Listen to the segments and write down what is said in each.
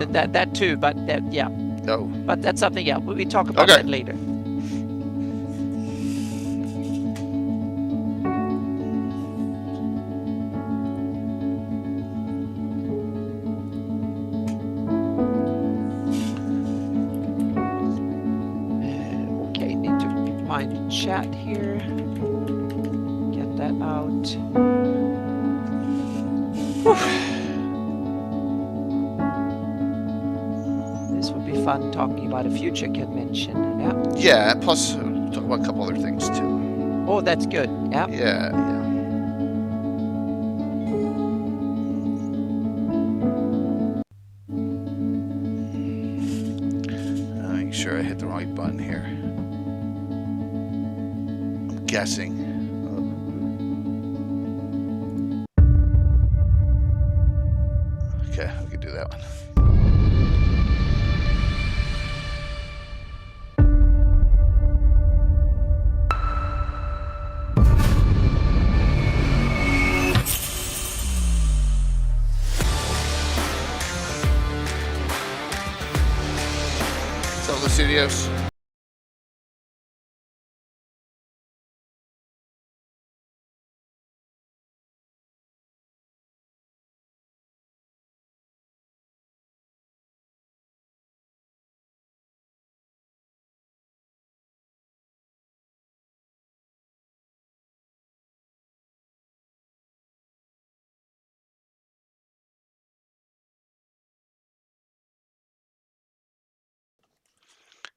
That too, but yeah. No. But that's something, yeah, we talk about that later. Okay, need to find chat here. Get that out. This would be fun talking about a future convention. Yeah. Yeah, and plus talk about a couple other things too. Oh, that's good. Yeah. Yeah. Make sure I hit the right button here. I'm guessing. Okay, we can do that one. Studios.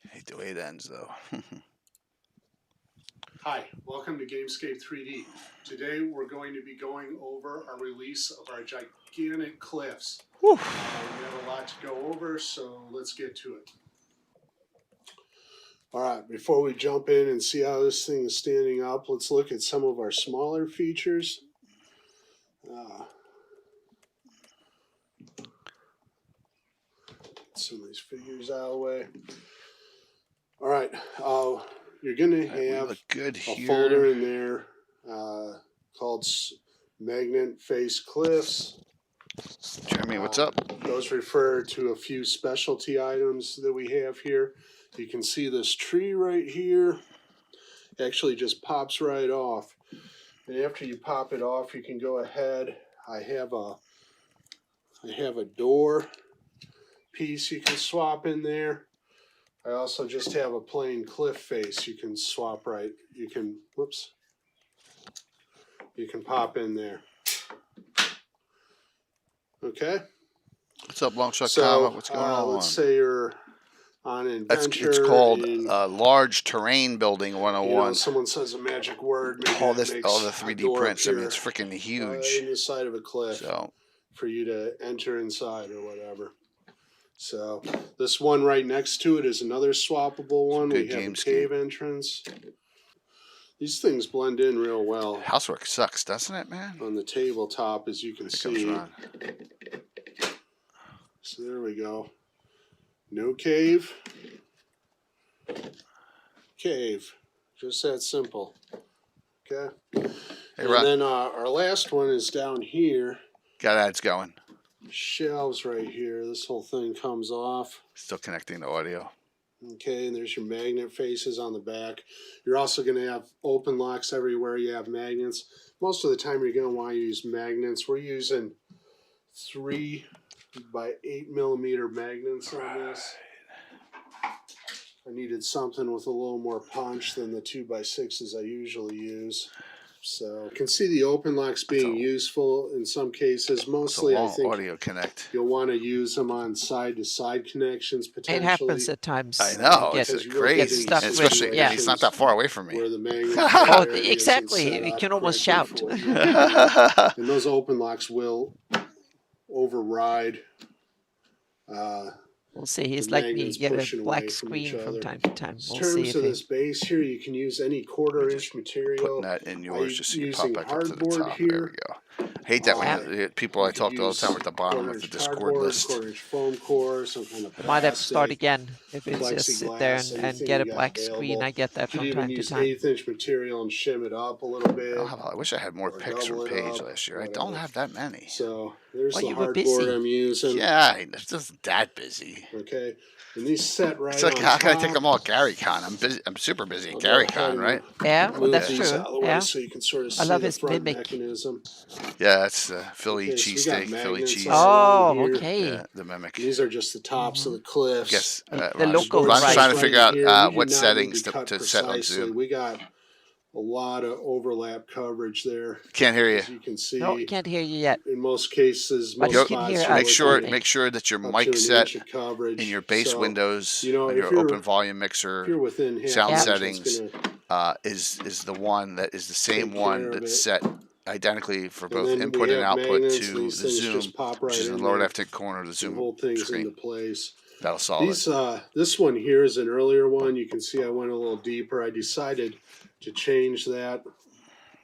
I hate the way it ends though. Hi, welcome to Gamescape 3D. Today we're going to be going over our release of our gigantic cliffs. We have a lot to go over, so let's get to it. Alright, before we jump in and see how this thing is standing up, let's look at some of our smaller features. Some of these figures out of the way. Alright, you're going to have a folder in there called Magnet Face Cliffs. Jeremy, what's up? Those refer to a few specialty items that we have here. You can see this tree right here. Actually just pops right off. And after you pop it off, you can go ahead. I have a door piece you can swap in there. I also just have a plain cliff face you can swap right. You can pop in there. Okay. What's up, Longshot Comment? What's going on? Let's say you're on an adventure. It's called Large Terrain Building 101. You know, someone says a magic word. Maybe all the 3D prints. I mean, it's freaking huge. In the side of a cliff. So for you to enter inside or whatever. So this one right next to it is another swappable one. We have a cave entrance. These things blend in real well. Housework sucks, doesn't it, man? On the tabletop, as you can see. So there we go. No cave. Cave. Just that simple. Okay. Hey, and then our last one is down here. Got ads going. Shelves right here. This whole thing comes off. Still connecting the audio. Okay, and there's your magnet faces on the back. You're also going to have open locks everywhere you have magnets. Most of the time you're going to want to use magnets. We're using 3 by 8 millimeter magnets on this. I needed something with a little more punch than the 2 by 6s I usually use. So you can see the open locks being useful in some cases. Mostly, I think audio connect. You'll want to use them on side-to-side connections potentially. It happens at times. I know, it's crazy, especially it's not that far away from me. Where the magnet oh, exactly. You can almost shout. And those open locks will override. We'll see. He's like me. Get a black screen from time to time. In terms of this base here, you can use any 1/4-inch material. Putting that in yours just so you pop back up to the top. There we go. I hate that when people I talk to all the time at the bottom of the Discord list. 1/4-inch foam core, some kind of plastic. Might have to start again if it's just sit there and get a black screen. I get that from time to time. 1/8-inch material and shim it up a little bit. I wish I had more pics from Paige last year. I don't have that many. So There's Well, the you were hardboard busy. I'm using. Yeah, it's just that busy. Okay, and these set right It's like, on how can I take top. them all at GaryCon? I'm busy. I'm super busy at I'll go ahead GaryCon, and right? Yeah, well, move that's these true. out of the way Yeah. so you can sort of I see love the his front mimic. mechanism. Yeah, that's Philly Okay, so we got cheesesteak, Philly magnets cheese. all Oh, along here. okay. Yeah, the mimic. These are just the tops of the cliffs. Guess The Ron's local Ron's price. trying to figure Right here, out we what do not settings need cut to set on precisely. Zoom. We got a lot of overlap coverage there. Can't hear you. As you can see, No, can't hear you yet. in most cases, But most you Go, can spots hear you're us, make sure looking make sure that your up to mic an set inch of coverage. in your base So, windows, you know, on if your you're open volume if mixer you're within half sound inch, it's settings gonna is the one that is the same take one care of that's it. set identically for And both then input we and have output magnets. to These the things Zoom, just pop which right is in in the lower there left hand corner of the and Zoom hold things screen. into place. That'll solve These, it. this one here is an earlier one. You can see I went a little deeper. I decided to change that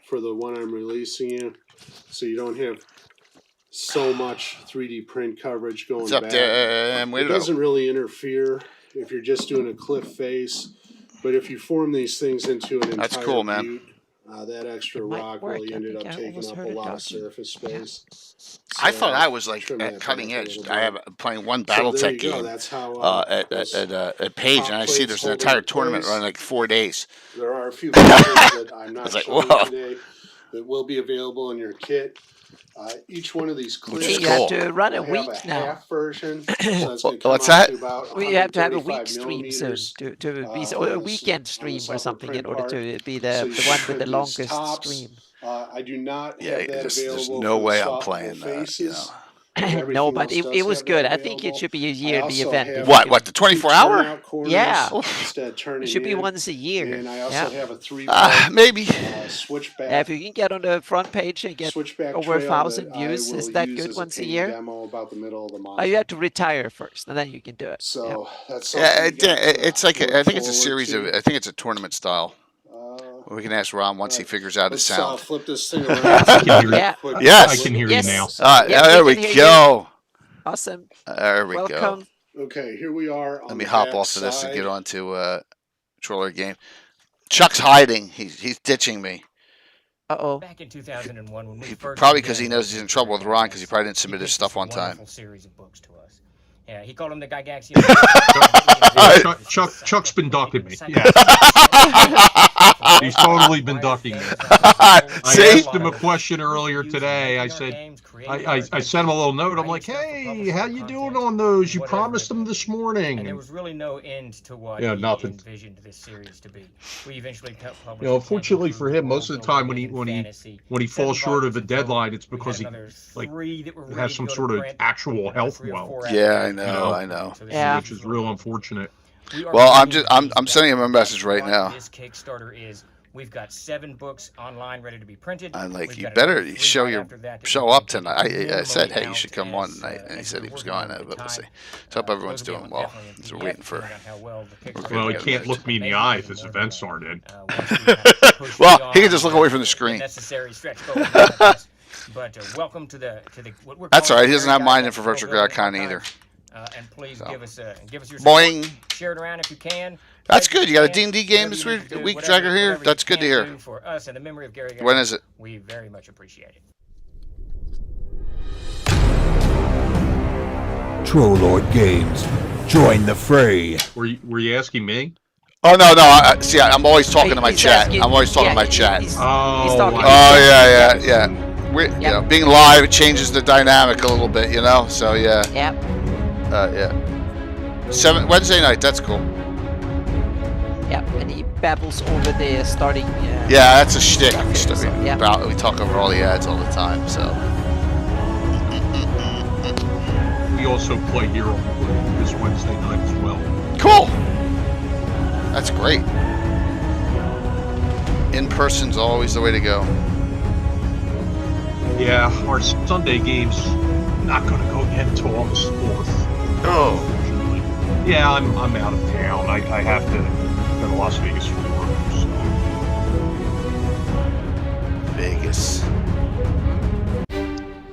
for the one I'm releasing you, so you don't have so much 3D print coverage going What's up, back. damn It weirdo? doesn't really interfere if you're just doing a cliff face, but if you form these things into an That's entire cool, man. butte, that extra It might rock work. really I ended think up I taking almost up heard a it lot of talking. surface space. I thought So, I was like trim at that cutting back a edge. little I bit. have playing one So there BattleTech you go. game That's how at Page, top and I see plates there's an hold entire into tournament place. running like 4 days. There are a few features that I'm I not was like, showing whoa. today that will be available in your kit. Each one of these Which clips is You have cool. to run a will have week a now. half version, so it's going to come What's out that? to about We have to have a 135 week stream soon millimeters to be on a this weekend stream upper or something in print order part. to be So the you one can with print the these longest tops. stream. I do not Yeah, have that there's available no for way the I'm swappable playing that. You faces. know. But No, everything but else it does was have good. that I think it available. should be a I yearly also event. have If What? you What? The 24-hour? turnout corners Yeah. instead of turning It should be in. once a year. And I also Yeah. have a 3-part Maybe. switchback. Yeah, if you can get on the front page and get Switchback over trail 1,000 that I views, will is that use good as a once a paid year? demo about the middle of the month. Oh, you have to retire first, and then you can do it. Yeah. So that's something Yeah, we got to it's like look I think it's a forward series of. to. I think it's a tournament style. We can ask Ron once he Right. figures out his Let's sound. flip this thing around. I can hear you. Yeah. Quick Yes. I can hear you now. Yes. There Yeah, we we can hear you. go. Awesome. There we go. Welcome. Okay, here we are. Let On me the hop back off of this and side. get on to Troller Game. Chuck's hiding. He's ditching me. Uh-oh. Back in 2001, when we first Probably because began he knows working he's in with trouble with Gary Ron because he Gygax, probably didn't he submit his pitched stuff this on time. wonderful series of books to us. Yeah, he called them the Gygaxian. Chuck's been ducking me. Yeah. He's totally been ducking me. I See? asked him a question earlier today. I said, I sent him a little note. I'm like, hey, how you doing on those? You promised them this morning. And there was really no end to what Yeah, he nothing. envisioned this series to be. We eventually published. You know, fortunately for him, most of the time when he falls short of a deadline, it's because he like has some sort of actual health woe. Yeah, I know. Yeah. Which is real unfortunate. Well, I'm sending him a message right now. This Kickstarter is. We've got 7 books online ready to be printed. I'm like, We've you got better another 3 show right your after that show will up be tonight. I minimally said, hey, you out should come one as, night, and he as said we're he was working going, on it at but the we'll see. time. So hope everyone's Those will be doing well. definitely in So we're PDF, waiting for. depending on how well the Kickstarter Well, he goes. can't look me in the eye if his events aren't in. Once we kind of push Well, he beyond can just look away from the the screen. necessary stretch goals and all that. But welcome to the what we're That's calling all right. He the doesn't have Gary mine Gygax in for virtual Building GrowCon either. Archives. And please So. give us your support. Boing. Share it around if you can. That's Pledge good. You got a if can. D&D game Whatever this you need to do, week, whatever- Dragger here? whatever That's you good to can hear. do for us and the memory of Gary Gygax. When is it? We very much appreciate it. Trollord Games. Join the fray. Were you asking me? Oh no! See, I'm always talking to my He's chat. asking- I'm always talking yeah, to my he- chat. He's Oh, talking. Oh yeah. We're, you know, being live it changes the dynamic a little bit, you know. So yeah. Yep. Yeah. Wednesday night. That's cool. Yep. And he babbles over the starting. Yeah, that's a shtick. stuff here, so, yeah. We talk over all the ads all the time. So We also play here on this Wednesday night as well. cool. That's great. In person's always the way to go. Yeah, our Sunday game's not going to go again until August 4th. Oh. Unfortunately. Yeah, I'm out of town. I have to go to Las Vegas for work. So. Vegas.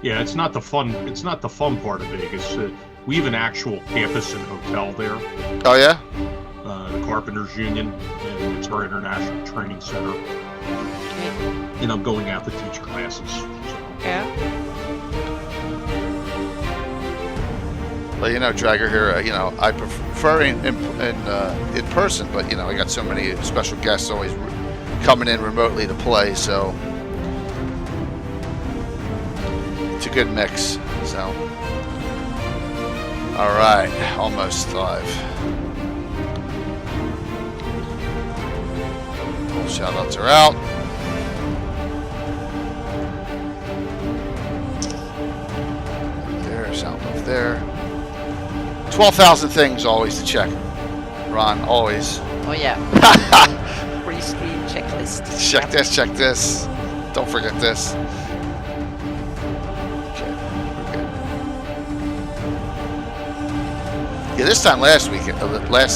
Yeah, it's not the fun. It's not the fun part of Vegas. We have an actual campus and hotel there, Oh yeah. the Carpenters Union, and it's our international training center. And I'm going out to teach classes. So. Yeah. Well, Dragger here, I prefer in person, but, I got so many special guests always coming in remotely to play, so it's a good mix, so. All right, almost live. All shout-outs are out. There, sound off there. 12,000 things always to check. Ron, always. Oh yeah. Pre-stream checklist. Check this, check this. Don't forget this. Okay, we're good. Yeah, this time last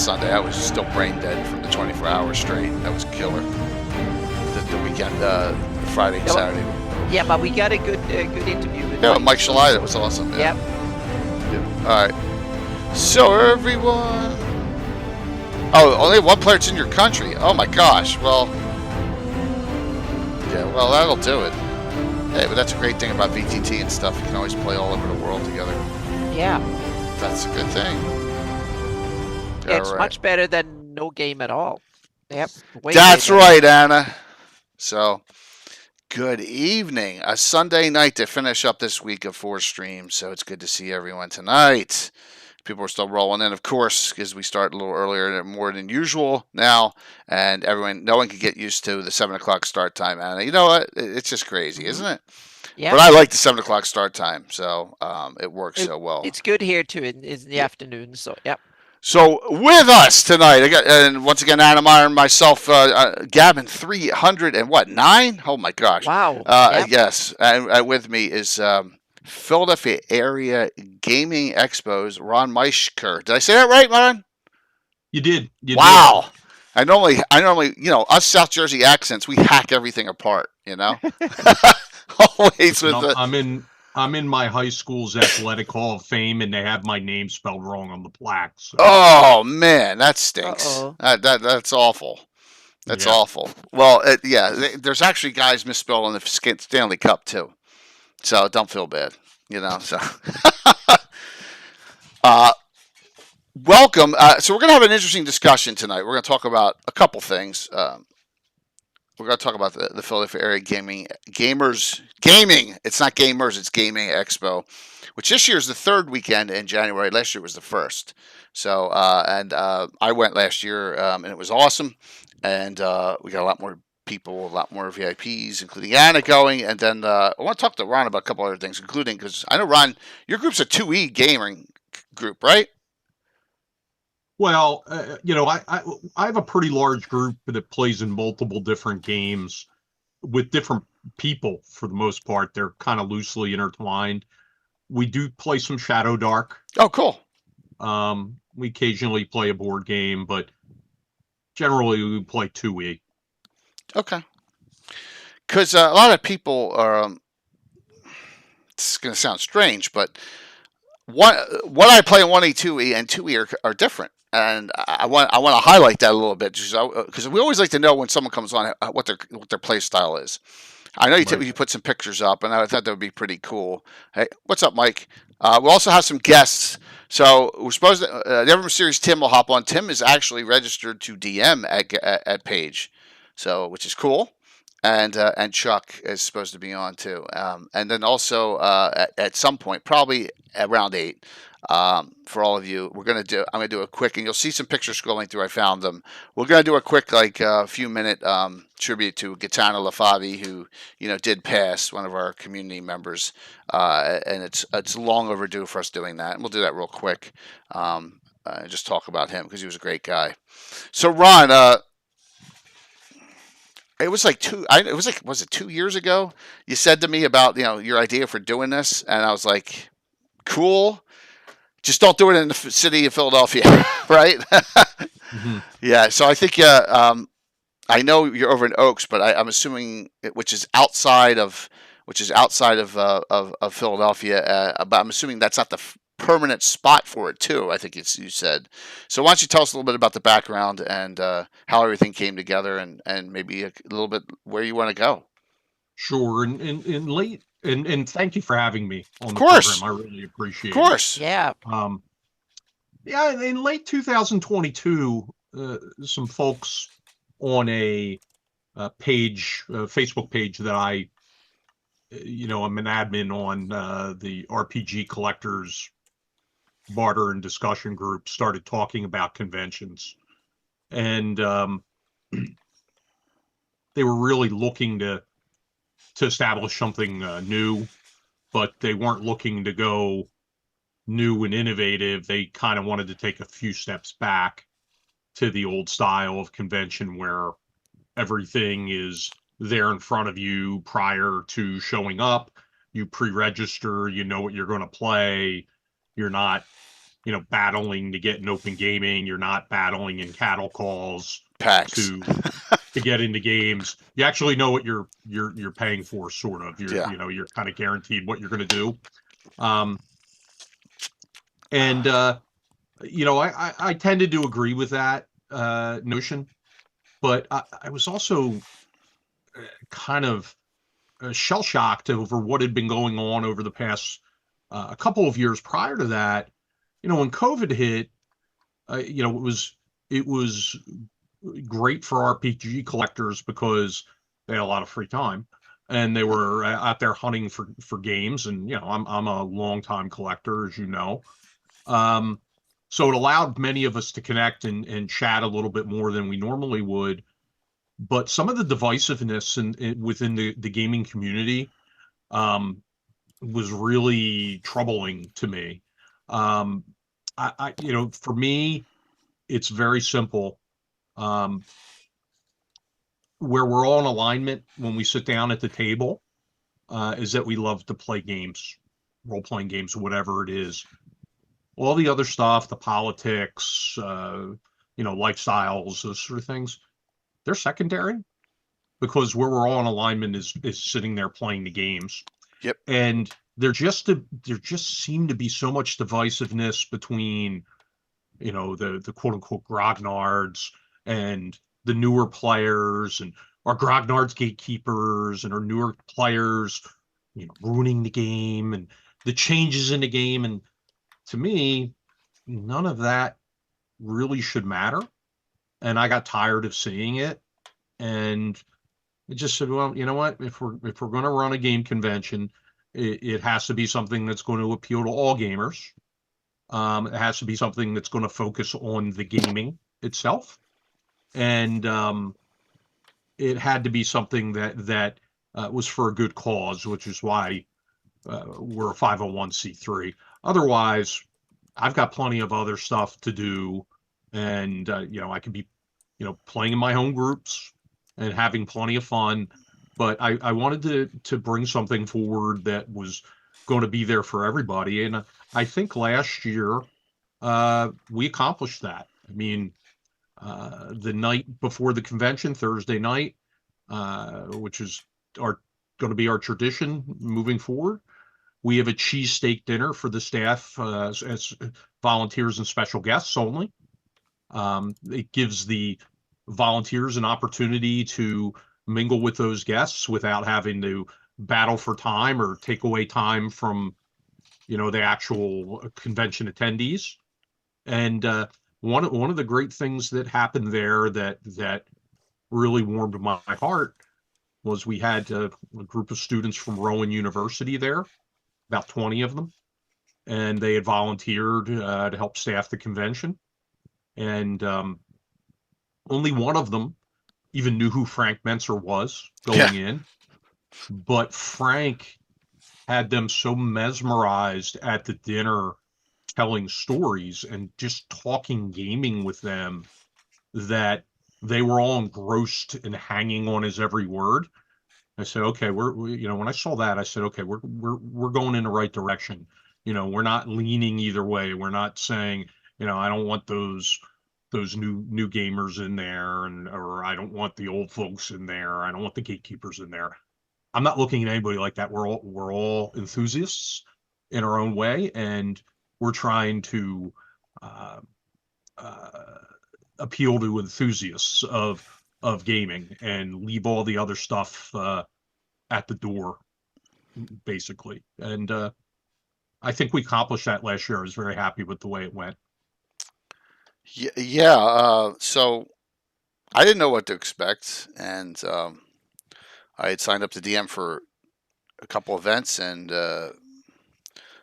Sunday, I was still brain dead from the 24 hours straight. That was killer. The weekend, Friday, Saturday. Yeah, but we got a good interview with Mike Shalai, that was awesome. Yep. Yeah. All right. So everyone. Oh, only one player in your country. Oh my gosh. Well. Yeah. Well, that'll do it. Hey, but that's a great thing about VTT and stuff. You can always play all over the world together. Yeah. That's a good thing. Yeah, it's much better than no game at all. Yep. That's right, Anna. So. Good evening. A Sunday night to finish up this week of 4 streams, so it's good to see everyone tonight. People are still rolling in, of course, because we start a little earlier more than usual now, and no one can get used to the 7 o'clock start time. And you know what? It's just crazy, isn't it? Yeah. But I like the 7 o'clock start time, so it works so well. It's good here too in the afternoon, so yep. So with us tonight, and once again, Anna Meyer and myself, Gabbin 309. Oh my gosh! Wow. Yep. Yes, and with me is Philadelphia Area Gaming Expo's Ron Meischker. Did I say that right, Ron? You did. Wow. I normally, us South Jersey accents, we hack everything apart. Always with I'm in my high school's athletic hall of fame, and they have my name spelled wrong on the plaque. So. Oh man, that stinks. That's awful. That's awful. Well, there's actually guys misspelling the Stanley Cup too, so don't feel bad. So. Welcome. So we're gonna have an interesting discussion tonight. We're gonna talk about a couple things. We're going to talk about the Philadelphia Area Gaming. It's not gamers, it's Gaming Expo, which this year is the 3rd weekend in January. Last year was the 1st. So, I went last year, and it was awesome. And we got a lot more people, a lot more VIPs, including Anna going. And then I want to talk to Ron about a couple other things, including, because I know, Ron, your group's a 2E gaming group, right? Well, I have a pretty large group that plays in multiple different games with different people for the most part. They're kind of loosely intertwined. We do play some Shadow Dark. Oh, cool. We occasionally play a board game, but generally we play 2E. Okay. Because a lot of people are, it's going to sound strange, but what I play in 1E, 2E, and 2E are different. And I want to highlight that a little bit because we always like to know when someone comes on what their play style is. I know you put some pictures up, and I thought that would be pretty cool. Hey, what's up, Mike? We'll also have some guests. So we're supposed to the Ever Mysterious Tim will hop on. Tim is actually registered to DM at Page, so which is cool. And Chuck is supposed to be on too. And then also at some point, probably around 8. For all of you, I'm going to do a quick, and you'll see some pictures scrolling through. I found them. We're going to do a quick, few minute tribute to Gaetano LaFavi, who did pass, one of our community members, and it's long overdue for us doing that. And we'll do that real quick. Just talk about him because he was a great guy. So Ron, it was was it 2 years ago? You said to me about your idea for doing this, and I was like, cool. Just don't do it in the city of Philadelphia, right? Mm-hmm. Yeah. So I think I know you're over in Oaks, but I'm assuming which is outside of Philadelphia. But I'm assuming that's not the permanent spot for it too. I think you said. So why don't you tell us a little bit about the background and how everything came together, and maybe a little bit where you want to go. Sure. And thank you for having me on the program. I really appreciate it. Of course. Yeah. Yeah, in late 2022, some folks on a Facebook page that I'm an admin on, the RPG collectors barter and discussion group, started talking about conventions, and they were really looking to establish something new, but they weren't looking to go new and innovative. They kind of wanted to take a few steps back to the old style of convention where everything is there in front of you prior to showing up. You pre-register, you know what you're going to play. You're not, battling to get in open gaming. You're not battling in cattle calls PAX. to get into games. You actually know what you're paying for, sort of. You're kind of guaranteed what you're going to do. And I tended to agree with that notion, but I was also kind of shell shocked over what had been going on over the past a couple of years prior to that. When COVID hit, it was great for RPG collectors because they had a lot of free time and they were out there hunting for games. And I'm a longtime collector, as you know. So it allowed many of us to connect and chat a little bit more than we normally would. But some of the divisiveness within the gaming community was really troubling to me. For me, it's very simple. Where we're all in alignment when we sit down at the table is that we love to play games, role-playing games, whatever it is. All the other stuff, the politics, lifestyles, those sort of things, they're secondary because where we're all in alignment is sitting there playing the games. Yep. And there just seemed to be so much divisiveness between, the quote unquote grognards and the newer players, and our grognards gatekeepers and our newer players, ruining the game and the changes in the game. And to me, none of that really should matter. And I got tired of seeing it. And I just said, well, you know what? If we're going to run a game convention, it has to be something that's going to appeal to all gamers. It has to be something that's going to focus on the gaming itself, and it had to be something that was for a good cause, which is why we're a 501c3. Otherwise, I've got plenty of other stuff to do, and I could be, playing in my home groups and having plenty of fun. But I wanted to bring something forward that was going to be there for everybody, and I think last year we accomplished that. I mean, the night before the convention, Thursday night, which is going to be our tradition moving forward, we have a cheesesteak dinner for the staff as volunteers and special guests only. It gives the volunteers an opportunity to mingle with those guests without having to battle for time or take away time from, the actual convention attendees. And one of the great things that happened there that really warmed my heart was we had a group of students from Rowan University there, about 20 of them, and they had volunteered to help staff the convention. And only one of them even knew who Frank Menser was going in, but Frank had them so mesmerized at the dinner, telling stories and just talking gaming with them, that they were all engrossed and hanging on his every word. I said, okay, when I saw that, I said, okay, we're going in the right direction. We're not leaning either way. We're not saying, I don't want those new gamers in there, or I don't want the old folks in there. I don't want the gatekeepers in there. I'm not looking at anybody like that. We're all enthusiasts in our own way, and we're trying to appeal to enthusiasts of gaming and leave all the other stuff at the door, basically. And I think we accomplished that last year. I was very happy with the way it went. Yeah. So I didn't know what to expect, and I had signed up to DM for a couple events and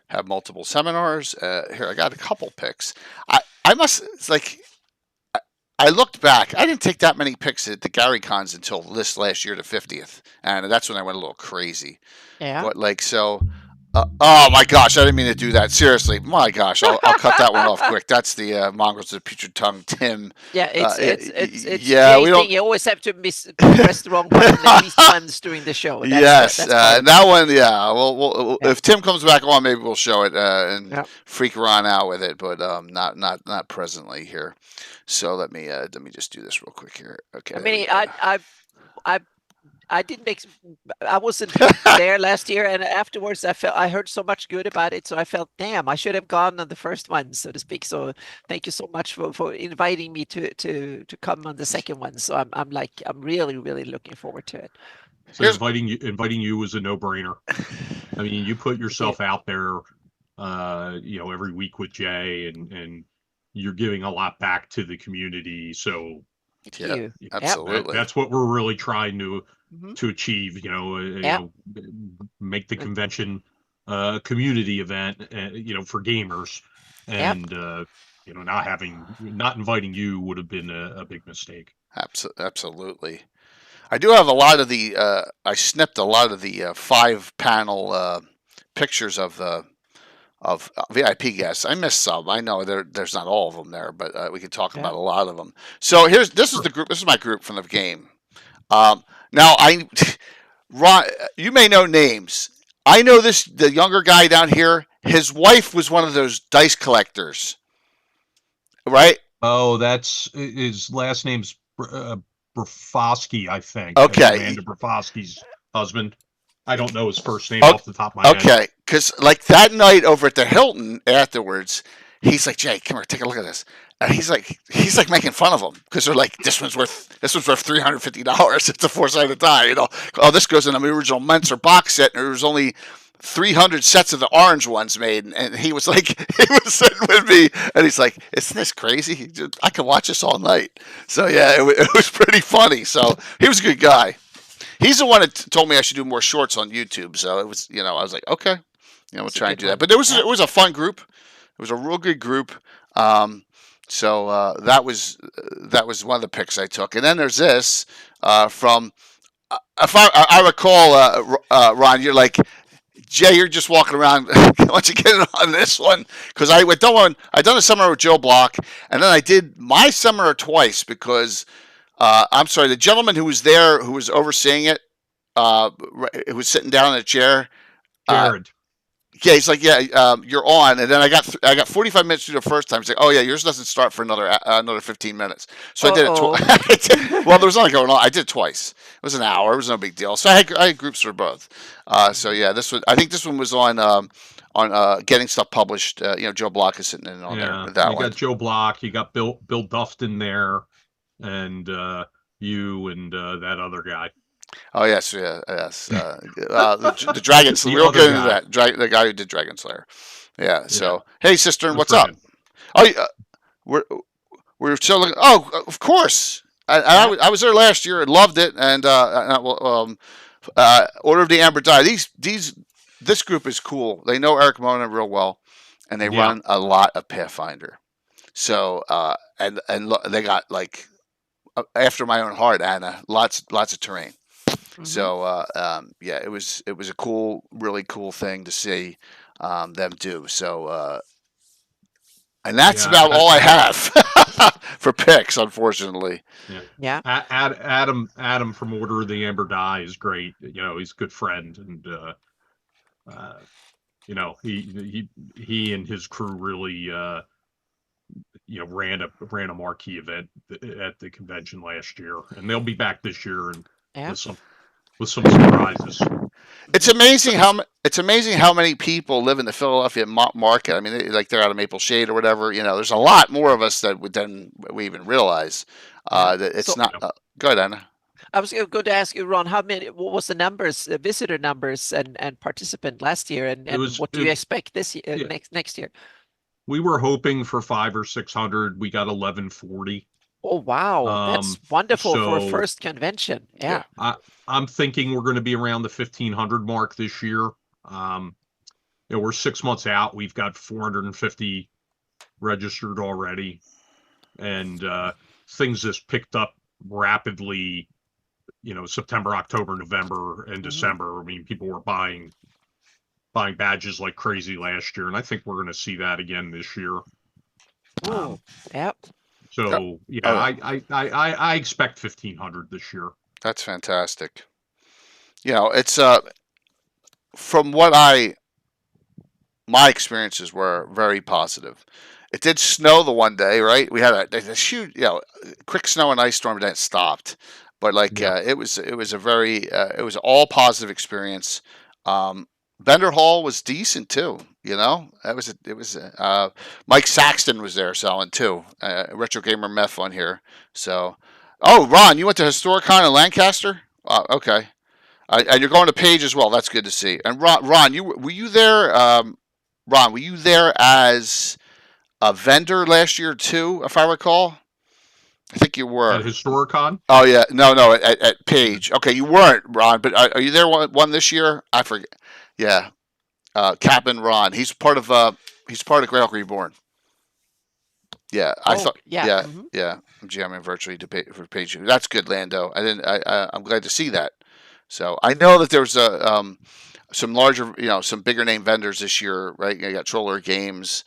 have multiple seminars. Here, I got a couple picks. I must it's like I looked back. I didn't take that many picks at the Gary Cons until this last year, the 50th, and that's when I went a little crazy. Yeah. But like so, oh my gosh, I didn't mean to do that. Seriously, my gosh, I'll cut that one off quick. That's the Mongrels of the Putrid Tongue, Tim. Yeah, it's Yeah, we the don't. thing. You always have to press the wrong button at least once during the show. Yes, That's part of that one. Yeah, well, Yeah. if Tim comes back on, maybe we'll show it and Yeah. freak Ron out with it, but not presently here. So let me just do this real quick here. Okay. I there we mean, go. I didn't I wasn't there last year, and afterwards I heard so much good about it, so I felt, damn, I should have gone on the first one, so to speak. So thank you so much for inviting me to come on the second one. So I'm really looking forward to it. So Here's- inviting you was a no-brainer. I mean, you put yourself out there, every week with Jay, and you're giving a lot back to the community. So Thank Yeah, you. absolutely. that's what we're really trying Mhm. to achieve. Yep. Make the convention a community event, for gamers, and not inviting you would have been a big mistake. Absolutely. I do have a lot of the. I snipped a lot of the 5-panel pictures of VIP guests. I missed some. I know there's not all of them there, but we can talk about a lot of them. So this is the group. This is my group from the game. Now Ron, you may know names. I know the younger guy down here. His wife was one of those dice collectors, right? Oh, that's his last name's Brofsky, I think. Okay. Amanda Brofsky's husband. I don't know his first name off the top of my head. Okay, because like that night over at the Hilton afterwards, he's like, Jay, come here, take a look at this. And he's like making fun of him because they're like, this one's worth $350. It's a 4-sided die, Oh, this goes in the original Menser box set, and there was only 300 sets of the orange ones made, and he was sitting with me, and he's like, isn't this crazy? I can watch this all night. So yeah, it was pretty funny. So he was a good guy. He's the one that told me I should do more shorts on YouTube. So it was, I was like, okay, we'll try and do that. But it was a fun group. It was a real good group. So that was one of the picks I took. And then there's this from, if I recall, Ron, you're like, Jay, you're just walking around. Why don't you get in on this one? Because I done a seminar with Joe Block, and then I did my seminar twice because I'm sorry, the gentleman who was there, who was overseeing it, who was sitting down in a chair. Jared. Yeah, he's like, yeah, you're on, and then I got 45 minutes to do the first time. He's like, oh yeah, yours doesn't start for another 15 minutes. So I did it twice. Well, there was nothing going on. I did it twice. It was an hour. It was no big deal. So I had groups for both. So yeah, I think this one was on getting stuff published. Joe Block is sitting in on there. That you one. got Joe Block. You got Bill Dufton there, and you and that other guy. Oh yes. The Dragon Slayer. We'll get into that. The guy who did Dragon Slayer. Yeah. So hey, sister, what's up? Oh, we're still looking. Oh, of course. I was there last year and loved it. And Order of the Amber Die. This group is cool. They know Eric Mona real well, and they run a lot of Pathfinder. So and they got like after my own heart, Anna, lots of terrain. Mm-hmm. So it was a really cool thing to see them do. So and that's about all I have for picks, unfortunately. Yeah. Adam from Order of the Amber Die is great. He's a good friend, and he and his crew really ran a marquee event at the convention last year, and they'll be back this year and with some surprises. It's amazing how many people live in the Philadelphia market. I mean, they're out of Maple Shade or whatever. There's a lot more of us than we even realize. That it's not. Go ahead, Anna. I was going to ask you, Ron, what was the numbers, visitor numbers and participant last year, and what do you expect this year, next year? We were hoping for 500 or 600. We got 1140. Oh, wow. That's wonderful for a So first convention. Yeah. I'm thinking we're going to be around the 1500 mark this year. Um, we're 6 months out. We've got 450 registered already, and things just picked up rapidly. September, October, November, and December. I mean, people were buying badges like crazy last year, and I think we're going to see that again this year. Oh, yep. So yeah, I expect 1500 this year. That's fantastic. It's from what my experiences were very positive. It did snow the one day, right? We had a huge, quick snow and ice storm that stopped, but it was a very it was all positive experience. Vendor Hall was decent too. Mike Saxton was there selling too. Retro Gamer Meth on here. So, Ron, you went to Historicon in Lancaster? Okay. And you're going to Page as well. That's good to see. And Ron, were you there? Ron, were you there as a vendor last year too, if I recall? I think you were. At Historicon? Oh yeah, no, at Page. Okay, you weren't, Ron, but are you there one this year? I forget. Yeah, Captain Ron. He's part of Great Hawk Reborn. Yeah, I thought. Yeah. Yeah. I'm jamming virtually for Page. That's good, Lando. I'm glad to see that. So I know that there's some larger, some bigger name vendors this year, right? You got Troller Games.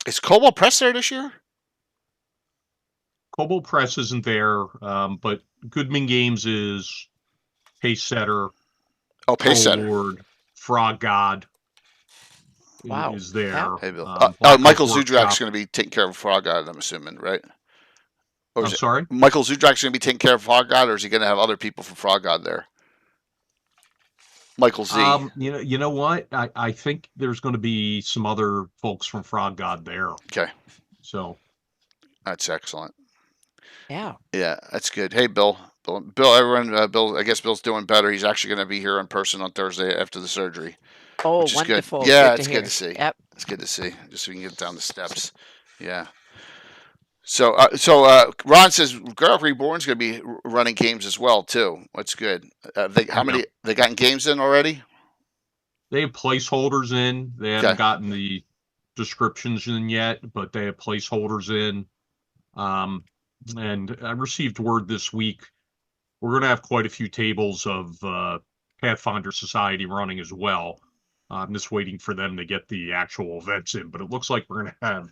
Is Cobalt Press there this year? Cobalt Press isn't there, but Goodman Games is Pacesetter. Oh, Pacesetter. Lord, Frog God. Wow. Is there. Yeah. Hey, Bill. Michael Zudrak's going to be taking care of Frog God, I'm assuming, right? I'm sorry? Michael Zudrak's going to be taking care of Frog God, or is he going to have other people from Frog God there? Michael Z. You know what? I think there's going to be some other folks from Frog God there. Okay. So. That's excellent. Yeah. Yeah, that's good. Hey, Bill, everyone, Bill. I guess Bill's doing better. He's actually going to be here in person on Thursday after the surgery. Oh, which is wonderful. Good. Yeah, good it's to good hear. to see. Yep. It's good to see. Just so we can get down the steps. Yeah. So, Ron says Girl Reborn's going to be running games as well too. That's good. How many they gotten games in already? They have placeholders in. They haven't gotten the descriptions in yet, but they have placeholders in. And I received word this week we're going to have quite a few tables of Pathfinder Society running as well. I'm just waiting for them to get the actual events in, but it looks like we're going to have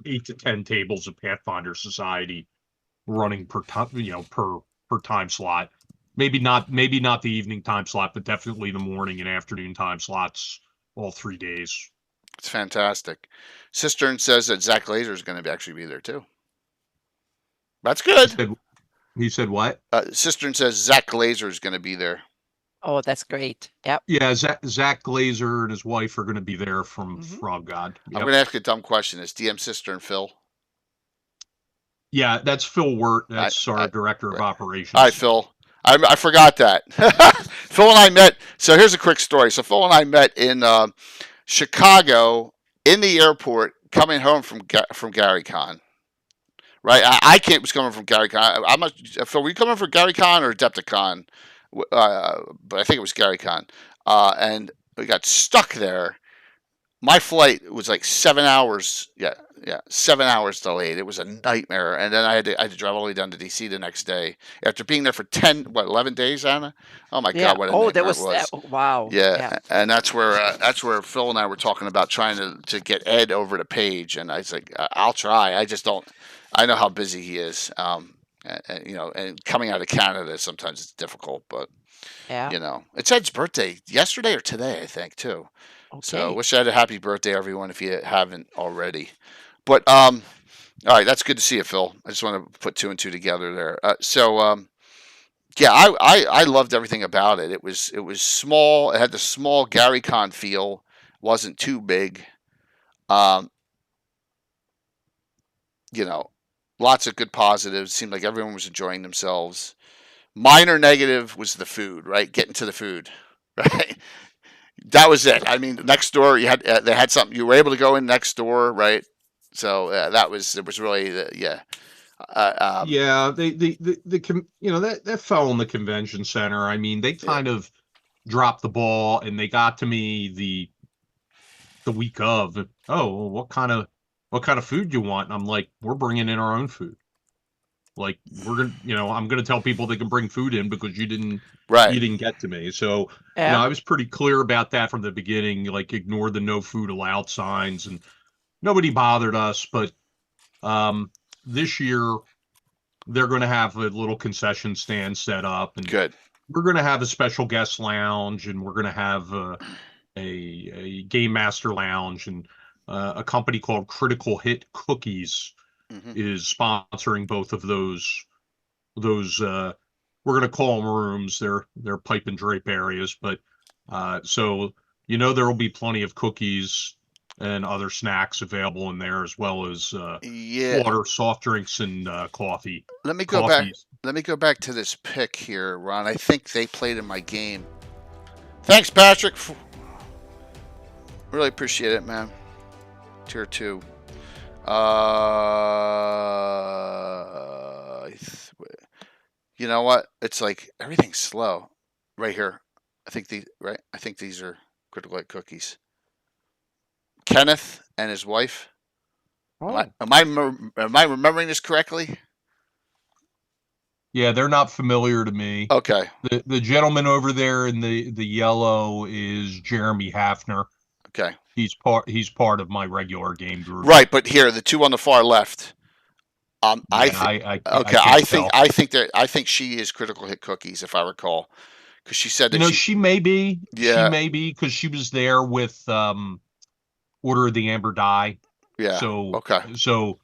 8 to 10 tables of Pathfinder Society running per time slot. Maybe not the evening time slot, but definitely the morning and afternoon time slots all 3 days. It's fantastic. Cistern says that Zach Glazer is going to actually be there too. That's good. He said what? Cistern says Zach Glazer is going to be there. Oh, that's great. Yep. Yeah, Zach Glazer and his wife are going to be there from Frog God. Yep. I'm going to ask a dumb question. Is DM Cistern Phil? Yeah, that's Phil Wirt. That's our director of operations. Hi, Phil. I forgot that. Phil and I met. So here's a quick story. So Phil and I met in Chicago in the airport coming home from GaryCon. Right, I was coming from GaryCon. Phil, were you coming from GaryCon or Adepticon? But I think it was GaryCon. And we got stuck there. My flight was like 7 hours. Yeah, 7 hours delayed. It was a nightmare. And then I had to drive all the way down to DC the next day after being there for 11 days, Anna? Oh my God, what a nightmare it was. Wow. Yeah, and that's where Phil and I were talking about trying to get Ed over to Page, and I was like, I'll try. I just don't. I know how busy he is. And coming out of Canada sometimes it's difficult, but it's Ed's birthday yesterday or today, I think, too. Okay. So wish I had a happy birthday, everyone, if you haven't already. But all right, that's good to see you, Phil. I just want to put 2 and 2 together there. I loved everything about it. It was small. It had the small GaryCon feel. Wasn't too big. Lots of good positives. Seemed like everyone was enjoying themselves. Minor negative was the food, right? Getting to the food, right? that was it. I mean, next door you had they had something you were able to go in next door, right? So that was it was really yeah. Yeah, that fell in the convention center. I mean, they kind of dropped the ball, and they got to me the week of. Oh, well, what kind of food you want? And I'm like, we're bringing in our own food. Like I'm gonna tell people they can bring food in because you right. didn't get to me. So Yeah. I was pretty clear about that from the beginning. Like, ignore the no food allowed signs, and nobody bothered us. But this year they're going to have a little concession stand set up, and Good. we're going to have a special guest lounge, and we're going to have a game master lounge, and a company called Critical Hit Cookies Hmm. is sponsoring both of those. We're going to call them rooms. They're pipe and drape areas, but so there will be plenty of cookies and other snacks available in there, as well as Yeah. water, soft drinks, and coffee. Let me go back. Coffees. Let me go back to this pick here, Ron. I think they played in my game. Thanks, Patrick. Really appreciate it, man. Tier 2. You know what? It's like everything's slow right here. I think these are Critical Hit Cookies. Kenneth and his wife. Oh. Am I remembering this correctly? Yeah, they're not familiar to me. Okay. The gentleman over there in the yellow is Jeremy Hafner. Okay. He's part of my regular game group. Right, but here the two on the far left. I think she is Critical Hit Cookies, if I recall, because she said that she may be. Yeah. She may be, because she was there with Order of the Amber Die. Yeah. So okay. So,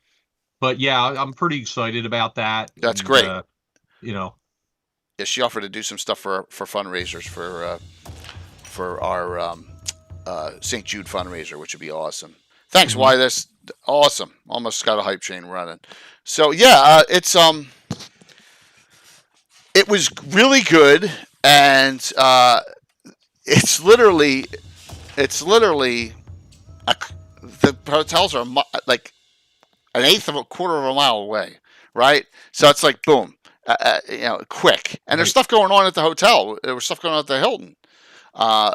but yeah, I'm pretty excited about that. That's great. Yeah, she offered to do some stuff for fundraisers for our St. Jude fundraiser, which would be awesome. Thanks, Why this awesome. Almost got a hype train running. So yeah, it was really good, and it's literally the hotels are like an eighth of a quarter of a mile away, right? So it's like boom, quick. And there's stuff going on at the hotel. There was stuff going on at the Hilton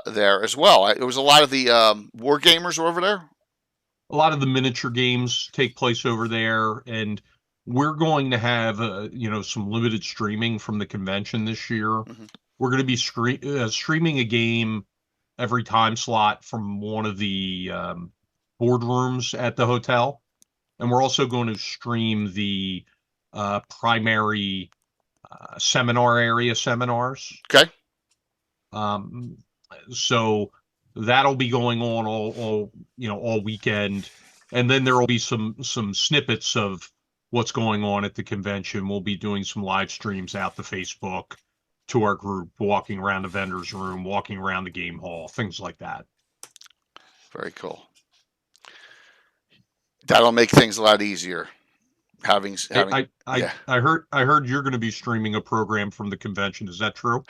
there as well. It was a lot of the war gamers were over there. A lot of the miniature games take place over there, and we're going to have some limited streaming from the convention this year. Mm-hmm. We're going to be streaming a game every time slot from one of the boardrooms at the hotel, and we're also going to stream the primary seminar area seminars. Okay. So that'll be going on all weekend, and then there will be some snippets of what's going on at the convention. We'll be doing some live streams out to Facebook to our group, walking around the vendor's room, walking around the game hall, things like that. Very cool. That'll make things a lot easier. I heard you're going to be streaming a program from the convention. Is that true?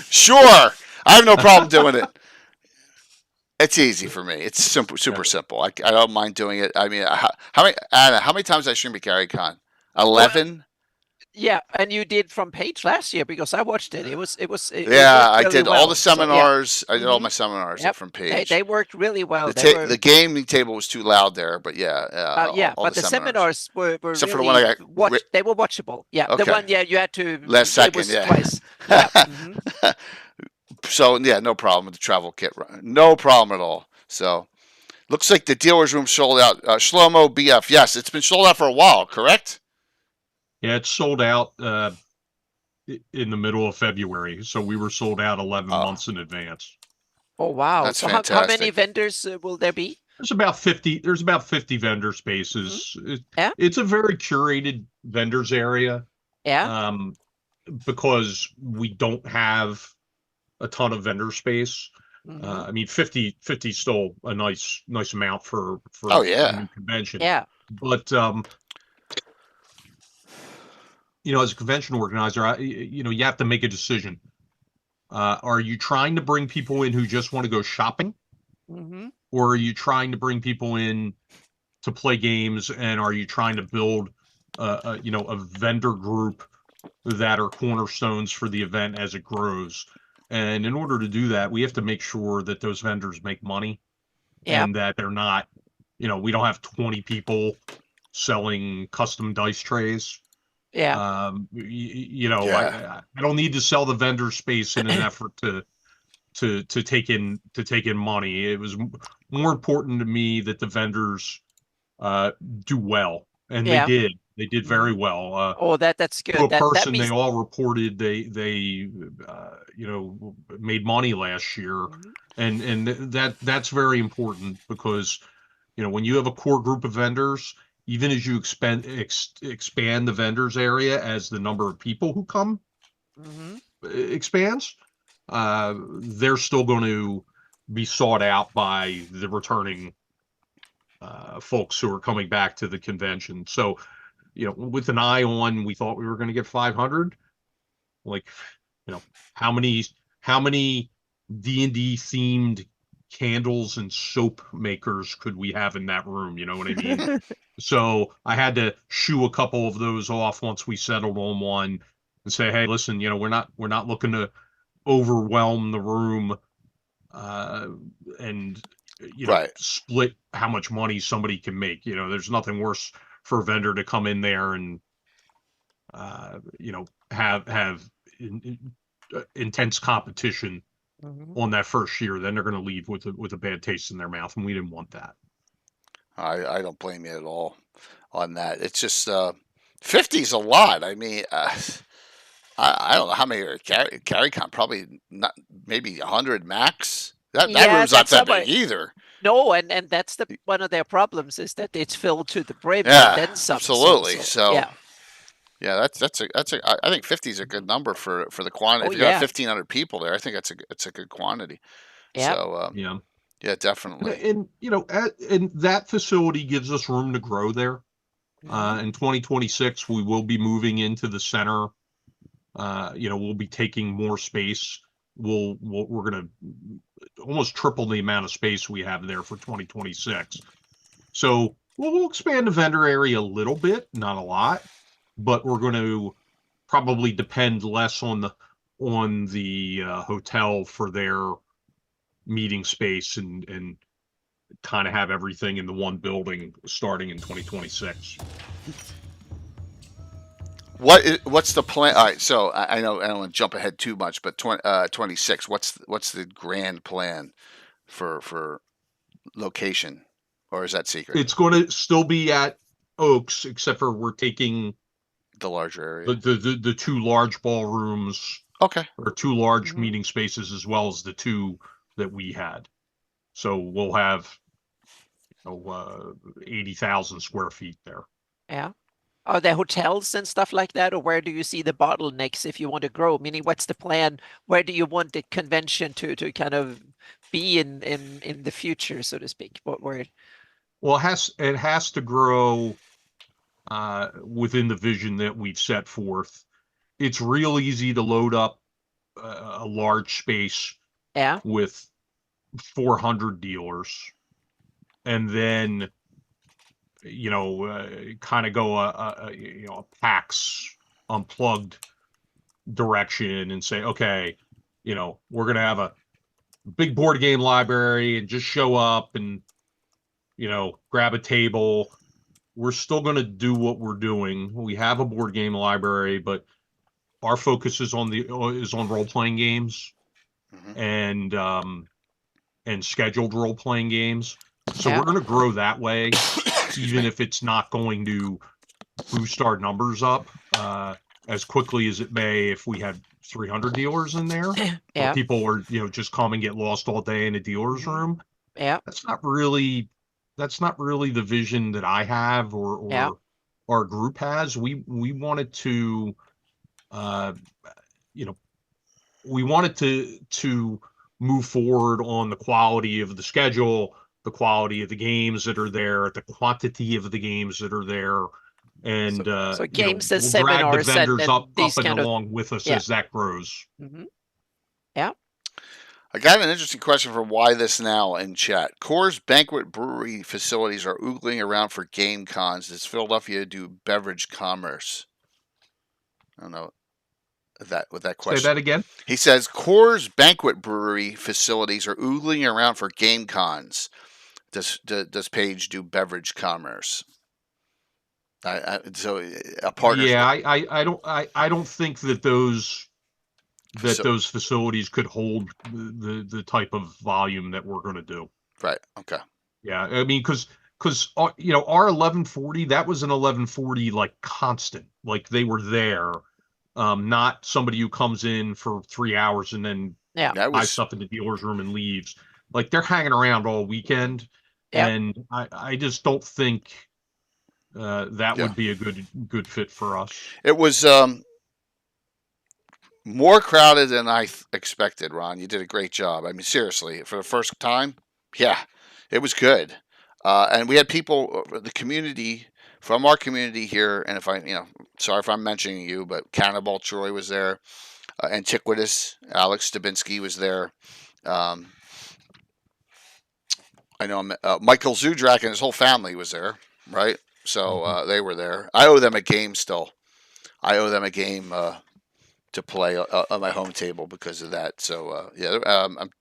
Sure. I have no problem doing it. It's easy for me. It's super simple. I don't mind doing it. I mean, how many times did I stream at GaryCon? 11. Yeah, and you did from Page last year because I watched it. It was I really did well. all the seminars. So, yeah. I did all my seminars from Page. They worked really well. The gaming table was too loud there, but but the seminars were except really for the one I got. They were watchable. Yeah, okay. The one you had to last second. Twice. Yeah. Mm-hmm. So no problem with the travel kit. No problem at all. So looks like the dealer's room sold out. Shlomo BF. Yes, it's been sold out for a while. Correct. Yeah, it's sold out in the middle of February, so we were sold out 11 months in advance. Oh wow! That's so fantastic. How many vendors will there be? There's about 50. There's about 50 vendor spaces. Mm-hmm. It's a very curated vendors area. Yeah. Because we don't have a ton of vendor space. Mm-hmm. I mean, 50 is still a nice amount for a new convention. Yeah. But as a convention organizer, you have to make a decision. Are you trying to bring people in who just want to go shopping? Mm-hmm. Or are you trying to bring people in to play games, and are you trying to build a vendor group that are cornerstones for the event as it grows? And in order to do that, we have to make sure that those vendors make money Yeah. and that they're not, we don't have 20 people selling custom dice trays. Yeah. I don't need to sell the vendor space in an effort to take in money. It was more important to me that the vendors do well, and they Yeah. did. They did very well. Oh, that's To good. a That person, they means. all reported they made money last year, Mhm. and that's very important because when you have a core group of vendors, even as you expand the vendors area as the number of people who come Mhm. expands, they're still going to be sought out by the returning folks who are coming back to the convention. So, with an eye on, we thought we were going to get 500. Like, you know, how many D&D themed candles and soap makers could we have in that room? You know what I mean? So I had to shoo a couple of those off once we settled on one and say, hey, listen, we're not looking to overwhelm the room uh, and Right. split how much money somebody can make. There's nothing worse for a vendor to come in there and have intense competition Mhm. on that first year. Then they're going to leave with a bad taste in their mouth, and we didn't want that. I don't blame you at all on that. It's just 50 is a lot. I mean, I don't know how many are CarryCon. Probably not. Maybe 100 max. That Yeah, room's not that's that somewhere. big either. No, and that's one of their problems is that it's filled to the brim and Yeah, then some. So absolutely. so So yeah. yeah, I think 50 is a good number for the quantity. Oh If you got yeah. 1,500 people there, I think it's a good quantity. Yeah. So Yeah, yeah, definitely. and that facility gives us room to grow there. Mhm. In 2026, we will be moving into the center. We'll be taking more space. We're going to almost triple the amount of space we have there for 2026. So we'll expand the vendor area a little bit, not a lot, but we're going to probably depend less on the hotel for their meeting space and kind of have everything in the one building starting in 2026. What's the plan? All right, so I know I don't want to jump ahead too much, but 26. What's the grand plan for location, or is that secret? It's going to still be at Oaks, except for we're taking The larger the area. the two large ballrooms Okay. or two large Mhm. meeting spaces as well as the two that we had. So we'll have 80,000 square feet there. Yeah. Are there hotels and stuff like that, or where do you see the bottlenecks if you want to grow? Meaning, what's the plan? Where do you want the convention to kind of be in the future, so to speak? What where? Well, it has to grow within the vision that we've set forth. It's real easy to load up a large space Yeah. with 400 dealers and then kind of go a PAX unplugged direction and say, okay, we're gonna have a big board game library and just show up and grab a table. We're still gonna do what we're doing. We have a board game library, but our focus is on role playing games Hmm. and scheduled role playing games. So Yeah. we're gonna grow that way, Excuse even me. if it's not going to boost our numbers up as quickly as it may if we had 300 dealers in there, where Yeah. people are just come and get lost all day in a dealer's Mhm. room. Yeah. That's not really the vision that I have Yeah. or our group has. We wanted to uh, you know we wanted to move forward on the quality of the schedule, the quality of the games that are there, the quantity of the games that are there, So and so games and we'll drag the seminars and vendors up and up these and kind of along with us yeah. as that grows. Mhm. Yeah. I got an interesting question from Why This Now in chat. Coors Banquet Brewery facilities are oogling around for game cons. Does Philadelphia do beverage commerce? I don't know what that question. Say that again. He says Coors Banquet Brewery facilities are oogling around for game cons. Does Page do beverage commerce? So a partner. Yeah, I don't think that those facilities could hold the type of volume that we're going to do. Right. Okay. Yeah, I mean, because our 1140, that was an 1140 like constant, like they were there, not somebody who comes in for 3 hours and then buys stuff in the dealer's room and leaves. Like they're hanging around all weekend, and I just don't think that would be a good fit for us. It was more crowded than I expected, Ron. You did a great job. I mean, seriously, for the first time, yeah, it was good. And we had people, the community, from our community here, and sorry if I'm mentioning you, but Cannibal Troy was there. Antiquitous, Alex Stabinsky was there. I know Michael Zudrak and his whole family was there, right? So they were there. I owe them a game still. I owe them a game to play on my home table because of that. So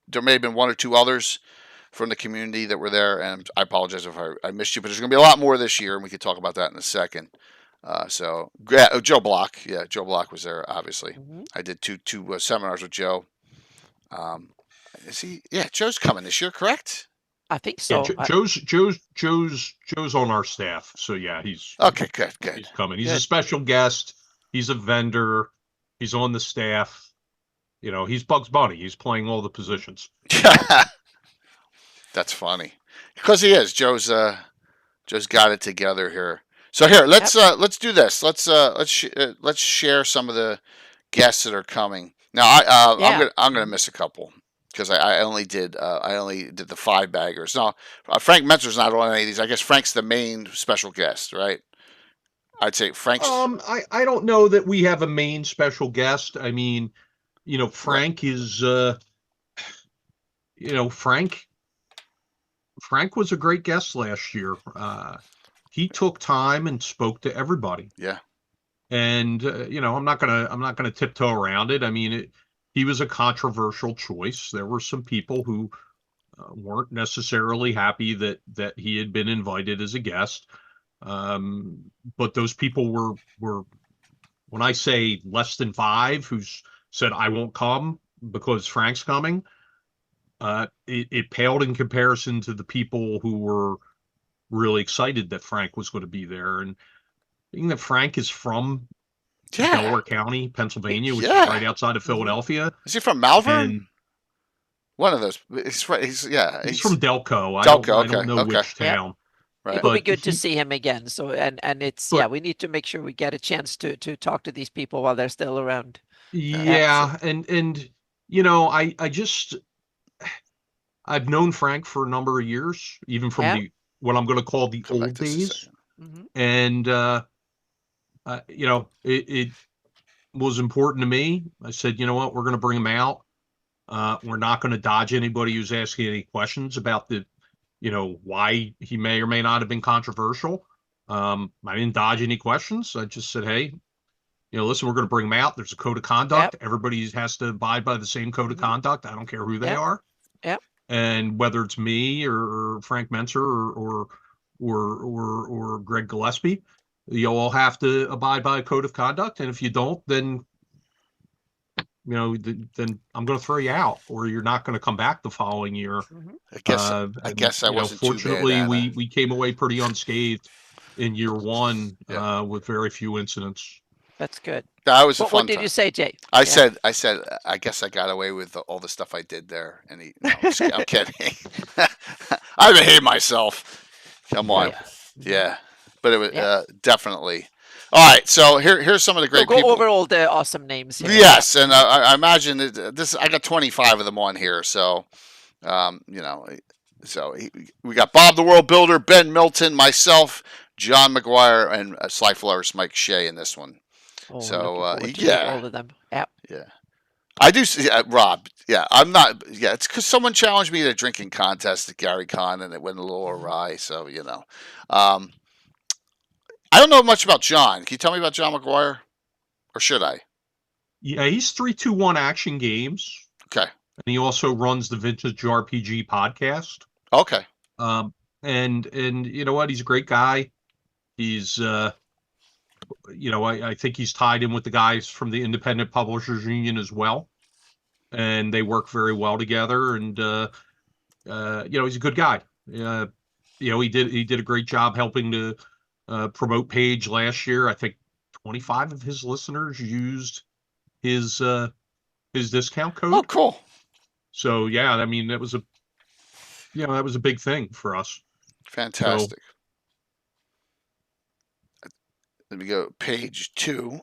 there may have been one or two others from the community that were there, and I apologize if I missed you, but there's going to be a lot more this year, and we could talk about that in a second. Joe Block, Joe Block was there. Obviously, I did two seminars with Joe. Joe's coming this year, correct? I think so. Yeah, Joe's on our staff, so yeah, he's okay. Good. He's coming. He's a special guest. He's a vendor. He's on the staff. He's Bugs Bunny. He's playing all the positions. That's funny because he is. Joe's got it together here. So here, let's do this. Let's share some of the guests that are coming. Now, I'm gonna miss a couple because I only did the 5 baggers. Now, Frank Mentzer's not on any of these. I guess Frank's the main special guest, right? I'd say Frank's. I don't know that we have a main special guest. I mean, Frank is, Frank was a great guest last year. He took time and spoke to everybody. Yeah. And I'm not gonna tiptoe around it. I mean, he was a controversial choice. There were some people who weren't necessarily happy that he had been invited as a guest. But those people were, when I say less than 5, who said I won't come because Frank's coming, it paled in comparison to the people who were really excited that Frank was going to be there. And being that Frank is from Delaware County, Pennsylvania, which is right outside of Philadelphia. Is he from Malvern? One of those. He's from Delco. Delco. I don't know which town. Right. It would be good to see him again. So and it's we need to make sure we get a chance to talk to these people while they're still around. And I've known Frank for a number of years, even from what I'm going to call the old days. And it was important to me. I said, you know what, we're going to bring him out. We're not going to dodge anybody who's asking any questions about why he may or may not have been controversial. I didn't dodge any questions. I just said, hey, listen, we're going to bring him out. There's a code of conduct. Everybody has to abide by the same code of conduct. I don't care who they are. Yep. And whether it's me or Frank Mentzer or Greg Gillespie, you all have to abide by a code of conduct. And if you don't, then then I'm going to throw you out, or you're not going to come back the following year. I guess I wasn't fortunately, too bad, we came away pretty unscathed in year 1 with very few incidents. That's good. That was a fun What did time. you say, Jay? I said, I guess I got away with all the stuff I did there. And I'm kidding. I behave myself. Come on. Yeah. But it was definitely. All right. So here's some of the great people. Go over all the awesome names here. Yes. And I imagine this, I got 25 of them on here. So, we got Bob the World Builder, Ben Milton, myself, John McGuire, and Sly Flowers, Mike Shea in this one. Oh, so all of them. Yeah. I do see Rob. Yeah, I'm not. Yeah, it's because someone challenged me to a drinking contest at Gary Con, and it went a little awry. So um, I don't know much about John. Can you tell me about John McGuire, or should I? Yeah, he's 321 Action Games, Okay. and he also runs the Vintage RPG podcast. Okay. And you know what? He's a great guy. He's I think he's tied in with the guys from the Independent Publishers Union as well, and they work very well together. And he's a good guy. He did a great job helping to promote Page last year. I think 25 of his listeners used his discount code. Oh, cool. So yeah, I mean that was a big thing for us. Fantastic. Let me go page 2.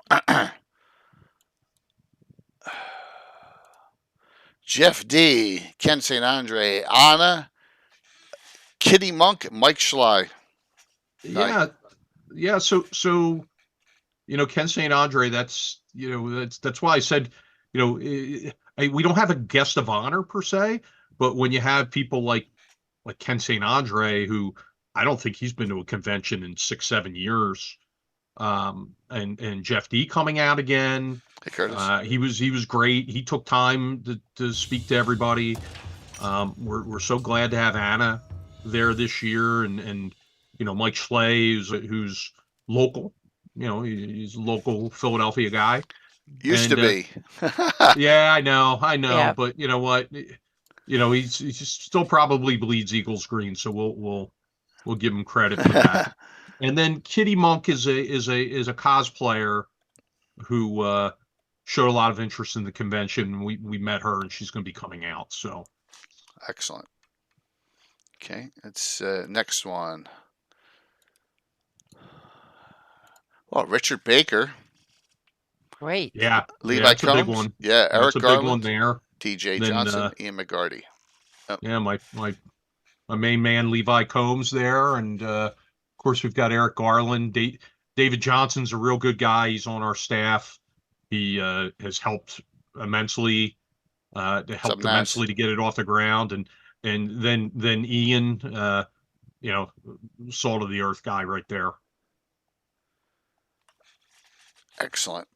Jeff D, Ken St. Andre, Anna, Kitty Monk, Mike Schley. Yeah, yeah. So Ken St. Andre. That's why I said we don't have a guest of honor per se, but when you have people like Ken St. Andre, who I don't think he's been to a convention in 6-7 years, and Jeff D coming out again. Hey, Curtis. He was great. He took time to speak to everybody. We're so glad to have Anna there this year, and Mike Schley, who's local. He's a local Philadelphia guy. Used to be. Yeah, I know. Yeah. But you know what? He still probably bleeds Eagles green, so we'll give him credit for that. And then Kitty Monk is a cosplayer who showed a lot of interest in the convention. We met her, and she's going to be coming out. So Excellent. Okay, it's next one. Well, Richard Baker. Great. yeah, Levi that's Combs. a big one. Yeah, Eric That's a big one Garland, there. TJ Then, Johnson, Ian McGarty. Yeah, my main man Levi Combs there, and of course we've got Eric Garland. David Johnson's a real good guy. He's on our staff. He has helped immensely to get it off the ground, and then Ian, salt of the earth guy right there. Excellent.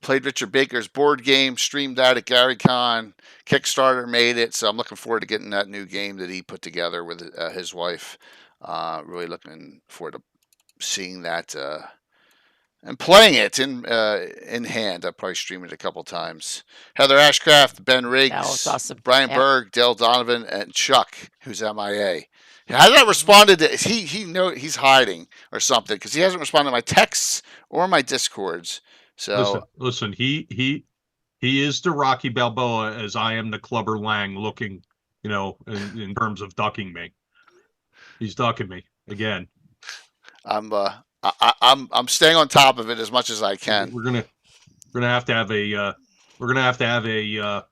Played Richard Baker's board game, streamed that at Gary Con. Kickstarter made it, so I'm looking forward to getting that new game that he put together with his wife. Really looking forward to seeing that and playing it in hand. I'll probably stream it a couple times. Heather Ashcraft, Ben Riggs, That was awesome. Brian Yeah. Berg, Dale Donovan, and Chuck, who's MIA. Has not responded to he's hiding or something because he hasn't responded to my texts or my discords. So Listen, he is the Rocky Balboa as I am the Clubber Lang looking, in terms of ducking me. He's ducking me again. I'm staying on top of it as much as I can. We're gonna have to have a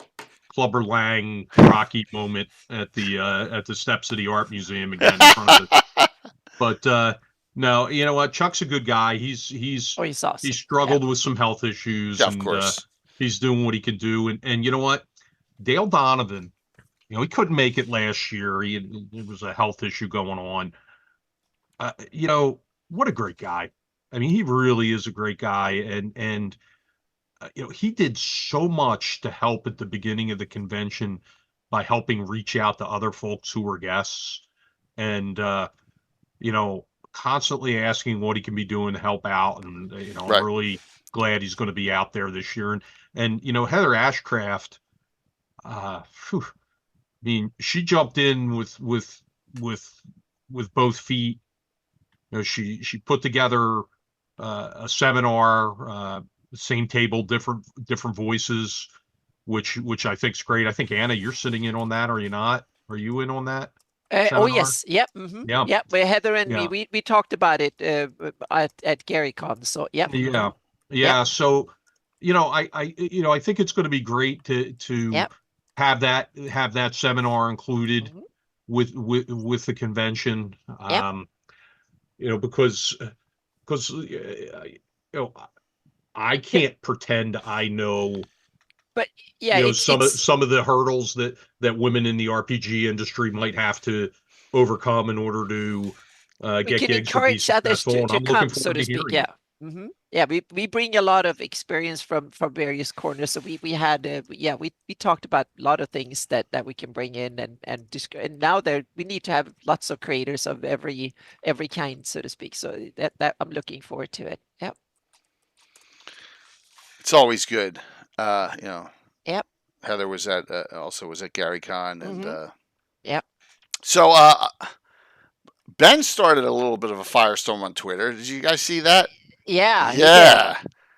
Clubber Lang Rocky moment at the steps of the art museum again in front of it. But no, you know what? Chuck's a good guy. He's awesome. He struggled with some health issues, Yeah, of and course. he's doing what he can do. And you know what? Dale Donovan, he couldn't make it last year. It was a health issue going on. What a great guy. I mean, he really is a great guy, and he did so much to help at the beginning of the convention by helping reach out to other folks who were guests, and constantly asking what he can be doing to help out. And Right. I'm really glad he's going to be out there this year. And Heather Ashcraft, I mean, she jumped in with both feet. She put together a seminar, same table, different voices, which I think's great. I think Anna, you're sitting in on that, are you not? Are you in on that? Oh seminar? yes, yep, mhm, Yeah. yep. Well, Heather and Yeah. we talked about it at GaryCon. So yep. Yeah. mhm, Yeah. So, I think it's going to be great to Yep. have that seminar included mhm. with the convention. Because I can't pretend I know but yeah, You know, it's some of the hurdles that women in the RPG industry might have to overcome in order to we get can gigs or be encourage others successful. And to I'm looking come, so forward to to speak. hearing it. Yeah. Yeah, we bring a lot of experience from various corners. So we had we talked about a lot of things that we can bring in and now there we need to have lots of creators of every kind, so to speak. So that I'm looking forward to it. Yep. It's always good. You know, Yep. Heather was at also was at Gary Con, and Yep. so Ben started a little bit of a firestorm on Twitter. Did you guys see that? Yeah, he did. Yeah,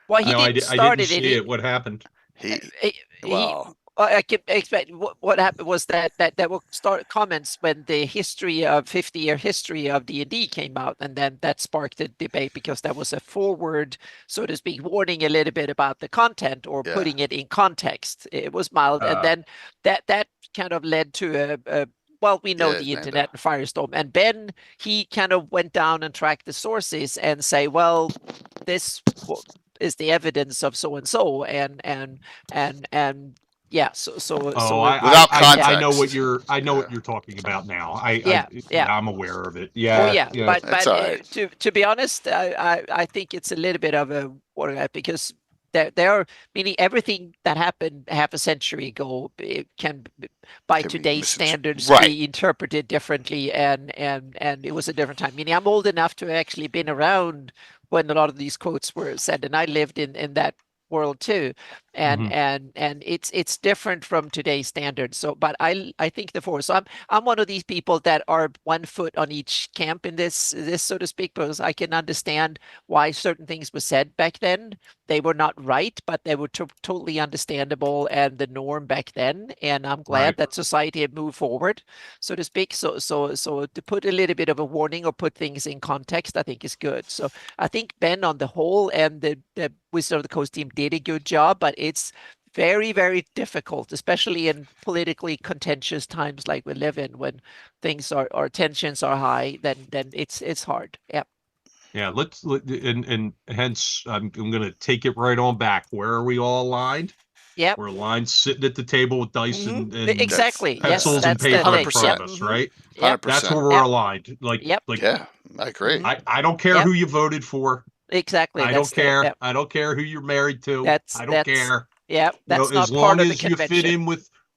Well, he No, didn't I didn't start it. see it. What happened? he He well, I can expect what happened was that there were start comments when the history of 50-year history of D&D came out, and then that sparked a debate because that was a forward, so to speak, warning a little bit about the content or Yeah. putting it in context. It was mild, and then that kind of led to a well, we know Yeah, the and, internet and Firestorm, and Ben, he kind of went down and tracked the sources and say, well, this is the evidence of so and so, and yeah, Oh, without yeah, I know what context. I know what you're talking about now. yeah, yeah. I'm aware of it. Oh Yeah, yeah, yeah. but That's all right. to be honest, I think it's a little bit of a what because there are meaning everything that happened half a century ago it can by Can be today's standards right. be interpreted differently, and it was a different time. Meaning I'm old enough to have actually been around when a lot of these quotes were said, and I lived in that world too, Mhm. and it's different from today's standards. So, but I think the four. So I'm one of these people that are 1 foot on each camp in this so to speak, because I can understand why certain things were said back then. They were not right, but they were totally understandable and the norm back then. And I'm glad Right. that society had moved forward, so to speak. So to put a little bit of a warning or put things in context, I think is good. So I think Ben on the whole and the Wizard of the Coast team did a good job, but it's very, very difficult, especially in politically contentious times like we live in, when things are tensions are high, then it's hard. Yeah. Yeah, and hence I'm going to take it right on back. Where are we all aligned? Yep. We're aligned sitting at the table with dice and Exactly. Yes, pencils and that's the paper in thing. front Yep. of us, right? Yep. 100%. That's where we're Yep. aligned. Yep. Yeah, I agree. I don't care Yep. who you voted for. Exactly. I That's don't care. Yep. I don't care who you're married to. I don't care. Yeah, You know, that's as not part long of the as you fit convention. in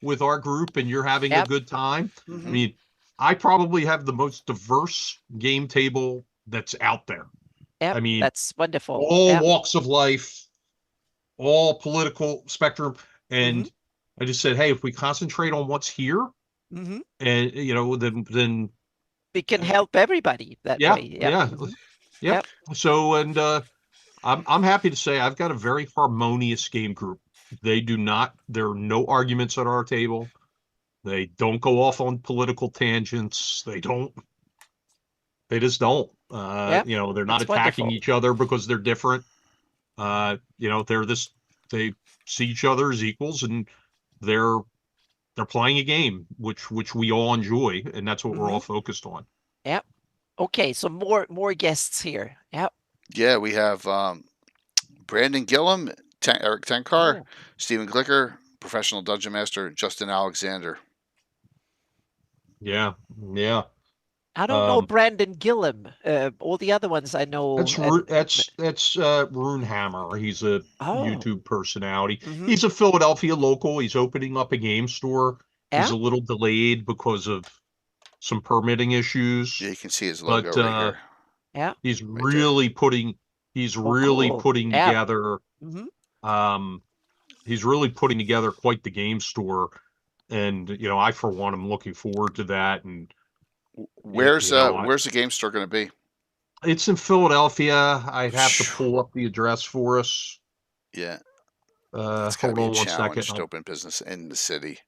with our group and you're having a Yep. good time. I Mhm. mean, I probably have the most diverse game table that's out there. Yep. I mean, That's wonderful. all Yep. walks of life, all political spectrum. And I just said, hey, if we concentrate on what's here, Mhm. and you know, then We can help everybody that yeah, way. yeah, Mhm. yep. So, and I'm happy to say I've got a very harmonious game group. They do not. There are no arguments at our table. They don't go off on political tangents. They don't. They just don't. Yep. You know, they're not That's attacking wonderful. each other because they're different. You know, they see each other as equals, and they're they're playing a game which we all enjoy, and that's what we're all focused on. Yep. Okay, so more guests here. Yep. Yeah, we have Brandon Gillum, Eric Tenkar, Oh. Stephen Glicker, professional dungeon master Justin Alexander. Yeah, yeah. I don't know Brandon Gillum. All the other ones I know. That's Runehammer. He's a YouTube personality. He's a Philadelphia local. He's opening up a game store. He's Yeah. a little delayed because of some permitting issues. Yeah, you can see his logo right here. Yeah. He's Right really putting cool. Yeah. together he's really putting together quite the game store. And you know, I for one am looking forward to that. And Where's you know, where's the game store going to be? it's in Philadelphia. I'd have to pull up the address for us. Yeah, it's got to Hold be a on one challenge second. to open business in the city.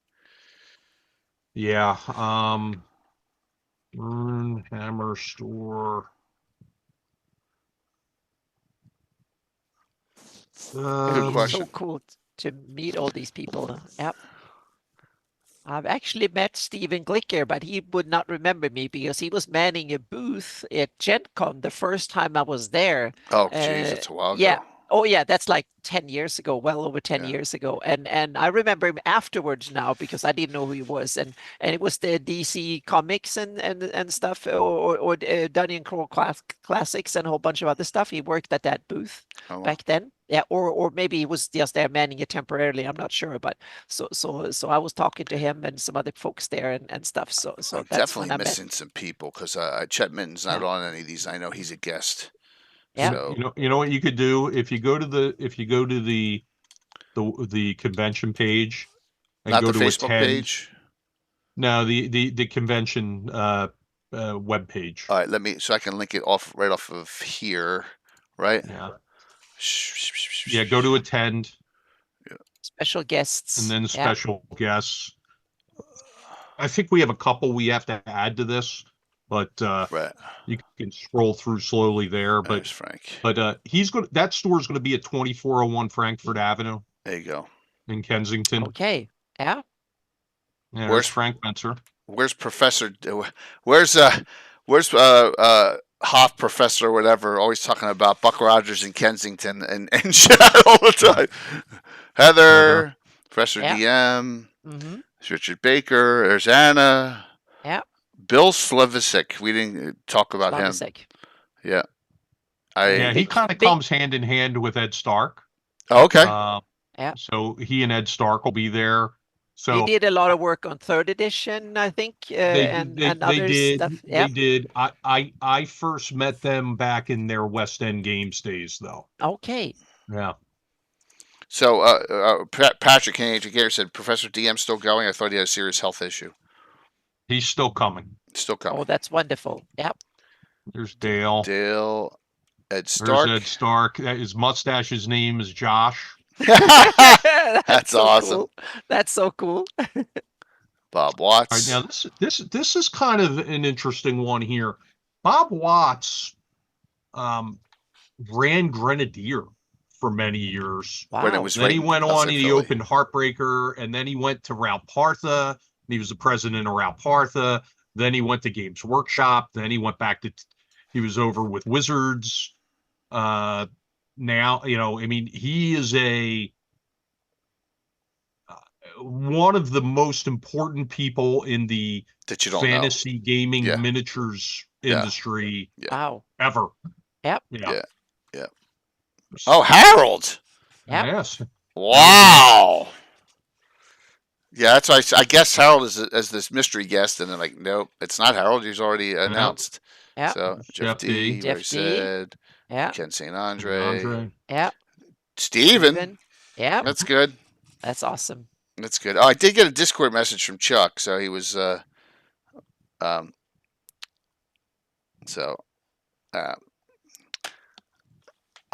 Yeah. Hammer store. Good question. So cool to meet all these people. Yep. I've actually met Stephen Glicker, but he would not remember me because he was manning a booth at Gen Con the first time I was there. Oh, geez, that's a while Yeah. ago. Oh yeah, that's like 10 years ago, well over 10 Yeah. years ago. And I remember him afterwards now because I didn't know who he was. And it was the DC comics and stuff, or Dunny and Crow classics and a whole bunch of other stuff. He worked at that booth Oh, wow. back then. Yeah, or maybe he was just there manning it temporarily. I'm not sure, but so I was talking to him and some other folks there and stuff. So I'm that's when definitely I met. missing some people because Chet Mitten's not Yeah. on any of these. I know he's a guest. Yeah. So You know what you could do if you go to the convention page and not go the to Facebook attend. page. No, the convention web page. All right, so I can link it off right off of here, right? Yeah. Yeah, go to attend Special guests. and then Yeah. special guests. I think we have a couple we have to add to this, but Right. you can scroll through slowly there. There's But Frank. that store is going to be at 2401 Frankfurt Avenue There you go. in Kensington. Okay. Yeah. Yeah, Where's- there's Frank Menser. Where's Professor? Where's Hoff Professor or whatever? Always talking about Buck Rogers in Kensington and shit all the time. Heather, Professor Yeah. DM, Mm-hmm. there's Richard Baker. There's Anna. Yeah. Bill Slivisic. We didn't talk about him. Slavicek. Yeah. Yeah, he Big- kind of big- comes hand in hand with Ed Stark. Oh, okay. Yeah. So he and Ed Stark will be there. So He did a lot of work on third edition, I think, and other stuff. Yeah. They did. I first met them back in their West End Games days, though. Okay. Yeah. So Patrick Gator said, Professor DM still going? I thought he had a serious health issue. He's still coming. Still coming. Oh, that's wonderful. Yep. There's Dale. Dale, Ed There's Stark. Ed Stark. His mustache's name is Josh. That's so awesome. cool. That's so cool. Bob All right, Watts. now this is kind of an interesting one here. Bob Watts ran Grenadier for many years. Wow. When it was Then he right went on outside and he Philly. opened Heartbreaker, and then he went to Ralpartha, and he was the president of Ralpartha. Then he went to Games Workshop. Then he went back to, he was over with Wizards. Now, I mean, he is one of the most important people in the that you don't fantasy gaming Yeah. miniatures Yeah. industry Wow. ever. Yep. Yeah. Oh, Harold. Yep. Yes. Wow. Yeah, that's why I guess Harold is as this mystery guest, and then like, nope, it's not Harold. He's already announced. Yep. So Jeff Jeff D. D. Ray Jeff D. said, Yeah. Ken St. Andre, Yeah. Steven. Yeah. That's good. That's awesome. That's good. Oh, I did get a Discord message from Chuck, so he was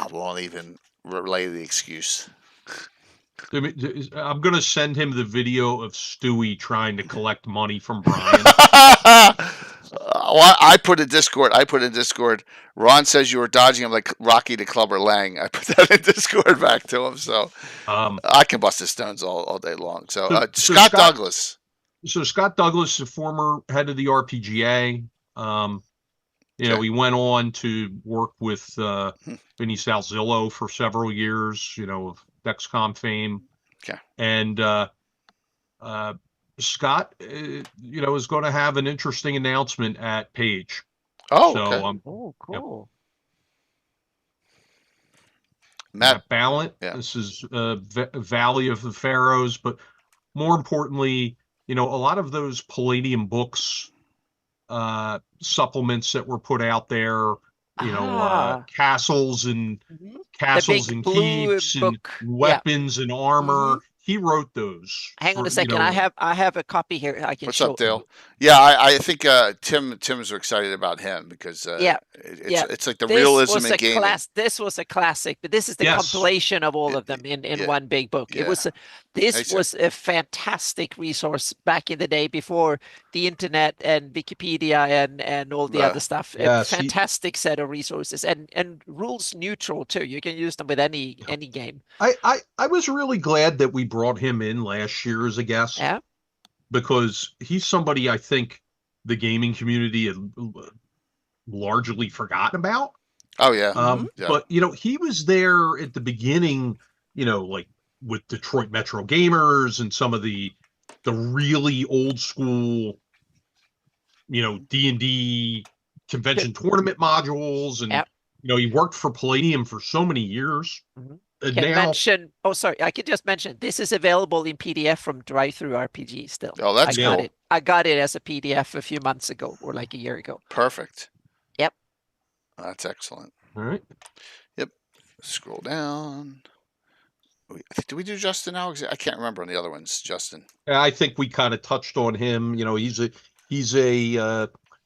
I won't even relay the excuse. I'm going to send him the video of Stewie trying to collect money from Brian. Well, I put in Discord. Ron says you were dodging him like Rocky the Clubber Lang. I put that in Discord back to him, so I can bust his stones all day long. So, So Scott Douglas. So Scott Douglas, the former head of the RPGA, Okay. he went on to work with Vinny Salzillo for several years, of Dexcom fame. Okay. And Scott, is going to have an interesting announcement at Page. Oh, So, okay. Oh, cool. Matt. Ballant. Yeah. This is Valley of the Pharaohs, but more importantly, a lot of those Palladium books, supplements that were put out there, castles and Mhm. castles big and blue keeps and book. Yeah. weapons and armor. He wrote those. Hang on for, a second. I have a copy here. I can What's show. up, Dale? Yeah, I think Tim's excited about him because it's like the realism in gaming. This was a classic, but this is the Yes. compilation of all of them in Yeah. one big book. Yeah. This Makes was a fantastic resource back in the day before the internet and Wikipedia and all the Right. other stuff. Yeah, A fantastic set of resources and rules neutral too. You can use them with any game. I was really glad that we brought him in last year as a guest. Yeah. Because he's somebody I think the gaming community had largely forgotten about. Oh yeah. Yeah. But he was there at the beginning, like with Detroit Metro Gamers and some of the really old school, D&D convention tournament modules, and Yep. he worked for Palladium for so many years. Mhm. And Can now, mention. Oh, sorry. I could just mention this is available in PDF from Drive-Through RPG still. Oh, that's I got cool. it. I got it as a PDF a few months ago, or like a year ago. Perfect. Yep. That's excellent. all right. Yep. Scroll down. Did we do Justin Alexander? I can't remember on the other ones. Justin. I think we kind of touched on him. He's a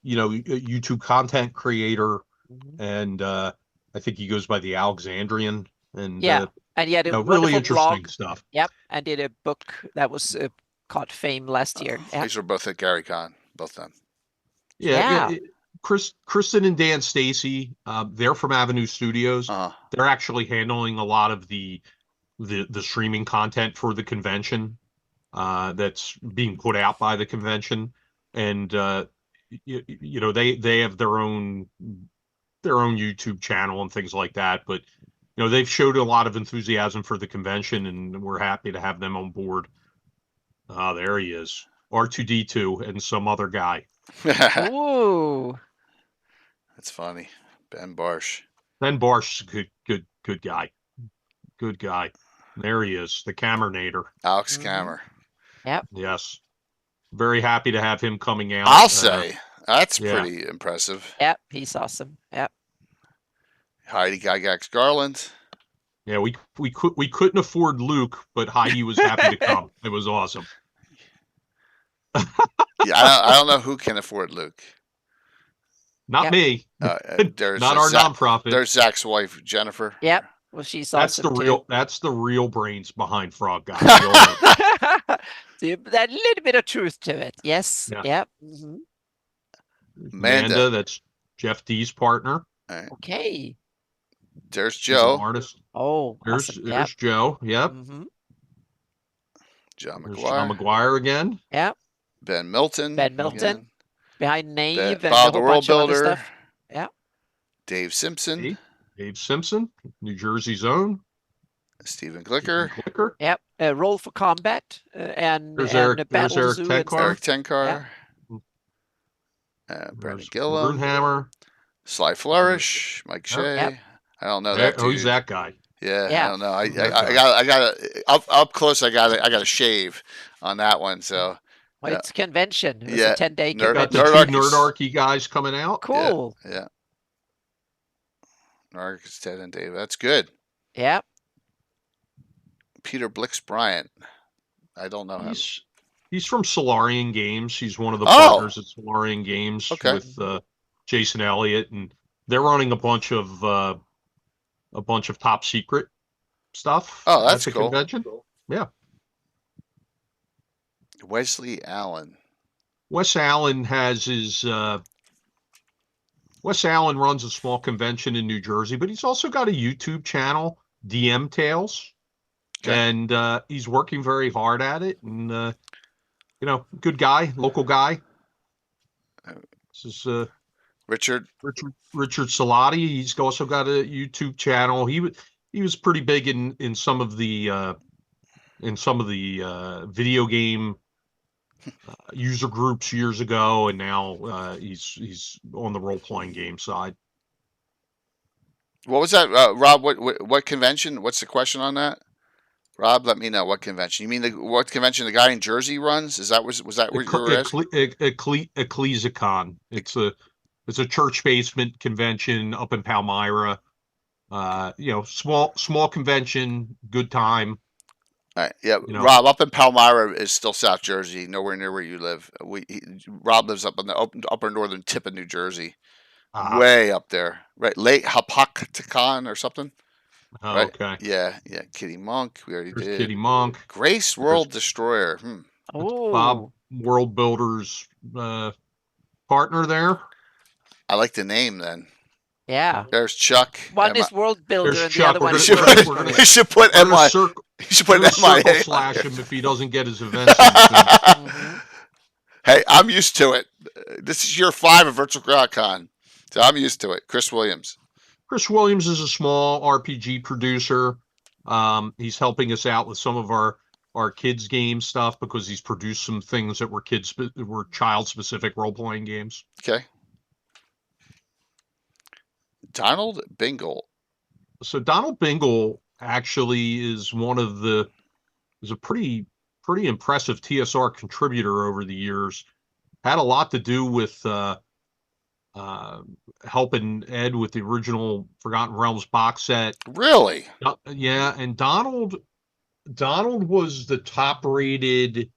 YouTube content creator, Mhm. and I think he goes by the Alexandrian, and Yeah, and he had a really wonderful interesting blog. stuff. Yep, and did a book that was caught Fame last year. Yep. These were both at Gary Con, both of them. Yeah. Kristen and Dan Stacy, they're from Avenue Studios. They're actually handling a lot of the streaming content for the convention that's being put out by the convention, and they have their own YouTube channel and things like that. But they've showed a lot of enthusiasm for the convention, and we're happy to have them on board. There he is, R2D2 and some other guy. Ooh. That's funny. Ben Barsh. Ben Barsh is a good guy. Good guy. There he is, the Camernator. Alex Mhm. Kammer. Yep. Yes. Very happy to have him coming out. I'll say. That's yeah. pretty impressive. Yep. He's awesome. Yep. Heidi Gygax Garland. Yeah, we couldn't afford Luke, but Heidi was happy to come. It was awesome. Yeah, I don't know who can afford Luke. Not Yep. me. There's Not our nonprofit. There's Zach's wife, Jennifer. Yep. Well, she's That's awesome That's the real brains behind Frog Guy. too. That little bit of truth to it. Yes. Yeah. Yep. Mhm. Amanda. That's Jeff D's partner. Okay. There's He's an Joe. artist. Oh, There's awesome. there's Joe. Yep. Mhm. John There's McGuire. John McGuire again. Yep. Ben Milton. Ben Milton. again. Behind Nave and Bob a the whole World bunch of other Builder. stuff. Yeah. Dave Simpson. Dave Simpson, New Jersey's own. Stephen Glicker. Clicker. Yep. Roll for Combat and There's and Eric- Battle there's Zoo Eric and Tenkar. Eric stuff. Tenkar. Brandon There's Gillum. Broonhammer. Sly Flourish. Mike Shea. Yep. I don't know that dude. Who's that guy? Yeah, Yeah. I don't know. I Okay. got up close. I got a shave on that one. So Well, it's a convention. It was Yeah. a 10-day Nerd- Got convention. the two Nerdarchy. Nerdarchy guys coming out. Cool. yeah. Narcus, Ted, and Dave. That's good. Yep. Peter Blix Bryant. I don't know him. He's from Solarian Games. He's one of the Oh. partners at Solarian Games Okay. with Jason Elliott, and they're running a bunch of top secret stuff. Oh, that's at the cool. convention. Yeah. Wesley Allen. Wes Allen has his. Wes Allen runs a small convention in New Jersey, but he's also got a YouTube channel, DM Tales, Okay. and he's working very hard at it. And good guy, local guy. This is Richard. Richard Salati. He's also got a YouTube channel. He was pretty big in some of the video game user groups years ago, and now he's on the role playing game side. What was that, Rob? What convention? What's the question on that? Rob, let me know what convention. You mean what convention the guy in Jersey runs? Was that what you were asking? Ecclesiacon. It's a church basement convention up in Palmyra. Small convention, good time. All right, yeah, Rob, up in Palmyra is still South Jersey, nowhere near where you live. Rob lives up on the upper northern tip of New Jersey, way up there, right? Lake Hapaktakon or something. Oh, right? Okay. Yeah. Kitty Monk, we already There's did. Kitty Monk. Grace World Destroyer. Oh. Bob, World Builders partner there. I like the name then. Yeah. There's Chuck. One is World Builder There's and the Chuck. other We're one is gonna- World we're gonna- We should put We're gonna MI. circle- You should put we're gonna MIA. circle slash him if he doesn't get his events in soon. Mhm. Hey, I'm used to it. This is year 5 of Virtual Con, so I'm used to it. Chris Williams. Chris Williams is a small RPG producer. He's helping us out with some of our kids game stuff because he's produced some things that were child specific role playing games. Okay. Donald Bingle. So Donald Bingle actually is a pretty impressive TSR contributor over the years. Had a lot to do with helping Ed with the original Forgotten Realms box set. Really? Yeah, and Donald was the top rated.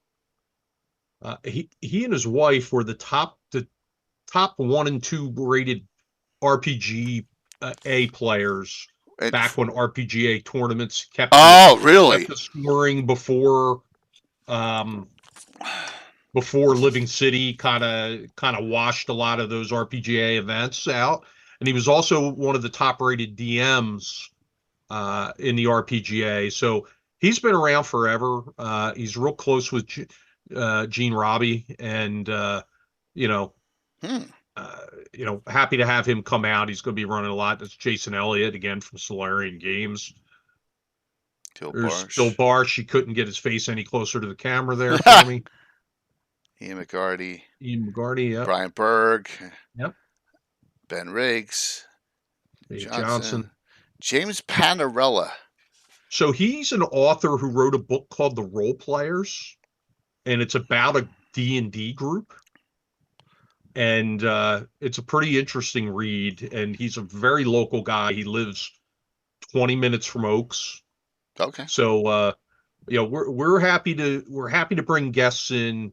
He and his wife were the top 1 and 2 rated RPG A players back when RPGA tournaments kept really? the scoring before Living City kind of washed a lot of those RPGA events out. And he was also one of the top rated DMs in the RPGA. So he's been around forever. He's real close with Gene Robbie, and happy to have him come out. He's going to be running a lot. That's Jason Elliott again from Solarian Games. There's Bill Barsh. He couldn't get his face any closer to the camera there for me. Ian McGarty. Yeah. Brian Berg. Yep. Ben Riggs. Dave Johnson. James Panarella. So he's an author who wrote a book called The Role Players, and it's about a D&D group. And it's a pretty interesting read, and he's a very local guy. He lives 20 minutes from Oaks. Okay. So we're happy to bring guests in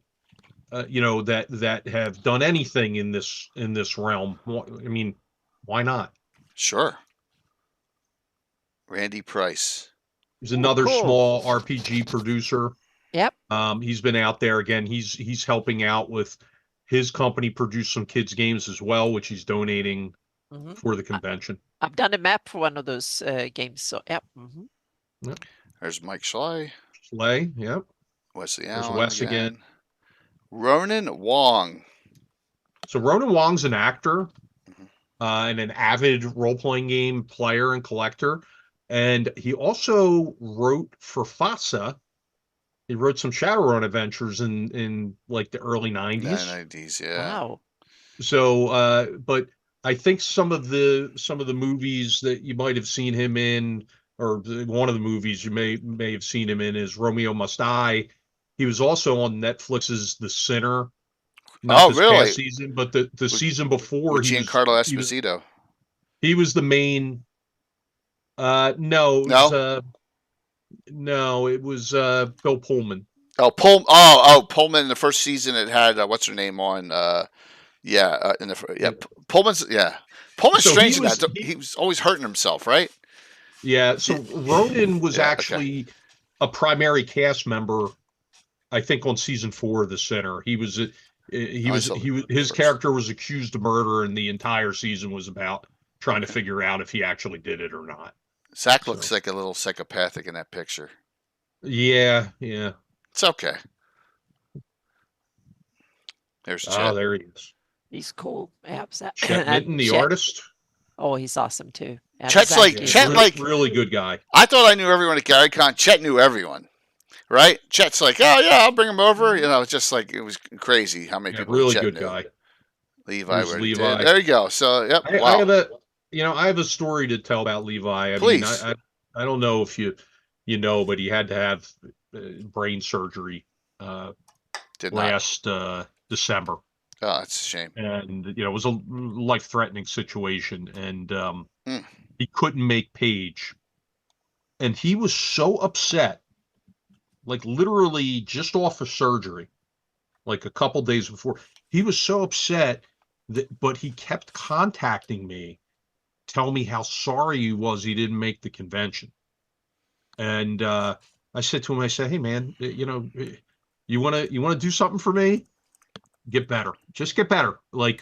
that have done anything in this realm. I mean, why not? Sure. Randy Price. He's another cool. small RPG producer. Yep. He's been out there again. He's helping out with his company produce some kids games as well, which he's donating for the convention. I've done a map for one of those games. So yep. Yep. There's Mike Schley. Yep. Wesley There's Allen. Wes again. Ronan Wong. So Ronan Wong's an actor and an avid role-playing game player and collector. And he also wrote for FASA. He wrote some Shadowrun adventures in like the early 90s. 90s, yeah. Wow. So, but I think some of the movies that you might have seen him in, or one of the movies you may have seen him in, is Romeo Must Die. He was also on Netflix's The Sinner. Not this really? past season, but the season before. With Giancarlo Esposito. He was the main. No, it was Bill Pullman. Pullman in the first season. It had what's her name on? Pullman's Pullman's strange in that. He was always hurting himself, right? Yeah. So Ronan was actually a primary cast member, I think, on season 4 of The Sinner. His character was accused of murder, and the entire season was about trying to figure out if he actually did it or not. Zach looks like a little psychopathic in that picture. Yeah. It's okay. There's Chet. Oh, there he is. He's cool. Yeah. Chet Minton, the artist. Oh, he's awesome too. Chet's really good guy. I thought I knew everyone at GaryCon. Chet knew everyone, right? Chet's like, oh yeah, I'll bring him over. It's just like, it was crazy how many people. Really Chet good knew. guy. Levi. There you go. So yep. I have a story to tell about Levi. Please. I don't know if you but he had to have brain surgery last December. Oh, that's a shame. And it was a life-threatening situation, and he couldn't make Page, and he was so upset, like literally just off of surgery, like a couple days before. He was so upset but he kept contacting me, tell me how sorry he was he didn't make the convention. And I said to him, hey man, you want to do something for me? Get better. Just get better. I'm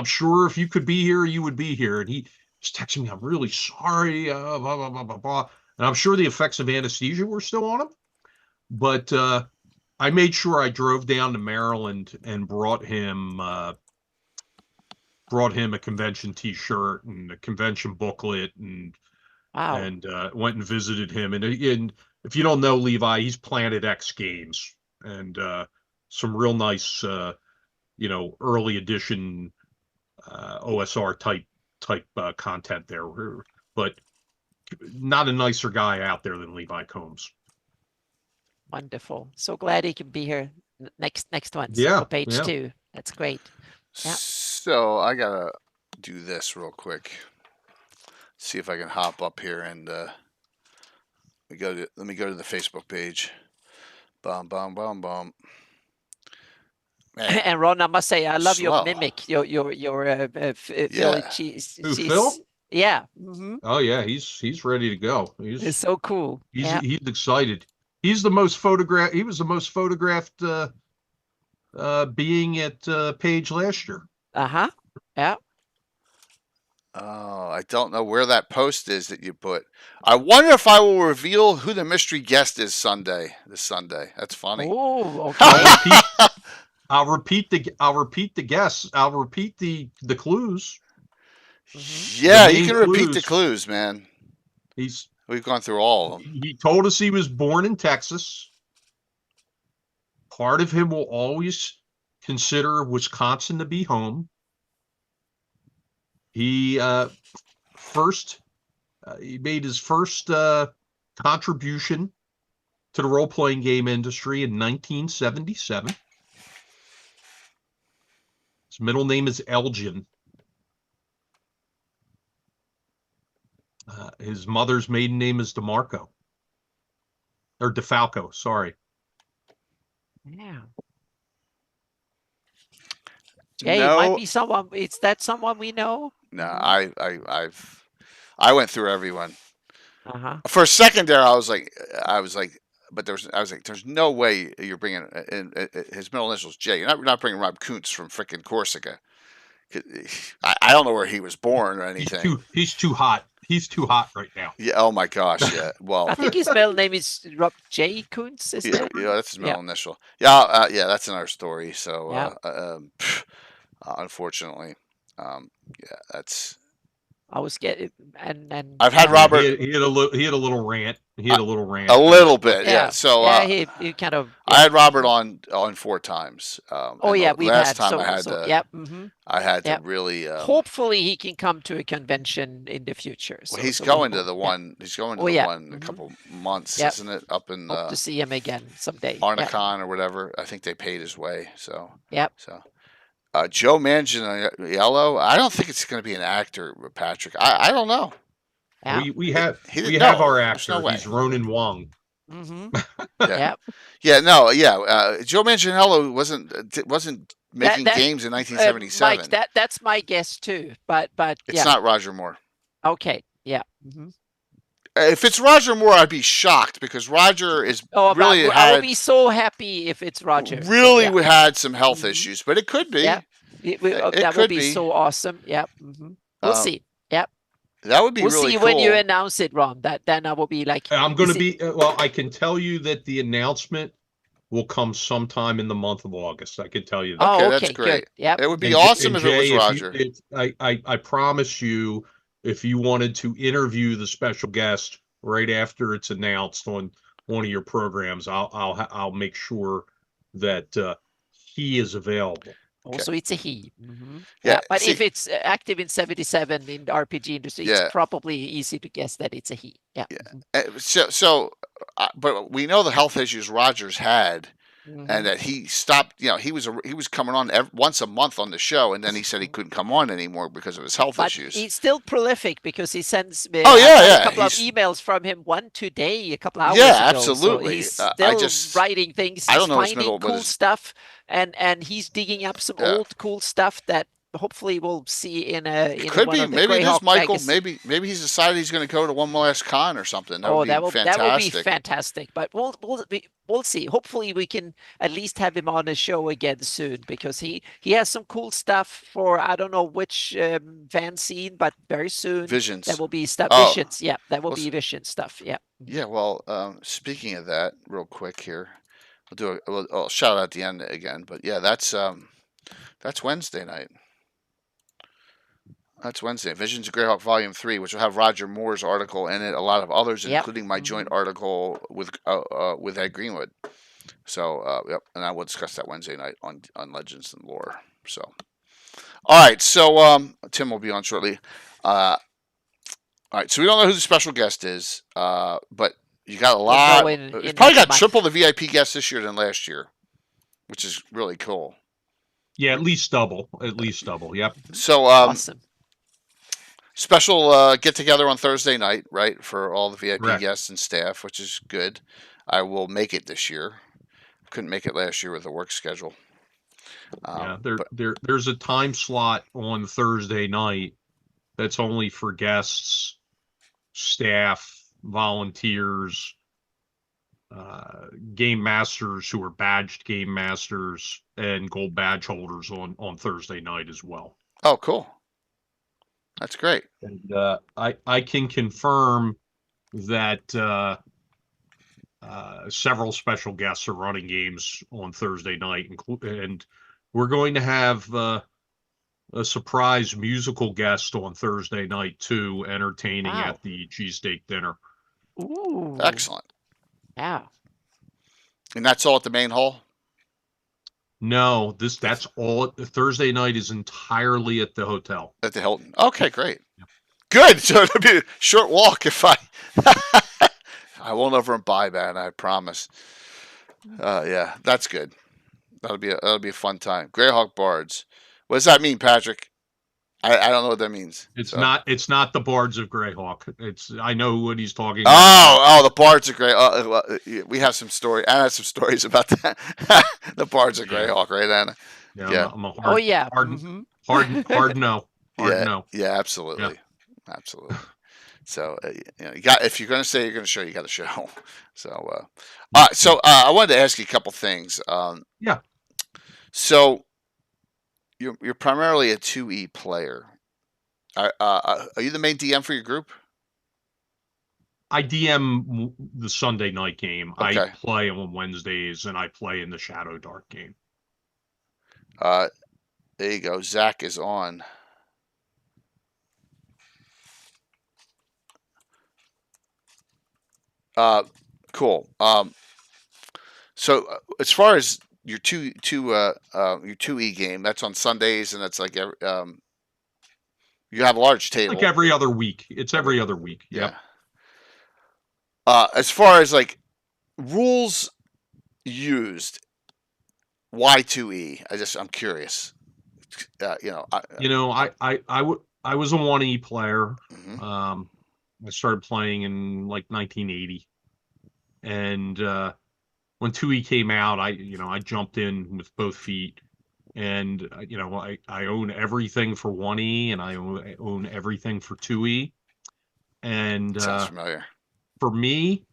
sure if you could be here, you would be here. And he was texting me, I'm really sorry, blah, blah, blah, blah, blah. And I'm sure the effects of anesthesia were still on him. But I made sure I drove down to Maryland and brought him brought him a convention T-shirt and a convention booklet, and Wow. went and visited him. And if you don't know Levi, he's Planet X Games, and some real nice, early edition OSR type content there. But not a nicer guy out there than Levi Combs. Wonderful. So glad he can be here next one. Yeah, For page yeah. 2. That's great. Yeah. So I gotta do this real quick. See if I can hop up here and let me go to the Facebook page. Bum bum bum bum. Man, And Ron, I must say, I love your slow. mimic. Your Phil. Yeah. Who, Phil? Yeah. Mm-hmm. Oh yeah, he's ready to go. It's so cool. He's Yeah. he's excited. He was the most photographed being at Page last year. Uh-huh. Yeah. Oh, I don't know where that post is that you put. I wonder if I will reveal who the mystery guest is this Sunday. That's funny. Oh, okay. I'll repeat the guess. I'll repeat the clues. Yeah, The you main can repeat the clues. clues, man. We've gone through all of them. He told us he was born in Texas. Part of him will always consider Wisconsin to be home. He he made his first contribution to the role-playing game industry in 1977. His middle name is Elgin. His mother's maiden name is DeFalco, sorry. Yeah. Jay, No, it might be someone. Is that someone we know? no, I went through everyone. Uh-huh. For a second there, I was like, but there's no way you're bringing in his middle initials J. You're not bringing Rob Kuntz from frickin' Corsica. I don't know where he was born or anything. He's too hot. He's too hot right now. Yeah. Oh my gosh. Yeah. Well. I think his middle name is Rob J. Kuntz, isn't Yeah. it? Yeah. That's his middle Yeah. initial. Yeah. Yeah. That's another story. So. Yeah. Unfortunately. Yeah. That's. I was getting and I've had Robert. He had a little rant. He had a little rant. A little bit. Yeah. So. yeah, he kind of. I had Robert on 4 times. Oh yeah, we last had. time I had to. Yep. Mm-hmm. I had Yep. to really. Hopefully, he can come to a convention in the future. So, Well, he's so going we to the hope- one. He's going to Oh, the yeah. one in a couple months, Yep. isn't it? Up in Hope to see him again someday. Yeah. Arnicon or whatever. I think they paid his way. So. Yep. So. Joe Manganiello. I don't think it's going to be an actor, Patrick. I don't know. Yeah. We have No, our there's no actor. way. He's Ronan Wong. Mm-hmm. Yeah. Yep. Yeah. No. Yeah. Joe Manganiello wasn't making That- games in 1977. Mike, that's my guess too. But it's yeah. not Roger Moore. Okay. Yeah. Mm-hmm. If it's Roger Moore, I'd be shocked because Roger is Oh, really but I will had be so happy if it's Roger. really Yeah. had some health Mhm. issues, but it could be. Yeah. It That could would be be. so awesome. Yep. Mm-hmm. We'll Um, see. Yep. That would be We'll really see cool. when you announce it, Ron. Then I will be like. I'm going to is it- be well. I can tell you that the announcement will come sometime in the month of August. I can tell you that. Okay, Oh, that's okay. great. Good. Yep. It would be And- awesome and if it was Jay, Roger. I promise you, if you wanted to interview the special guest right after it's announced on one of your programs, I'll make sure that he is available. Also, it's a he. Mm-hmm. Yeah, But see- if it's active in 77 in the RPG industry, Yeah. it's probably easy to guess that it's a he. Yeah. So, but we know the health issues Rogers had, Mhm. and that he stopped. He was coming on once a month on the show, and then he said he couldn't come on anymore because of his health But issues. he's still prolific because he sends me Oh, yeah, I got yeah, a couple of he's- emails from him, one today, a couple hours Yeah, ago. So absolutely. he's I still just- writing things. I He's don't know his finding middle, but cool his- stuff, and he's digging up some Yeah. old cool stuff that hopefully we'll see in It could one be of the maybe it is Greyhawk Michael. magazines. Maybe he's decided he's going to go to one last con or something. That would be that will fantastic. be fantastic. But we'll see. Hopefully, we can at least have him on the show again soon because he has some cool stuff for I don't know which fan scene, but very soon Visions. that will be stuff. Oh. Visions, yeah, that will Well, be Vision stuff. Yeah. Yeah, well, speaking of that, real quick here, I'll shout out at the end again. But yeah, that's Wednesday night. That's Wednesday. Visions of Greyhawk Volume 3, which will have Roger Moore's article in it, a lot of others, Yep. including my joint article with Ed Greenwood. So, yep, and I will discuss that Wednesday night on Legends and Lore. So, all right. So, Tim will be on shortly. All right. So we don't know who the special guest is, but you got a lot. It's probably got triple the VIP guests this year than last year, which is really cool. Yeah, at least double. At least double. Yep. So, awesome. Special get together on Thursday night, right, for all the VIP Correct. guests and staff, which is good. I will make it this year. Couldn't make it last year with the work schedule. Yeah, there's a time slot on Thursday night that's only for guests, staff, volunteers, game masters who are badged game masters, and gold badge holders on Thursday night as well. Oh, cool. That's great. And I can confirm that several special guests are running games on Thursday night, and we're going to have a surprise musical guest on Thursday night too, entertaining at the cheesesteak dinner. Ooh. Excellent. Yeah. And that's all at the main hall? No, that's all. Thursday night is entirely at the hotel. At the Hilton. Okay, great. Good. So it'll be a short walk if I I won't over and buy, man, I promise. Yeah, that's good. That'll be a fun time. Greyhawk Bards. What does that mean, Patrick? I don't know what that means. It's not the Bards of Greyhawk. I know what he's talking about. Oh, the Bards of Greyhawk. We have some story. Anna has some stories about that. The Bards of Greyhawk, right, Anna? Yeah. I'm a hard, hard no. Hard no. Yeah, absolutely. Yeah. Absolutely. So if you're going to say you're going to show, you got to show. So, I wanted to ask you a couple things. Yeah. So, you're primarily a 2E player. Are you the main DM for your group? I DM the Sunday night game. Okay. I play on Wednesdays, and I play in the Shadow Dark game. There you go. Zach is on. Cool. So as far as your your 2E game, that's on Sundays, and that's like you have a large table. Like every other week. It's every other week. Yep. Yeah. As far as like rules used, why 2E? I'm curious. I was a 1E player. Mm-hmm. I started playing in like 1980, and when 2E came out, I jumped in with both feet, and I own everything for 1E, and I own everything for 2E, and sounds familiar. For me,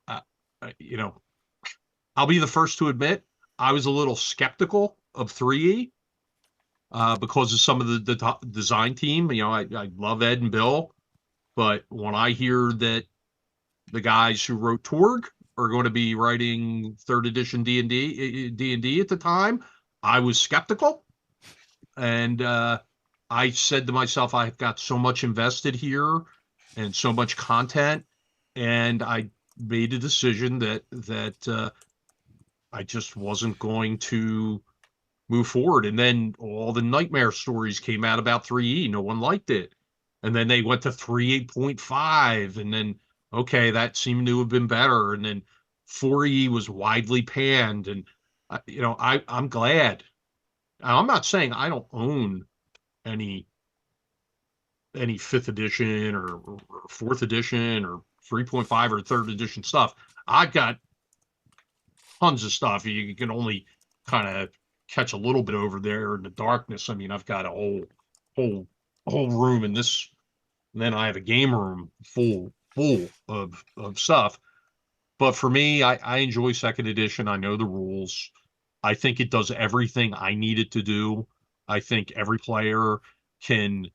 I'll be the first to admit I was a little skeptical of 3E because of some of the design team. I love Ed and Bill. But when I hear that the guys who wrote Torg are going to be writing 3rd edition D&D at the time, I was skeptical. And I said to myself, I've got so much invested here and so much content. And I made a decision that I just wasn't going to move forward. And then all the nightmare stories came out about 3E. No one liked it. And then they went to 3.8.5, and then, okay, that seemed to have been better. And then 4E was widely panned. And, I'm glad. I'm not saying I don't own any 5th edition or 4th edition or 3.5 or 3rd edition stuff. I've got tons of stuff. You can only kind of catch a little bit over there in the darkness. I mean, I've got a whole room in this. And then I have a game room full of stuff. But for me, I enjoy 2nd edition. I know the rules. I think it does everything I need it to do. I think every player can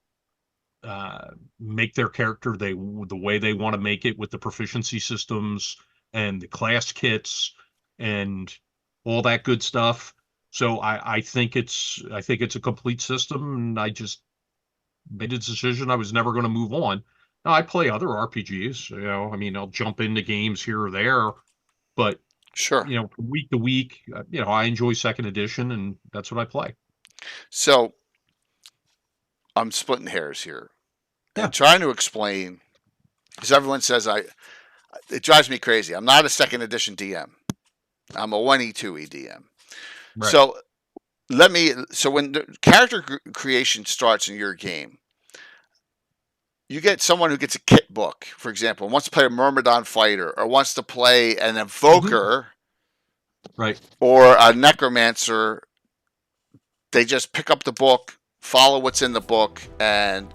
make their character the way they want to make it, with the proficiency systems and the class kits and all that good stuff. So I think it's a complete system, and I just made a decision I was never going to move on. Now, I play other RPGs, I mean, I'll jump into games here or there, but Sure. from week to week, I enjoy second edition, and that's what I play. So I'm splitting hairs here Yeah. and trying to explain, because everyone says it drives me crazy. I'm not a second edition DM. I'm a 1E2E DM. Right. So when the character creation starts in your game, you get someone who gets a kit book, for example, and wants to play a Myrmidon fighter or wants to play an evoker, right, or a necromancer. They just pick up the book, follow what's in the book, and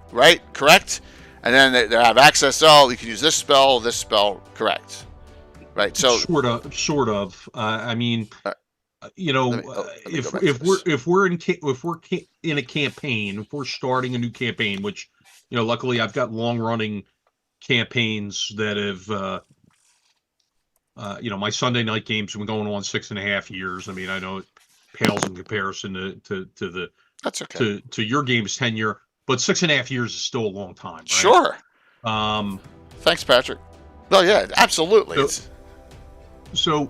correct, and then they have access. Oh, you can use this spell, correct, right? So sort of. I mean, if we're in a campaign, if we're starting a new campaign, which luckily I've got long running campaigns that have my Sunday night games have been going on 6.5 years. I mean, I know it pales in comparison to the that's okay. to your game's tenure, but 6.5 years is still a long time, right? Sure. Thanks, Patrick. Well, yeah, absolutely. So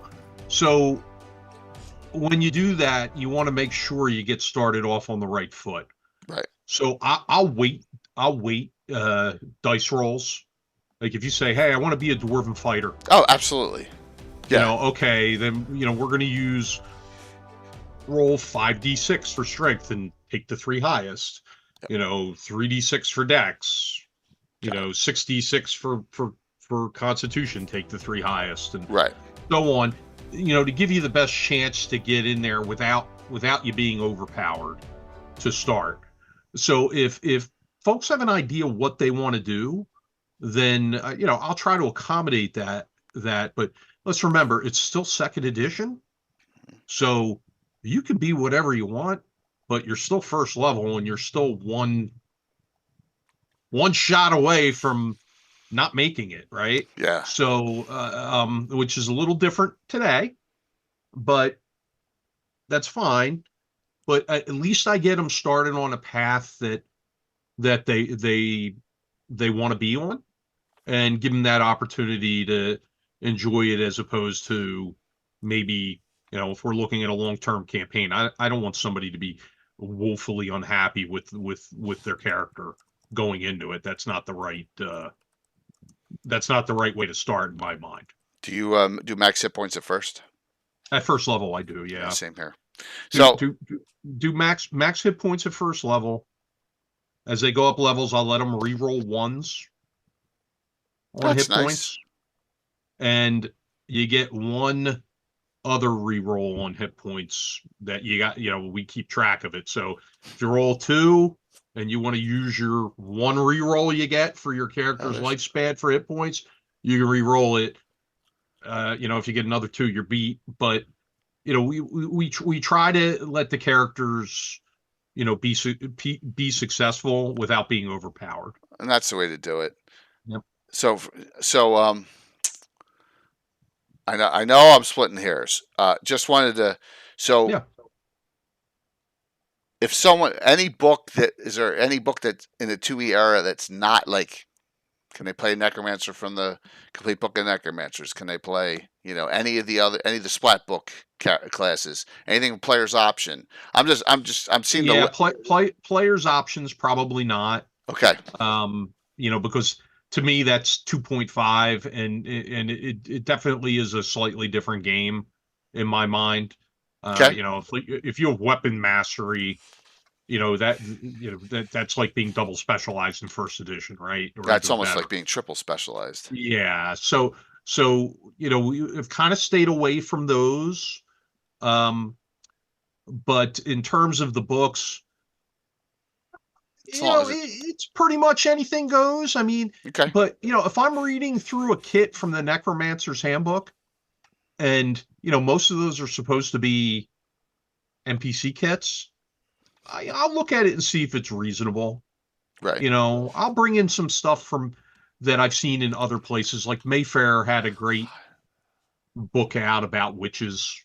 when you do that, you want to make sure you get started off on the right foot. Right. So I'll wait dice rolls. Like if you say, hey, I want to be a dwarven fighter. Oh, absolutely. Yeah. Okay, then we're going to roll 5d6 for strength and take the 3 highest. Yep. 3d6 for dex. 6d6 for constitution, take the 3 highest, and so on. To give you the best chance to get in there without you being overpowered to start. So if folks have an idea what they want to do, then I'll try to accommodate that. But let's remember, it's still second edition, so you can be whatever you want, but you're still first level, and you're still one shot away from not making it, right? Yeah. So, which is a little different today, but that's fine. But at least I get them started on a path that they want to be on, and give them that opportunity to enjoy it, as opposed to maybe, if we're looking at a long-term campaign, I don't want somebody to be woefully unhappy with their character going into it. That's not the right way to start in my mind. Do you do max hit points at first? At first level, I do. Yeah. Same here. So do max hit points at first level. As they go up levels, I'll let them re-roll 1s on hit points, and you get 1 other re-roll on hit points that you got. We keep track of it. So if you roll 2 and you want to use your 1 re-roll you get for your character's lifespan for hit points, you can re-roll it. If you get another 2, you're beat. But we try to let the characters be successful without being overpowered, and that's the way to do it. Yep. So I know I'm splitting hairs. Just wanted to. So yeah. If any book that's in the 2E era that's not like, can they play Necromancer from the Complete Book of Necromancers? Can they play, any of the Splat Book classes? Anything Player's Option? I'm seeing Player's Options probably not. Okay. Because to me that's 2.5, and it definitely is a slightly different game in my mind. Okay. If you have weapon mastery, that's like being double specialized in first edition, right? That's almost like being triple specialized. Yeah. So we've kind of stayed away from those. But in terms of the books, it's pretty much anything goes. I mean, okay. But if I'm reading through a kit from the Necromancer's Handbook, and most of those are supposed to be NPC kits, I'll look at it and see if it's reasonable. Right. I'll bring in some stuff that I've seen in other places. Like Mayfair had a great book out about witches.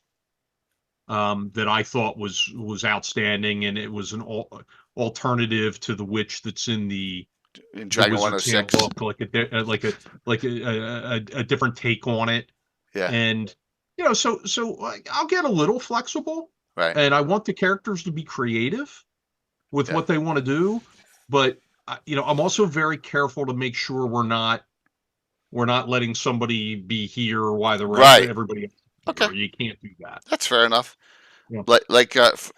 that I thought was outstanding, and it was an alternative to the witch that's in the Dragon Wizard's 106. Handbook, a different take on it. Yeah. And so I'll get a little flexible, Right. and I want the characters to be creative with what they want to do, but I'm also very careful to make sure we're not letting somebody be here while the rest of everybody else. Okay. You can't do that. That's fair enough. Yeah.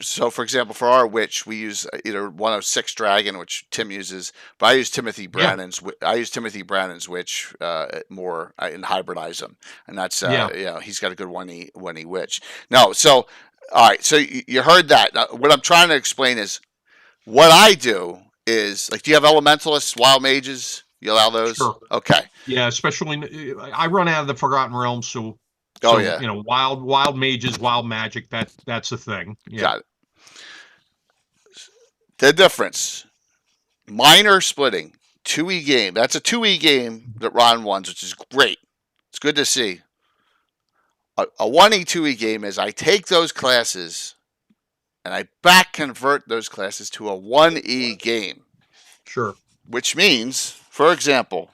So for example, for our witch, we use either 106 dragon, which Tim uses, but I use Timothy Brannan's. I use Timothy Brannan's witch more and hybridize him, and that's he's got a good one e witch. No, so all right, so you heard that. What I'm trying to explain is what I do is like, do you have elementalists, wild mages? You allow those? Sure. Okay. Yeah, especially I run out of the Forgotten Realms, so. Oh yeah. Wild mages, wild magic. That's the thing. Yeah. Got it. The difference: minor splitting, 2E game. That's a 2E game that Ron won, which is great. It's good to see. A 1E 2E game is I take those classes and I back convert those classes to a 1E game. Sure. Which means, for example,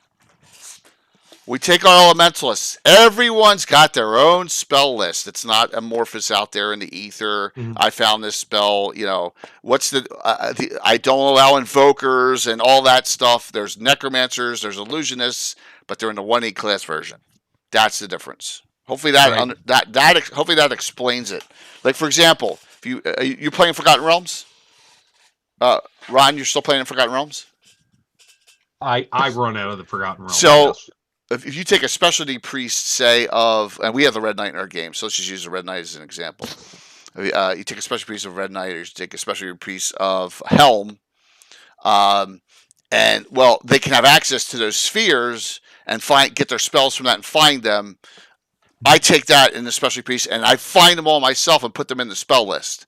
we take our elementalists. Everyone's got their own spell list. It's not amorphous out there in the ether. Mm-hmm. I found this spell. What's I don't allow invokers and all that stuff. There's necromancers. There's illusionists, but they're in the 1E class version. That's the difference. Hopefully hopefully that explains it. Like for example, if you playing Forgotten Realms, Ron, you're still playing in Forgotten Realms. I run out of the Forgotten Realms. So. Yes. If you take a specialty priest, say and we have the Red Knight in our game, so let's just use the Red Knight as an example. You take a specialty priest of Red Knight, or you take a specialty priest of Helm, and they can have access to those spheres and get their spells from that and find them. I take that in the specialty priest and I find them all myself and put them in the spell list,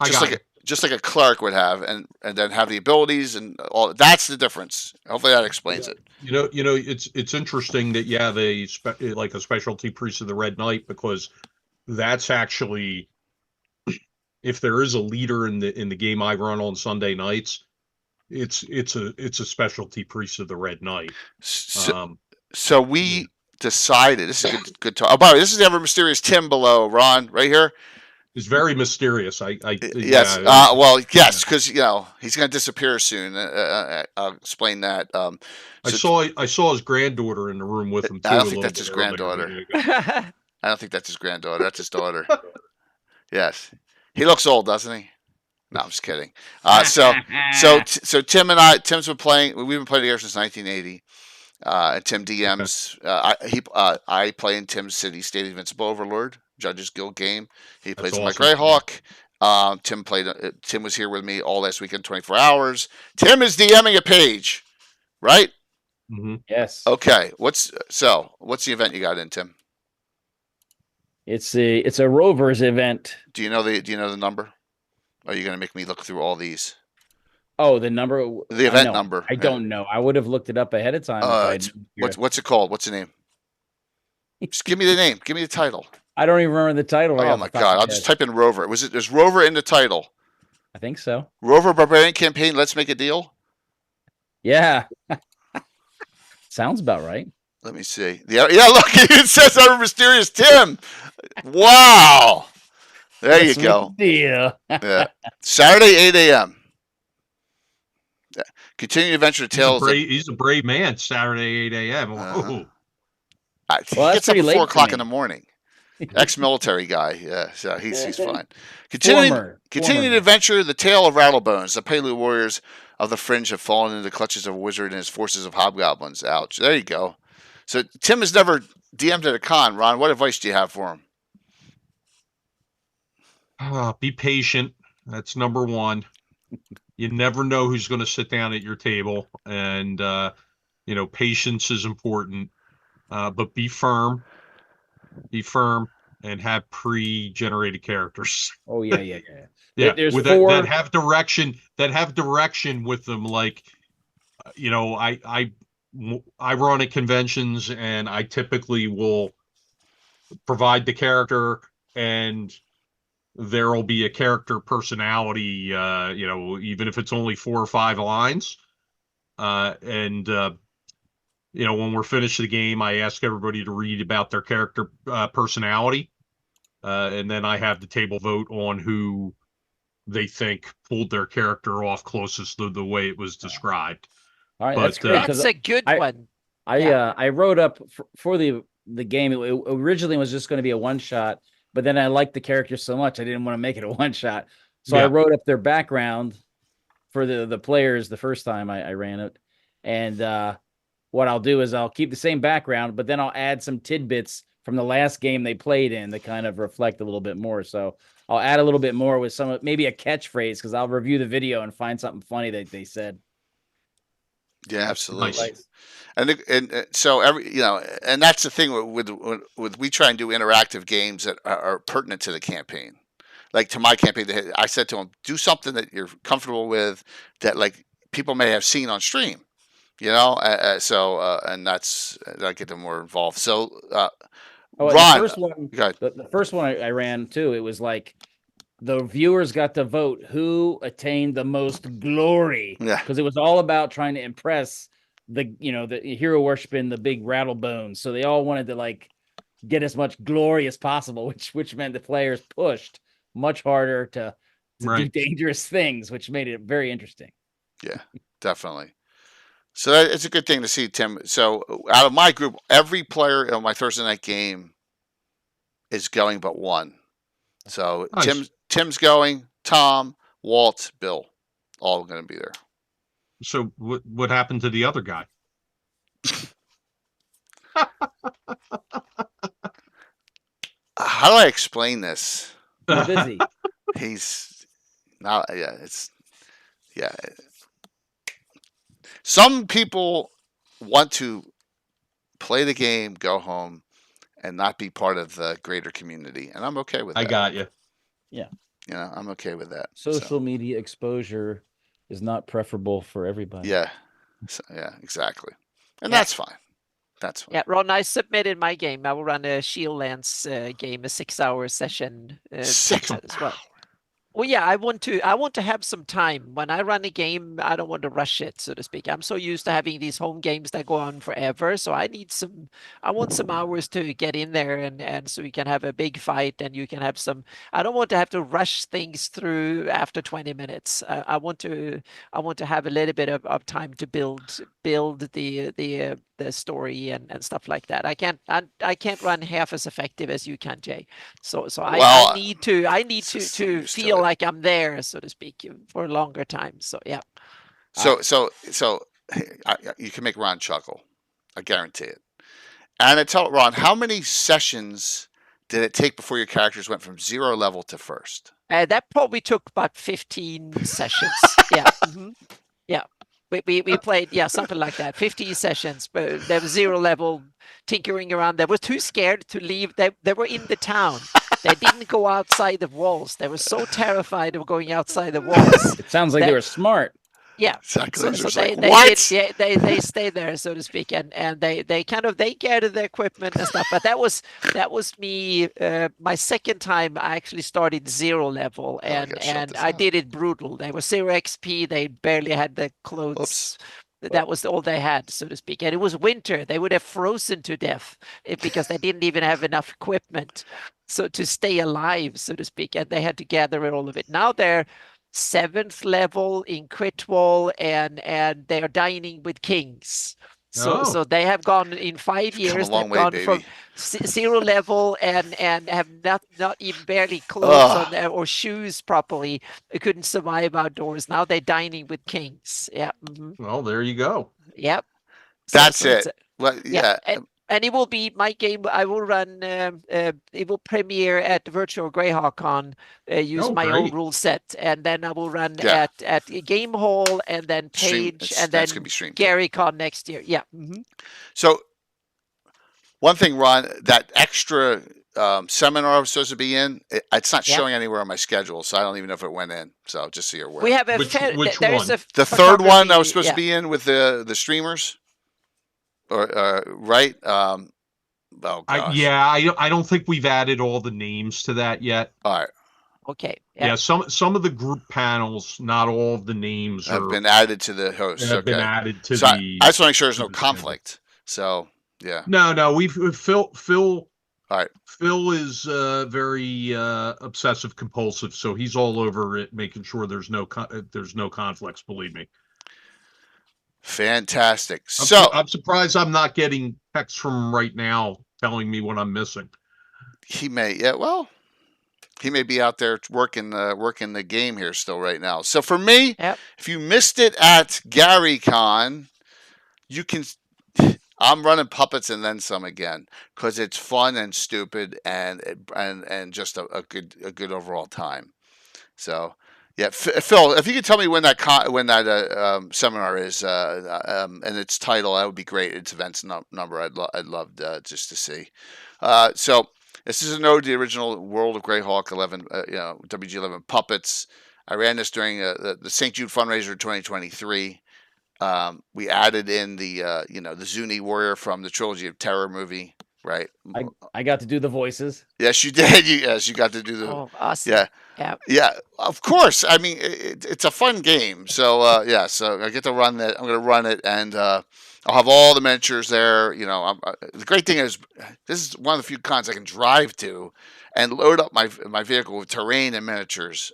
just like a cleric would have, and then have the abilities and all. That's the difference. Hopefully that explains it. It's interesting that they like a specialty priest of the Red Knight, because that's actually, if there is a leader in the game I run on Sunday nights, it's a specialty priest of the Red Knight. So we decided, this is good talk. Oh, by the way, this is the ever mysterious Tim below Ron right here. It's very mysterious. Yes. Yes, because he's going to disappear soon. I'll explain that. I saw his granddaughter in the room with him too. I don't think that's his granddaughter. I don't think that's his granddaughter. That's his daughter. Yes, he looks old, doesn't he? No, I'm just kidding. So Tim's been playing. We've been playing together since 1980. And Tim DMs. I play in Tim's City State Invincible Overlord Judges Guild game. He plays in my Greyhawk. Tim was here with me all last weekend, 24 hours. Tim is DMing a page, right? Mm-hmm. Yes. Okay. What's the event you got in, Tim? It's a Rovers event. Do you know the number? Or are you going to make me look through all these? Oh, the number. The event number. I don't know. I would have looked it up ahead of time. What's it called? What's the name? Just give me the name. Give me the title. I don't even remember the title. Oh my god! I'll just type in Rover. There's Rover in the title? I think so. Rover Barbarian Campaign. Let's make a deal. Yeah. Sounds about right. Let me see. Yeah. Look, it says Ever Mysterious Tim. Wow. There you go. Deal. Yeah. Saturday, 8 a.m. Continuing adventure tales. He's a brave man. Saturday, 8 a.m. He gets up at 4 o'clock in the morning. Ex-military guy. Yeah, so he's fine. Continuing adventure, the tale of Rattlebones. The Prelude warriors of the Fringe have fallen into the clutches of a wizard and his forces of hobgoblins. Ouch. There you go. So Tim has never DM'd at a con. Ron, what advice do you have for him? Be patient. That's number one. You never know who's going to sit down at your table, and patience is important. But be firm, and have pre-generated characters. Oh yeah. There's with that have direction. That have direction with them. Like, I run at conventions, and I typically will provide the character, and there will be a character personality, even if it's only 4 or 5 lines. And when we're finished the game, I ask everybody to read about their character personality. And then I have the table vote on who they think pulled their character off closest to the way it was described. All right, But, that's great. That's a good I- one. I wrote up for the game. It originally was just going to be a one shot, but then I liked the characters so much I didn't want to make it a one shot. So I Yeah. wrote up their background for the players the first time I ran it, and what I'll do is I'll keep the same background, but then I'll add some tidbits from the last game they played in that kind of reflect a little bit more. So I'll add a little bit more with maybe a catchphrase, because I'll review the video and find something funny that they said. Yeah, absolutely. Nice. And so and that's the thing with we try and do interactive games that are pertinent to the campaign. Like to my campaign, I said to them, do something that you're comfortable with, that like people may have seen on stream. And that's I get them more involved. So, Oh, Ron, the first one, go ahead. the first one I ran too. It was like the viewers got to vote who attained the most glory. Yeah. Because it was all about trying to impress the hero worshiping the big rattle bones. So they all wanted to like get as much glory as possible, which meant the players pushed much harder to do Right. dangerous things, which made it very interesting. Yeah, definitely. So it's a good thing to see, Tim. So out of my group, every player in my Thursday night game is going but one. So Nice. Tim's going, Tom, Walt, Bill, all going to be there. So what happened to the other guy? How do I explain this? We're busy. He's not. Yeah, it's yeah. Some people want to play the game, go home, and not be part of the greater community, and I'm okay with that. I got you. I'm okay with that. Social media exposure is not preferable for everybody. Yeah. Yeah, exactly. And Yeah. that's fine. That's fine. Yeah, Ron, I submitted my game. I will run a Shield Lance game, a 6-hour session. 6 as well. Well, yeah, I want to have some time. When I run a game, I don't want to rush it, so to speak. I'm so used to having these home games that go on forever. So I want some hours to get in there and so we can have a big fight and you can have some. I don't want to have to rush things through after 20 minutes. I want to have a little bit of time to build the story and stuff like that. I can't run half as effective as you can, Jay. So I need to feel like I'm there, so to speak, for a longer time. So yeah. So you can make Ron chuckle. I guarantee it. And I tell Ron, how many sessions did it take before your characters went from 0 level to first? That probably took about 15 sessions. Yeah. Mm-hmm. Yeah. We played, something like that, 15 sessions, but there was 0 level tinkering around. They were too scared to leave. They were in the town. They didn't go outside the walls. They were so terrified of going outside the walls. It sounds like they were smart. Yeah. Exactly. So they they stayed there, so to speak, and they gathered their equipment and stuff. But that was me. My second time, I actually started 0 level, and I did it brutal. They were 0 XP. They barely had the clothes. Oops. That was all they had, so to speak. And it was winter. They would have frozen to death because they didn't even have enough equipment to stay alive, so to speak. And they had to gather all of it. Now they're 7th level in crit wall and they are dining with kings. So they have gone in 5 years. They've gone from 0 level and have not even barely clothes on there or shoes properly. They couldn't survive outdoors. Now they're dining with kings. Yeah. Mm-hmm. Well, there you go. Yep. That's it. Well, yeah. And it will be my game. I will run. It will premiere at Virtual GreyhawkCon. Use my old rule set, and then I will run at Game Hall, and then Page, and then GaryCon next year. Yeah. Mm-hmm. So one thing, Ron, that extra seminar I was supposed to be in, it's not showing anywhere on my schedule, so I don't even know if it went in. So just so you're aware. We have a which one? The third one I was supposed to be in with the streamers. Right? Oh gosh. I don't think we've added all the names to that yet. All right. Okay. Yeah, some of the group panels, not all of the names Have been added to the host. have been Okay. added to So I the. just want to make sure there's to no the schedule. conflict. So yeah. No, we've Phil. All right. Phil is very obsessive compulsive, so he's all over it, making sure there's no conflicts. Believe me. Fantastic. So I'm surprised I'm not getting texts from him right now telling me what I'm missing. he may, he may be out there working the game here still right now. So for me, Yep. if you missed it at GaryCon, you can. I'm running puppets and then some again because it's fun and stupid and just a good overall time. So yeah, Phil, if you could tell me when that seminar is and its title, that would be great. Its events number, I'd love just to see. So this is an ode to the original World of Greyhawk 11, WG11 puppets. I ran this during the St. Jude fundraiser 2023. We added in the the Zuni warrior from the Trilogy of Terror movie, right? I got to do the voices. Yes, you did. Yes, you got to do the. Oh, awesome. Yeah, Yeah. yeah. Of course. I mean, it's a fun game. So yeah, so I get to run that. I'm going to run it, and I'll have all the miniatures there. The great thing is this is one of the few cons I can drive to, and load up my vehicle with terrain and miniatures.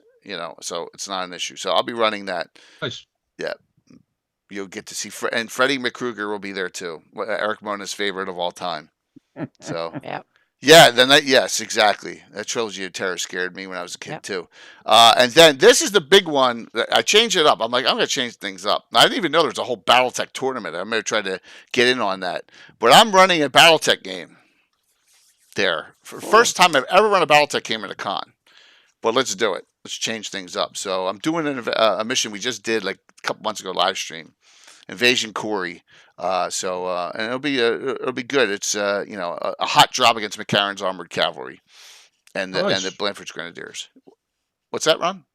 So it's not an issue. So I'll be running that. Nice. Yeah. You'll get to see, and Freddie McKruger will be there too. Eric Mona's favorite of all time. So, yeah, yes, exactly. That Trilogy of Terror scared me when I was a kid too. And then this is the big one. I changed it up. I'm like, I'm going to change things up. I didn't even know there's a whole BattleTech tournament. I'm going to try to get in on that. But I'm running a BattleTech game there. For the first time I've ever run a BattleTech game at a con. But let's do it. Let's change things up. So I'm doing a mission we just did like a couple months ago, live stream, Invasion Corey. And it'll be good. It's a hot drop against McCarran's Armored Cavalry, and the Blanford's Grenadiers. What's that, Ron?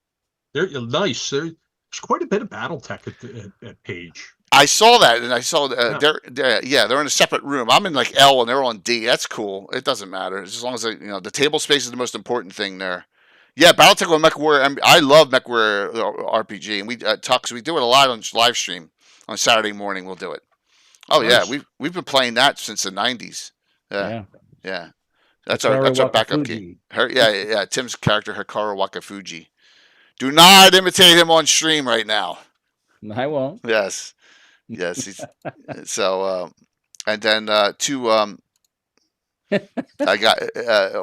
They're nice. There's quite a bit of BattleTech at Page. I saw that, and I saw they're in a separate room. I'm in like L, and they're on D. That's cool. It doesn't matter as long as the table space is the most important thing there. Yeah, BattleTech with MechWarrior. I love MechWarrior RPG, and we talk. So we do it a lot on live stream on Saturday morning. We'll do it. Oh nice. Yeah, we've been playing that since the '90s. Yeah. That's our backup game. Tim's character Hikaru Wakafuji. Do not imitate him on stream right now. I won't. Yes. He's, so and then I got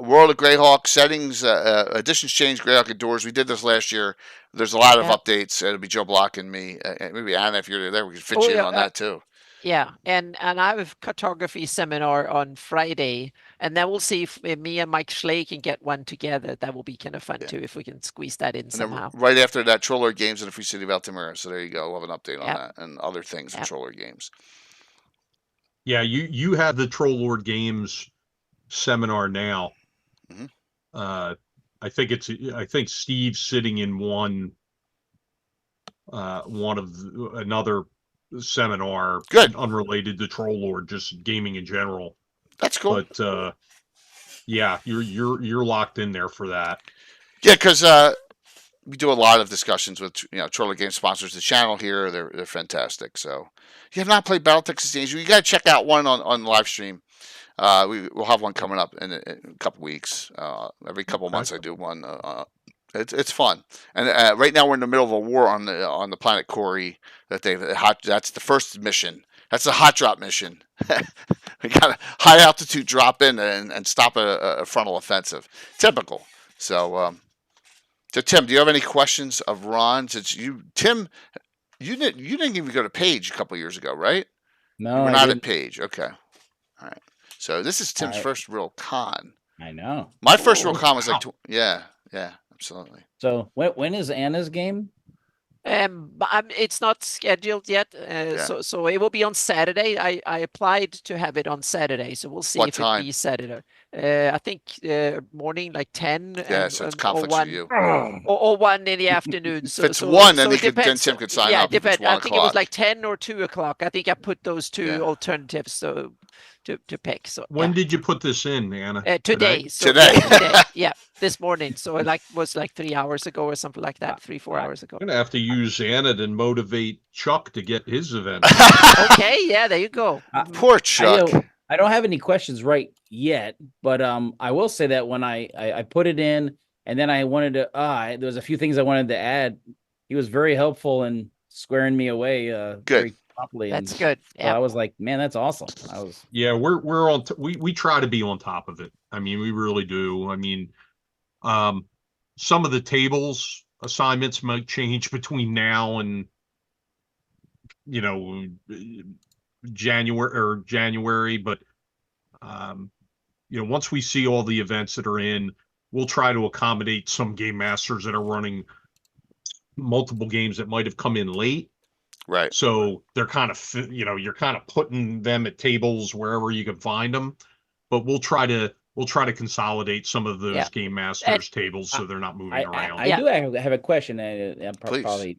World of Greyhawk settings, editions change, Greyhawk Indoors. We did this last year. There's a lot of updates. It'll be Joe Block and me. Maybe Anna, if you're there, we can fit you in on that too. Yeah, and I have a cartography seminar on Friday, and then we'll see if me and Mike Schley can get one together. That will be kind of fun too, if we can squeeze that in somehow. Right after that, Troller Games in the Free City of Altamira. So there you go. We'll have an update on that and other things in Troller Games. Yeah, you have the Troll Lord Games seminar now. Mm-hmm. I think Steve's sitting in one of another seminar, good, unrelated to Troll Lord, just gaming in general. That's cool. But yeah, you're locked in there for that. Yeah, because we do a lot of discussions with Troller Game sponsors the channel here. They're fantastic. So if you have not played BattleTech Sustains, you got to check out one on live stream. We'll have one coming up in a couple weeks. Every couple months I do one. It's fun, and right now we're in the middle of a war on the planet Corey. That's the first mission. That's a hot drop mission. We got a high altitude drop in and stop a frontal offensive. Typical. So Tim, do you have any questions of Ron? Since Tim, you didn't even go to Page a couple years ago, right? No, you were not at Page. Okay, all right. So this is Tim's first real con. I know. My first real con was like, yeah, absolutely. So when is Anna's game? It's not scheduled yet, so it will be on Saturday. I applied to have it on Saturday, so we'll see if it be Saturday. I think morning, like 10. Yeah, so it's conflict for you. Or 1 in the afternoon. So if it's 1, then Tim could sign up. Yeah, depends. I think it was like 10 or 2 o'clock. I think I put those two alternatives. So to pick. So When did you put this in, Anna? today. So, Today. yeah, today. Yeah, this morning. So it was like 3 hours ago or something like that. 3-4 hours ago. I'm gonna have to use Anna to motivate Chuck to get his event. Okay, yeah, there you go. Mhm. Poor Chuck. I don't have any questions right yet, but I will say that when I put it in and then I wanted to there was a few things I wanted to add. He was very helpful in squaring me away very promptly. That's and good. So I was like, man, that's awesome. Yeah, we're on. We try to be on top of it. I mean, we really do. I mean, some of the tables assignments might change between now and January, but once we see all the events that are in, we'll try to accommodate some game masters that are running multiple games that might have come in late. Right. So they're kind of, you're kind of putting them at tables wherever you can find them, but we'll try to consolidate some of those game masters tables so they're not moving around. I do have a question. Please. Probably,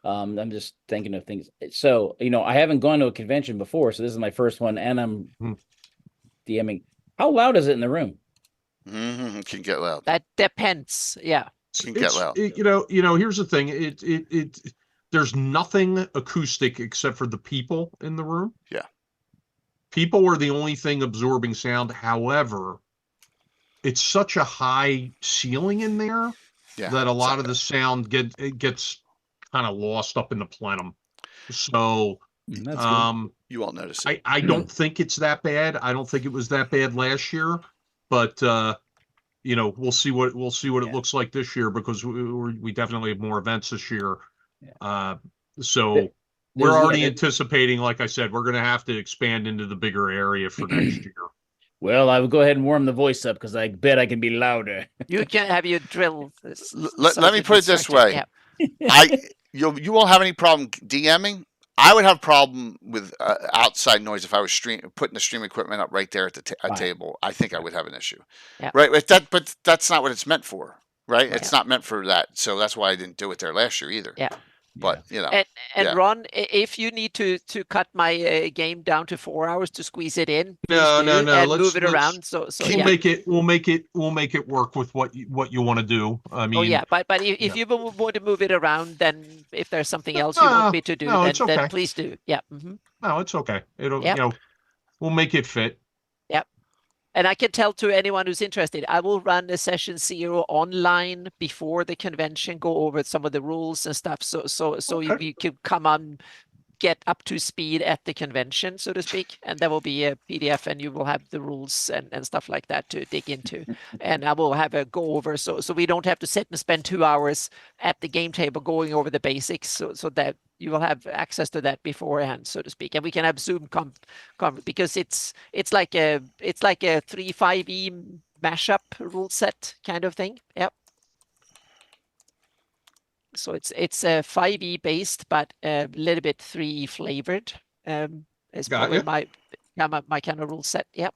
I'm just thinking of things. So, I haven't gone to a convention before, so this is my first one, and I'm DMing. How loud is it in the room? Mm-hmm. Can get loud. That depends. Yeah. Can get loud. Here's the thing. There's nothing acoustic except for the people in the room. Yeah. People are the only thing absorbing sound. However, it's such a high ceiling in there that a lot of the sound gets kind of lost up in the plenum. So that's good. You won't notice it. I don't think it's that bad. I don't think it was that bad last year, but we'll see what it looks like this year because we definitely have more events this year. So we're already anticipating, like I said, we're going to have to expand into the bigger area for next year. Well, I will go ahead and warm the voice up because I bet I can be louder. You can have your drill. Let me put it this way. Yeah. You won't have any problem DMing. I would have a problem with outside noise if I was putting the stream equipment up right there at the table. I think I would have an issue, right? But that's not what it's meant for, right? It's not meant for that, so that's why I didn't do it there last year either. Yeah. But and Ron, if you need to cut my game down to 4 hours to squeeze it in, no, and move it around. So we'll make it work with what you want to do. I mean, but if you want to move it around, then if there's something else you want me to do, then please do. Yeah. Mm-hmm. No, it's okay. It'll we'll make it fit. Yep. And I can tell to anyone who's interested, I will run a session 0 online before the convention, go over some of the rules and stuff. So you can come on, get up to speed at the convention, so to speak. And there will be a PDF and you will have the rules and stuff like that to dig into. And I will have a go over. So we don't have to sit and spend 2 hours at the game table going over the basics. So that you will have access to that beforehand, so to speak, and we can have Zoom because it's like a 3-5e mashup rule set kind of thing. Yep. So it's a 5e based, but a little bit 3e flavored. Is probably my kind of rule set. Yep.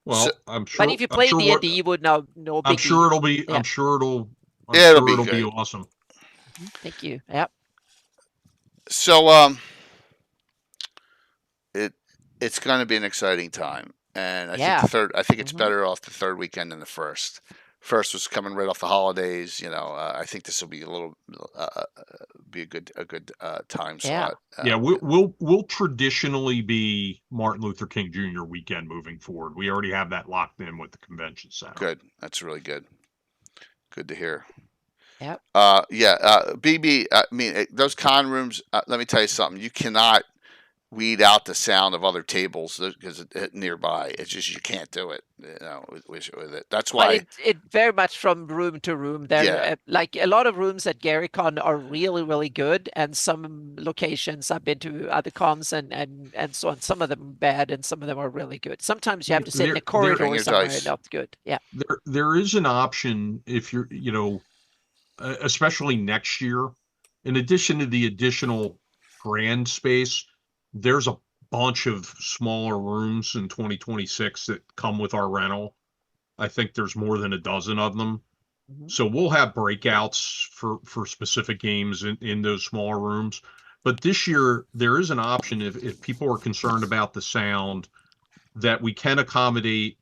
Well, I'm sure. But if you play D&D, you would know. I'm sure it'll be. Yeah. I'm sure it'll be awesome. Thank you. Yep. So it's going to be an exciting time, and I think it's better off the third weekend than the first. First was coming right off the holidays. I think this will be a good time slot. We'll traditionally be Martin Luther King Jr. weekend moving forward. We already have that locked in with the convention center. Good. That's really good. Good to hear. Yep. BB, I mean, those con rooms, let me tell you something. You cannot weed out the sound of other tables because nearby. It's just, you can't do it, with it. That's why. But it very much from room to room. There, like a lot of rooms at GaryCon are really, really good. And some locations I've been to other cons and so on. Some of them bad and some of them are really good. Sometimes you have to sit in a corridor somewhere not good. Yeah. There is an option if you're, especially next year, in addition to the additional grand space, there's a bunch of smaller rooms in 2026 that come with our rental. I think there's more than a dozen of them. Mm-hmm. So we'll have breakouts for specific games in those smaller rooms. But this year there is an option if people are concerned about the sound that we can accommodate.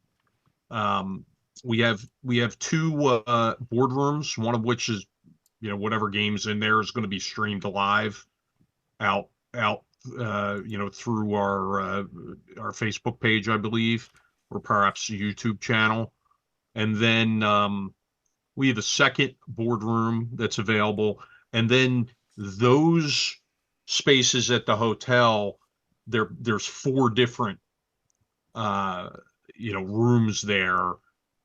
We have two boardrooms, one of which is, whatever game's in there is going to be streamed live out through our Facebook page, I believe, or perhaps YouTube channel. And then we have a second boardroom that's available. And then those spaces at the hotel, there's 4 different rooms there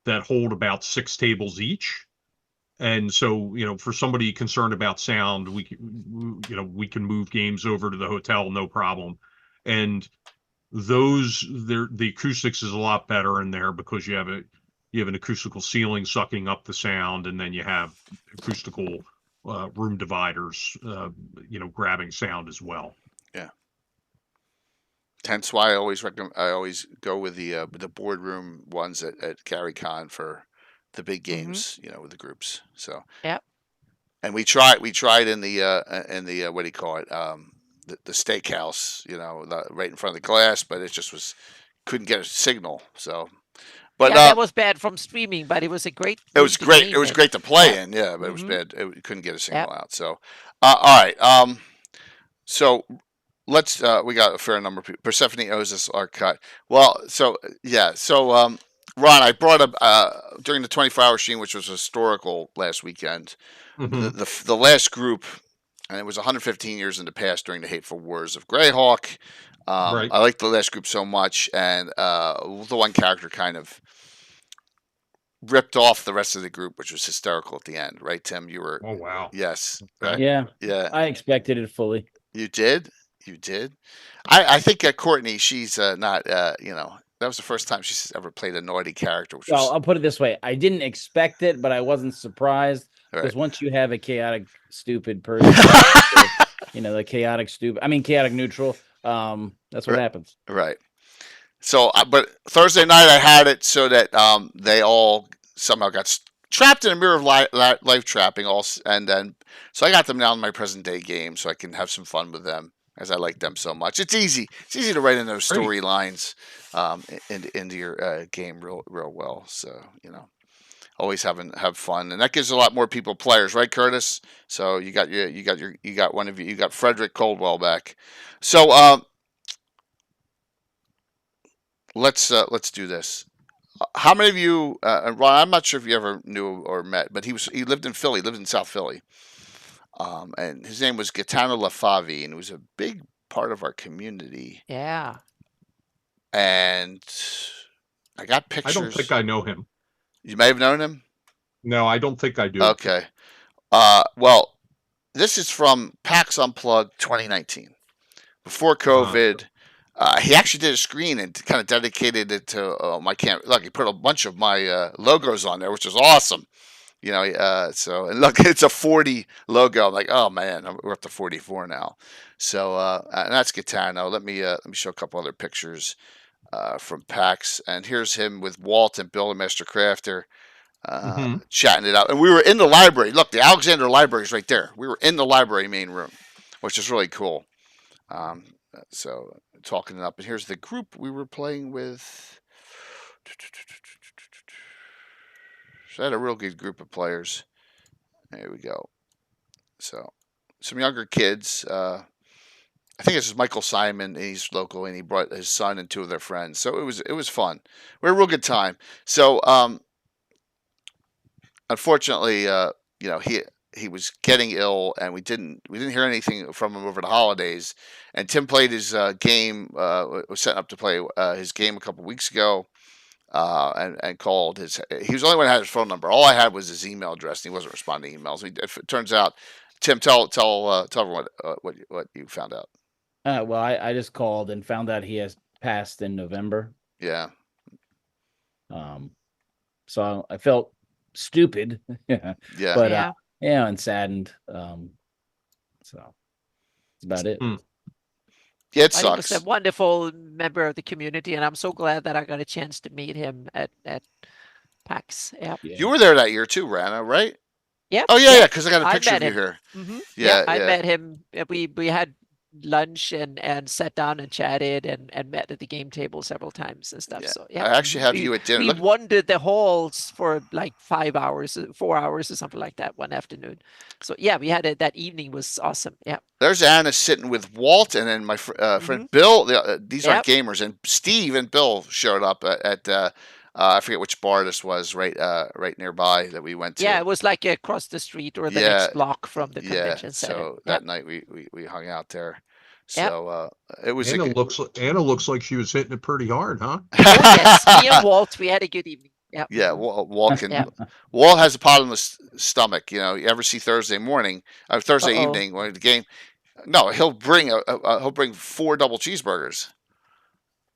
that hold about 6 tables each. And so, for somebody concerned about sound, we can move games over to the hotel, no problem. And the acoustics is a lot better in there because you have an acoustical ceiling sucking up the sound, and then you have acoustical room dividers, grabbing sound as well. Yeah. Hence why I always go with the boardroom ones at CarryCon for the big games, with the groups. So Yep. And we tried in the what do you call it, the steakhouse, right in front of the glass, but it just couldn't get a signal. So, but that was bad from streaming, but it was a great. It was great. It was great to play in, but it was bad. It couldn't get a signal out. So, all right. So let's. We got a fair number of people. Persephone owes us our cut. Well, so yeah. So Ron, I brought up during the 24-hour stream, which was historical last weekend. The last group, and it was 115 years in the past during the hateful wars of Greyhawk. Right. I liked the last group so much, and the one character kind of ripped off the rest of the group, which was hysterical at the end, right, Tim? You were. Oh wow. Yes. Okay. Right? Yeah. I expected it fully. You did. I think Courtney, she's not. That was the first time she's ever played a naughty character. Well, I'll put it this way: I didn't expect it, but I wasn't surprised because once you have a chaotic, stupid person, the chaotic neutral. That's what happens. Right. So, but Thursday night I had it so that they all somehow got trapped in a mirror of life trapping. And then so I got them down in my present day game so I can have some fun with them, as I like them so much. It's easy to write in those storylines into your game real well. So always have fun, and that gives a lot more people players, right, Curtis? So you got one of you got Frederick Coldwell back. So let's do this. How many of you? Ron, I'm not sure if you ever knew or met, but he lived in Philly, lived in South Philly. And his name was Gaetano LaFavi, and he was a big part of our community. Yeah. And I got pictures. I don't think I know him. You may have known him? No, I don't think I do. Okay. Well, this is from PAX Unplugged 2019. Before COVID, he actually did a screen and kind of dedicated it to my camp. Look, he put a bunch of my logos on there, which is awesome. So and look, it's a 40 logo. I'm like, oh man, we're up to 44 now. So and that's Gaetano. Let me show a couple other pictures from PAX. And here's him with Walt and Bill and Master Crafter chatting it out. And we were in the library. Look, the Alexander Library is right there. We were in the library main room, which is really cool. So talking it up. And here's the group we were playing with. So I had a real good group of players. There we go. So some younger kids. I think this is Michael Simon. He's local, and he brought his son and 2 of their friends. So it was fun. We had a real good time. So unfortunately, he was getting ill, and we didn't hear anything from him over the holidays. And Tim played his game. Was setting up to play his game a couple weeks ago. And called his. He was the only one who had his phone number. All I had was his email address, and he wasn't responding to emails. If it turns out, Tim, tell everyone what you found out. Well, I just called and found out he has passed in November. Yeah. So I felt stupid. Yeah. But and saddened. So that's about it. Yeah, it He sucks. was a wonderful member of the community, and I'm so glad that I got a chance to meet him at PAX. Yep. Yeah. You were there that year too, Rana, right? Yep. Oh yeah, because I got a picture met of you him. here. Mm-hmm. Yeah, I met him. We had lunch and sat down and chatted and met at the game table several times and stuff. Yeah. So yeah, I actually have we, you at dinner. we Look, wandered the halls for like 5 hours, 4 hours or something like that one afternoon. So yeah, we had that evening was awesome. Yeah. there's Anna sitting with Walt, and then my friend Bill. These aren't Yep. gamers, and Steve and Bill showed up at I forget which bar this was, right nearby that we went to. Yeah, it was like across the street or the Yeah, next block from the yeah. convention center. So Yep. that night we hung out there. Yep. So it was Anna looks like she was hitting it pretty hard, huh? Oh yes, me and Walt, we had a good evening. Yep. Yeah, Walt can. Yeah. Walt has a bottomless stomach. You know, you ever see Thursday morning, Thursday Uh-oh. evening when the game? No, he'll bring he'll bring 4 double cheeseburgers,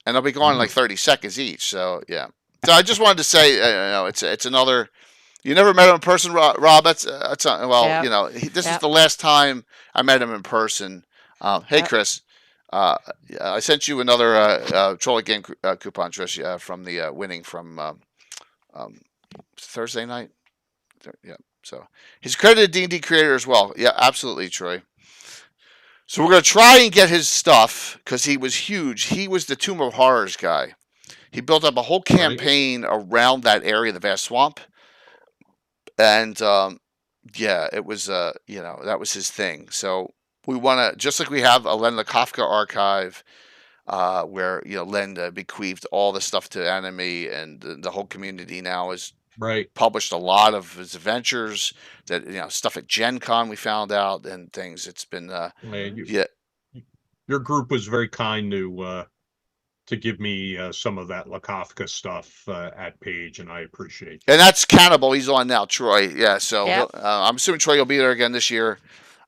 and they'll be gone in like 30 seconds each. So yeah. So I just wanted to say, it's another. You never met him in person, Rob. That's well, Yeah. this Yeah. is the last time I met him in person. Hey, Yeah. Chris. I sent you another trolley game coupon, Trish, from the winning from Thursday night. Yeah, so he's credited D&D creator as well. Yeah, absolutely, Troy. So we're gonna try and get his stuff because he was huge. He was the Tomb of Horrors guy. He built up a whole campaign around that area, the vast swamp, and yeah, it was that was his thing. So we want to, just like we have a Len Kafka archive, where Len bequeathed all the stuff to Enemy, and the whole community now is published a lot of his adventures, that stuff at Gen Con we found out, and things. It's been your group was very kind to give me some of that Kafka stuff at Page, and I appreciate it. And that's Cannibal. He's on now, Troy. Yeah, so Yep. I'm assuming Troy will be there again this year.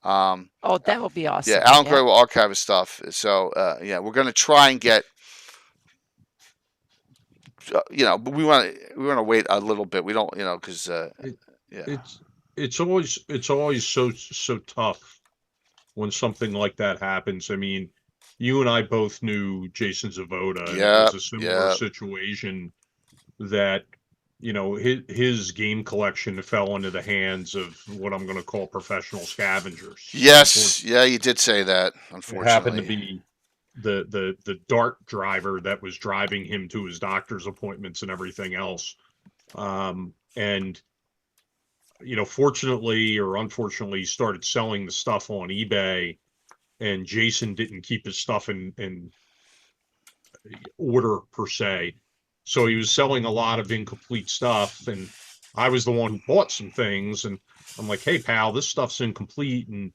Oh, that would be awesome. Yeah, Alan Gray will archive his stuff. So yeah, we're gonna try and get. But we want to wait a little bit. We don't, because yeah, it's always so tough when something like that happens. I mean, you and I both knew Jason Zavoda. And it was a similar situation that his game collection fell into the hands of what I'm going to call professional scavengers. Yes, yeah, you did say that. Unfortunately, it happened to be the dart driver that was driving him to his doctor's appointments and everything else. And fortunately or unfortunately, he started selling the stuff on eBay, and Jason didn't keep his stuff in order per se. So he was selling a lot of incomplete stuff, and I was the one who bought some things, and I'm like, hey pal, this stuff's incomplete, and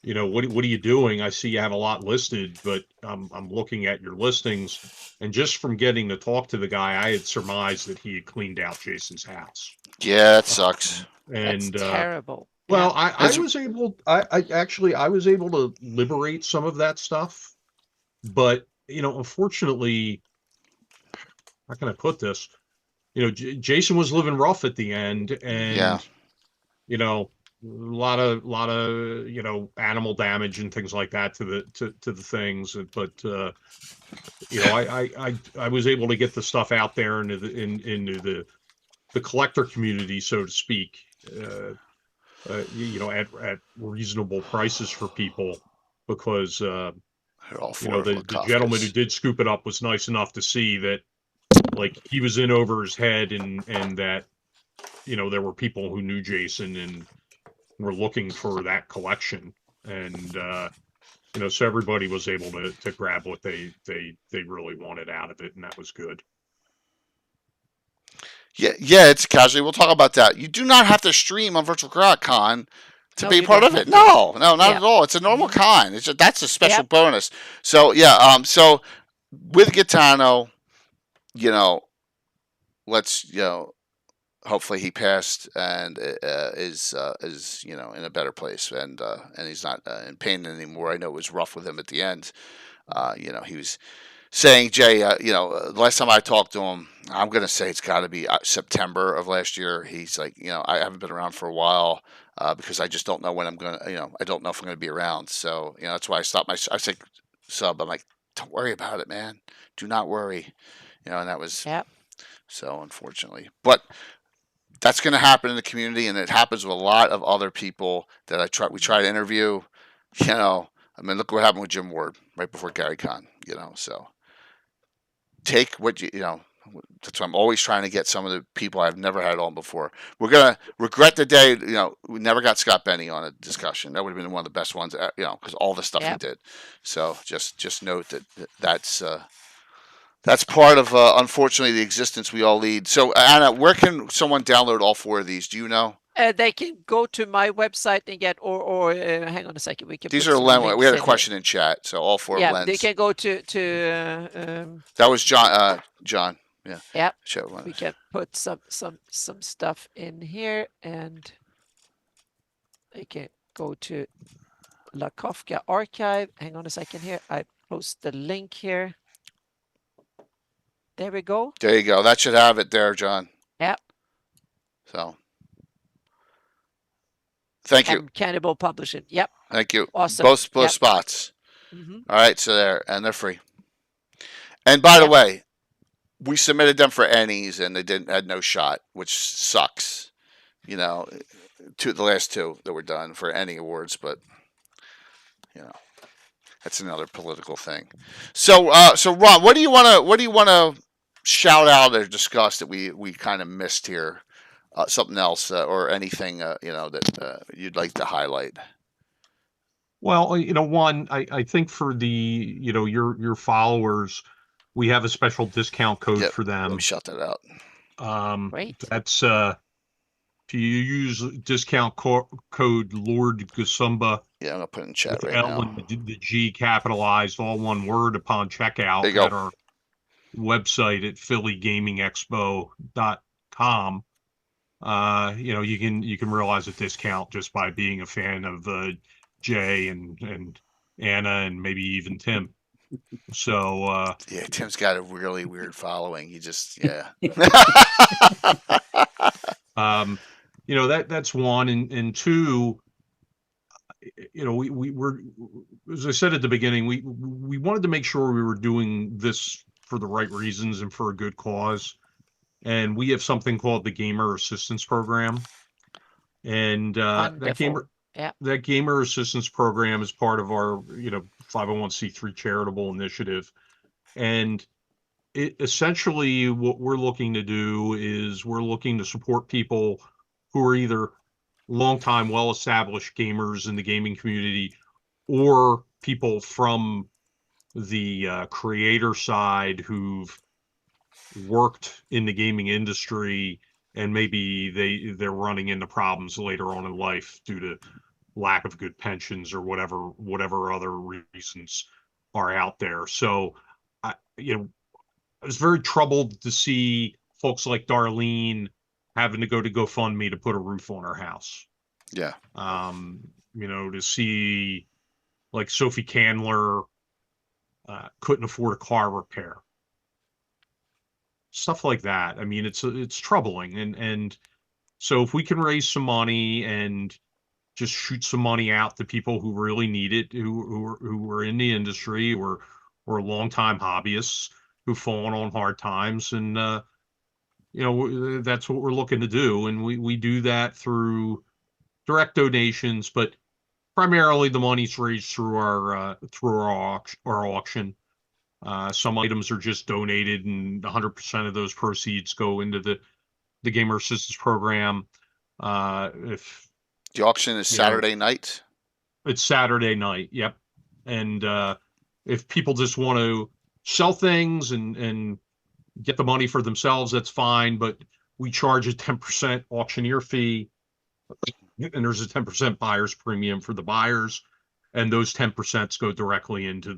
what are you doing? I see you have a lot listed, but I'm looking at your listings, and just from getting to talk to the guy, I had surmised that he had cleaned out Jason's house. Yeah, that sucks. And that's terrible. Well, I was able. I was able to liberate some of that stuff, but unfortunately, how can I put this? Jason was living rough at the end, and a lot of animal damage and things like that to the things. But I was able to get the stuff out there into the collector community, so to speak. At reasonable prices for people, because the gentleman who did scoop it up was nice enough to see that, like, he was in over his head, and that there were people who knew Jason and were looking for that collection, and so everybody was able to grab what they really wanted out of it, and that was good. Yeah, it's casually. We'll talk about that. You do not have to stream on Virtual Con to be part of it. No, not at all. It's a normal con. That's a special bonus. So yeah, so with Gaetano, let's hopefully he passed and is in a better place, and he's not in pain anymore. I know it was rough with him at the end. He was saying, Jay, the last time I talked to him, I'm going to say it's got to be September of last year. He's like, I haven't been around for a while because I just don't know when I'm going to, I don't know if I'm going to be around. So, that's why I stopped I said, sub, I'm like, don't worry about it, man. Do not worry. And that was so unfortunately. But that's going to happen in the community, and it happens with a lot of other people that we try to interview. I mean, look what happened with Jim Ward right before Gary Kahn. So take what That's why I'm always trying to get some of the people I've never had on before. We're gonna regret the day, we never got Scott Benny on a discussion. That would have been one of the best ones, because all the stuff he Yep. did. So just note that's part of unfortunately the existence we all lead. So Anna, where can someone download all 4 of these? Do you know? They can go to my website and get, or hang on a second, we can These put are some Len. We links had a in here. question in chat, so all 4 Yeah, Lens. they can go to That was John. John. Yeah. yeah. Chat Len. We can put some stuff in here, and they can go to La Kafka archive. Hang on a second here. I post the link here. There we go. There you go. That should have it there, John. Yeah. So thank you. And Cannibal Publishing. Yep. Thank you. Awesome. Both Yep. spots. Mm-hmm. All right, so they're free. And by the way, we submitted them for Ennies and they had no shot, which sucks. The last 2 that were done for Ennie awards, but that's another political thing. So Ron, what do you want to shout out or discuss that we kind of missed here? Something else or anything that you'd like to highlight? Well, one, I think for the, your followers, we have a special discount code for them. Let me shout that out. Great. That's if you use discount code Lord Gasumba. Yeah, I'm gonna put it in chat right L now. and the G capitalized, all one word upon checkout There you go. at our website at phillygamingexpo.com. You can realize a discount just by being a fan of Jay and Anna and maybe even Tim. So yeah, Tim's got a really weird following. He just that's one, and 2, we're, as I said at the beginning, we wanted to make sure we were doing this for the right reasons and for a good cause. And we have something called the Gamer Assistance Program. And that Gamer Assistance Program is part of our 501c3 charitable initiative. And it essentially, what we're looking to do is we're looking to support people who are either longtime, well-established gamers in the gaming community, or people from the creator side who've worked in the gaming industry and maybe they're running into problems later on in life due to lack of good pensions or whatever other reasons are out there. So I was very troubled to see folks like Darlene having to go to GoFundMe to put a roof on her house. Yeah. To see like Sophie Candler couldn't afford a car repair. Stuff like that. I mean, it's troubling. And so if we can raise some money and just shoot some money out to people who really need it, who are in the industry or longtime hobbyists who've fallen on hard times, and that's what we're looking to do. And we do that through direct donations, but primarily the money's raised through our auction. Some items are just donated, and 100% of those proceeds go into the Gamer Assistance Program. If the auction is Saturday night, it's Saturday night. Yep. And if people just want to sell things and get the money for themselves, that's fine. But we charge a 10% auctioneer fee, and there's a 10% buyer's premium for the buyers, and those 10% go directly into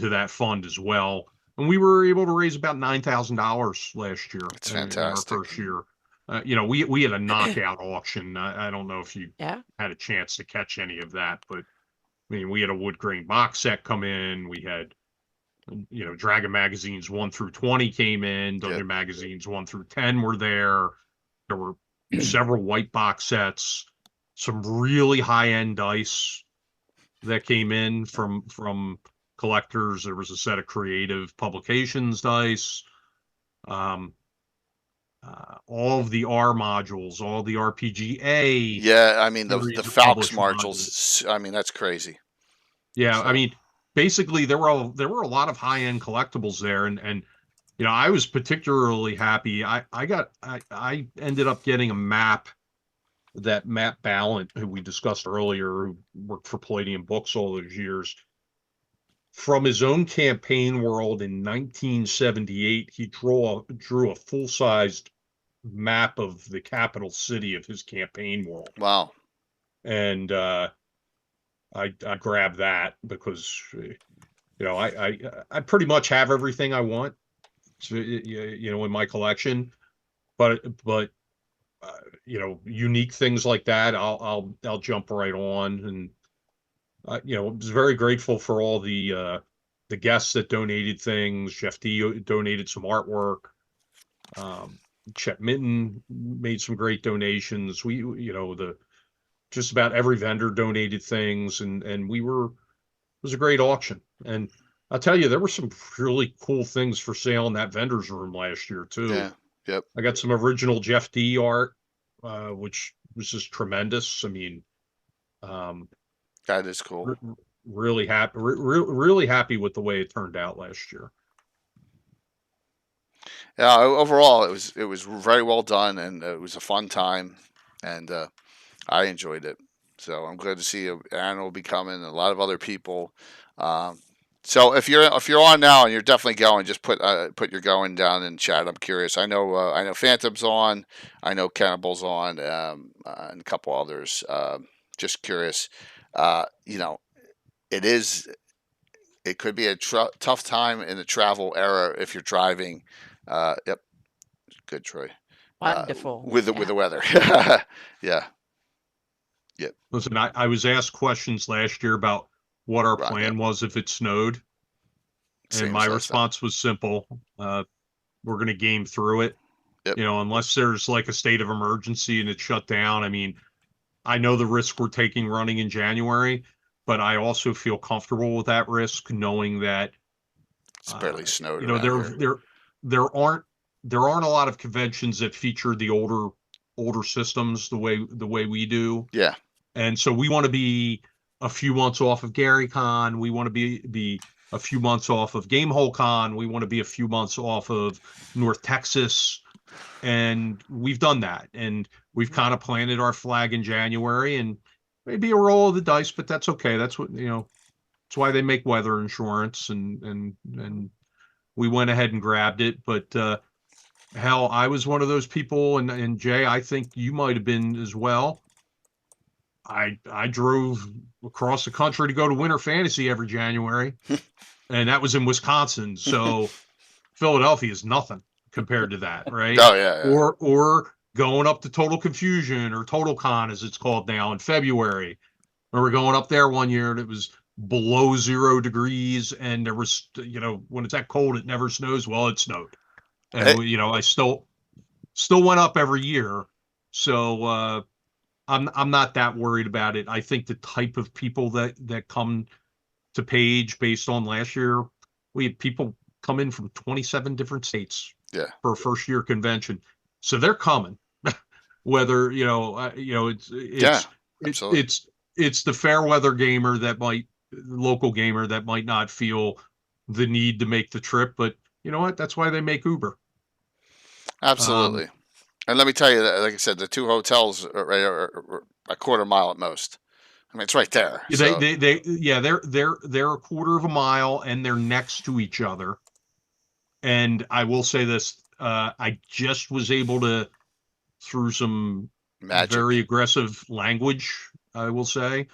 that fund as well. And we were able to raise about $9,000 last year. It's fantastic. In our first year. We had a knockout auction. I don't know if you had a chance to catch any of that, but I mean, we had a wood grain box set come in. We had, Dragon magazines 1 through 20 came in. Dungeon magazines 1 through 10 were there. There were several white box sets, some really high end dice that came in from collectors. There was a set of Creative Publications dice. All of the R modules, all the RPGA. Yeah, I mean the Falx modules. I mean, that's crazy. Yeah, So, I mean, basically there were a lot of high-end collectibles there, and I was particularly happy. I ended up getting a map that Matt Ballant, who we discussed earlier, who worked for Palladium Books all those years, from his own campaign world in 1978. He drew a full-sized map of the capital city of his campaign world, wow. and I grabbed that because I pretty much have everything I want, in my collection, but unique things like that, I'll jump right on, and was very grateful for all the guests that donated things. Jeff D donated some artwork. Um, Chet Minton made some great donations. The just about every vendor donated things, and it was a great auction. And I'll tell you, there were some really cool things for sale in that vendor's room last year too. Yeah. Yep. I got some original Jeff D art, which was just tremendous. I mean, um, That is cool. really happy, really happy with the way it turned out last year. Yeah. Overall, it was very well done, and it was a fun time, and I enjoyed it. So I'm glad to see Aaron will be coming, and a lot of other people. Um, so if you're on now and you're definitely going, just put your going down in chat. I'm curious. I know Phantom's on. I know Cannibal's on, and a couple others. Just curious. It is. It could be a tough time in the travel era if you're driving. Yep. Good, Troy. Wonderful. With Yeah. the weather. Yeah. Yep. Listen, I was asked questions last year about what our Right. plan Yep. was if it snowed, and Same my as last time. response was simple. We're going to game through it. Yep. Unless there's like a state of emergency and it's shut down. I mean, I know the risk we're taking running in January, but I also feel comfortable with that risk, knowing that It's barely snowed you know around there here. there aren't a lot of conventions that feature the older systems the way we do, Yeah. and so we want to be a few months off of GaryCon. We want to be a few months off of Gamehole Con. We want to be a few months off of North Texas, and we've done that, and we've kind of planted our flag in January, and maybe a roll of the dice, but that's okay. That's what it's why they make weather insurance, and we went ahead and grabbed it. But hell, I was one of those people, and Jay, I think you might have been as well. I drove across the country to go to Winter Fantasy every January, and that was in Wisconsin. So Philadelphia is nothing compared to that, right? Oh yeah. Yeah. Or going up to Total Confusion or Total Con as it's called now in February. We were going up there one year and it was below 0 degrees, and there was when it's that cold it never snows. Well, it snowed, and Hey, I still went up every year. So I'm not that worried about it. I think the type of people that come to Page based on last year, we had people come in from 27 different states yeah. for a first year convention, so they're coming. Whether Yeah. Absolutely. it's the fair weather gamer local gamer that might not feel the need to make the trip, but you know what? That's why they make Uber. Absolutely. And let me tell you that, like I said, the two hotels are a quarter mile at most. I mean, it's right there. So They're a quarter of a mile and they're next to each other. And I will say this, I just was able to, through some magic. very aggressive language, I will say,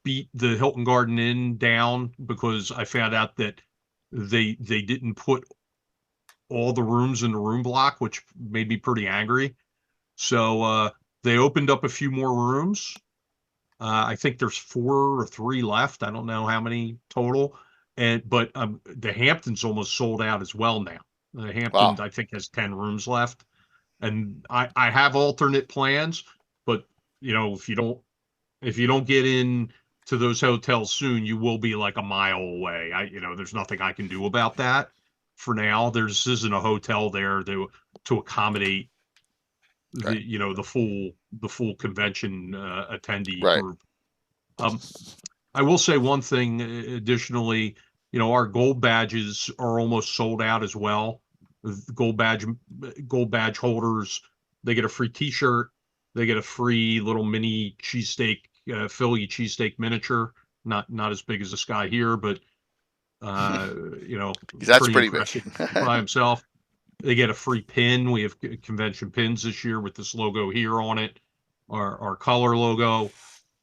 beat the Hilton Garden Inn down because I found out that they didn't put all the rooms in the room block, which made me pretty angry. So they opened up a few more rooms. I think there's 4 or 3 left. I don't know how many total. But the Hampton's almost sold out as well now. The Hampton, Wow. I think, has 10 rooms left. And I have alternate plans, but if you don't get in to those hotels soon, you will be like a mile away. There's nothing I can do about that for now. This isn't a hotel there to accommodate Right. the full convention attendee Right. group. I will say one thing additionally. Our gold badges are almost sold out as well. Gold badge holders, they get a free T-shirt. They get a free little mini cheesesteak, Philly cheesesteak miniature. Not as big as this guy here, but That's pretty impressive big. by himself. They get a free pin. We have convention pins this year with this logo here on it, our color logo,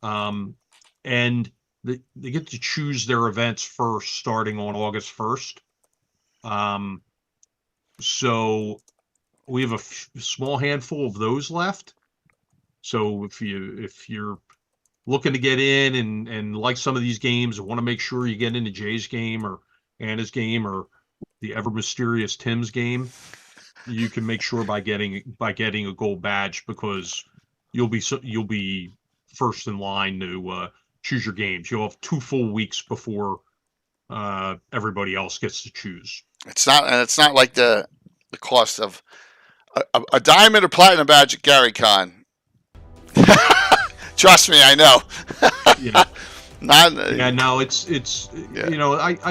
and they get to choose their events first, starting on August 1st. So we have a small handful of those left. So if you're looking to get in and like some of these games and want to make sure you get into Jay's game or Anna's game or the ever mysterious Tim's game, you can make sure by getting a gold badge, because you'll be first in line to choose your games. You'll have 2 full weeks before everybody else gets to choose. It's not like the cost of a diamond or platinum badge at Gary Con. Trust me, I know. I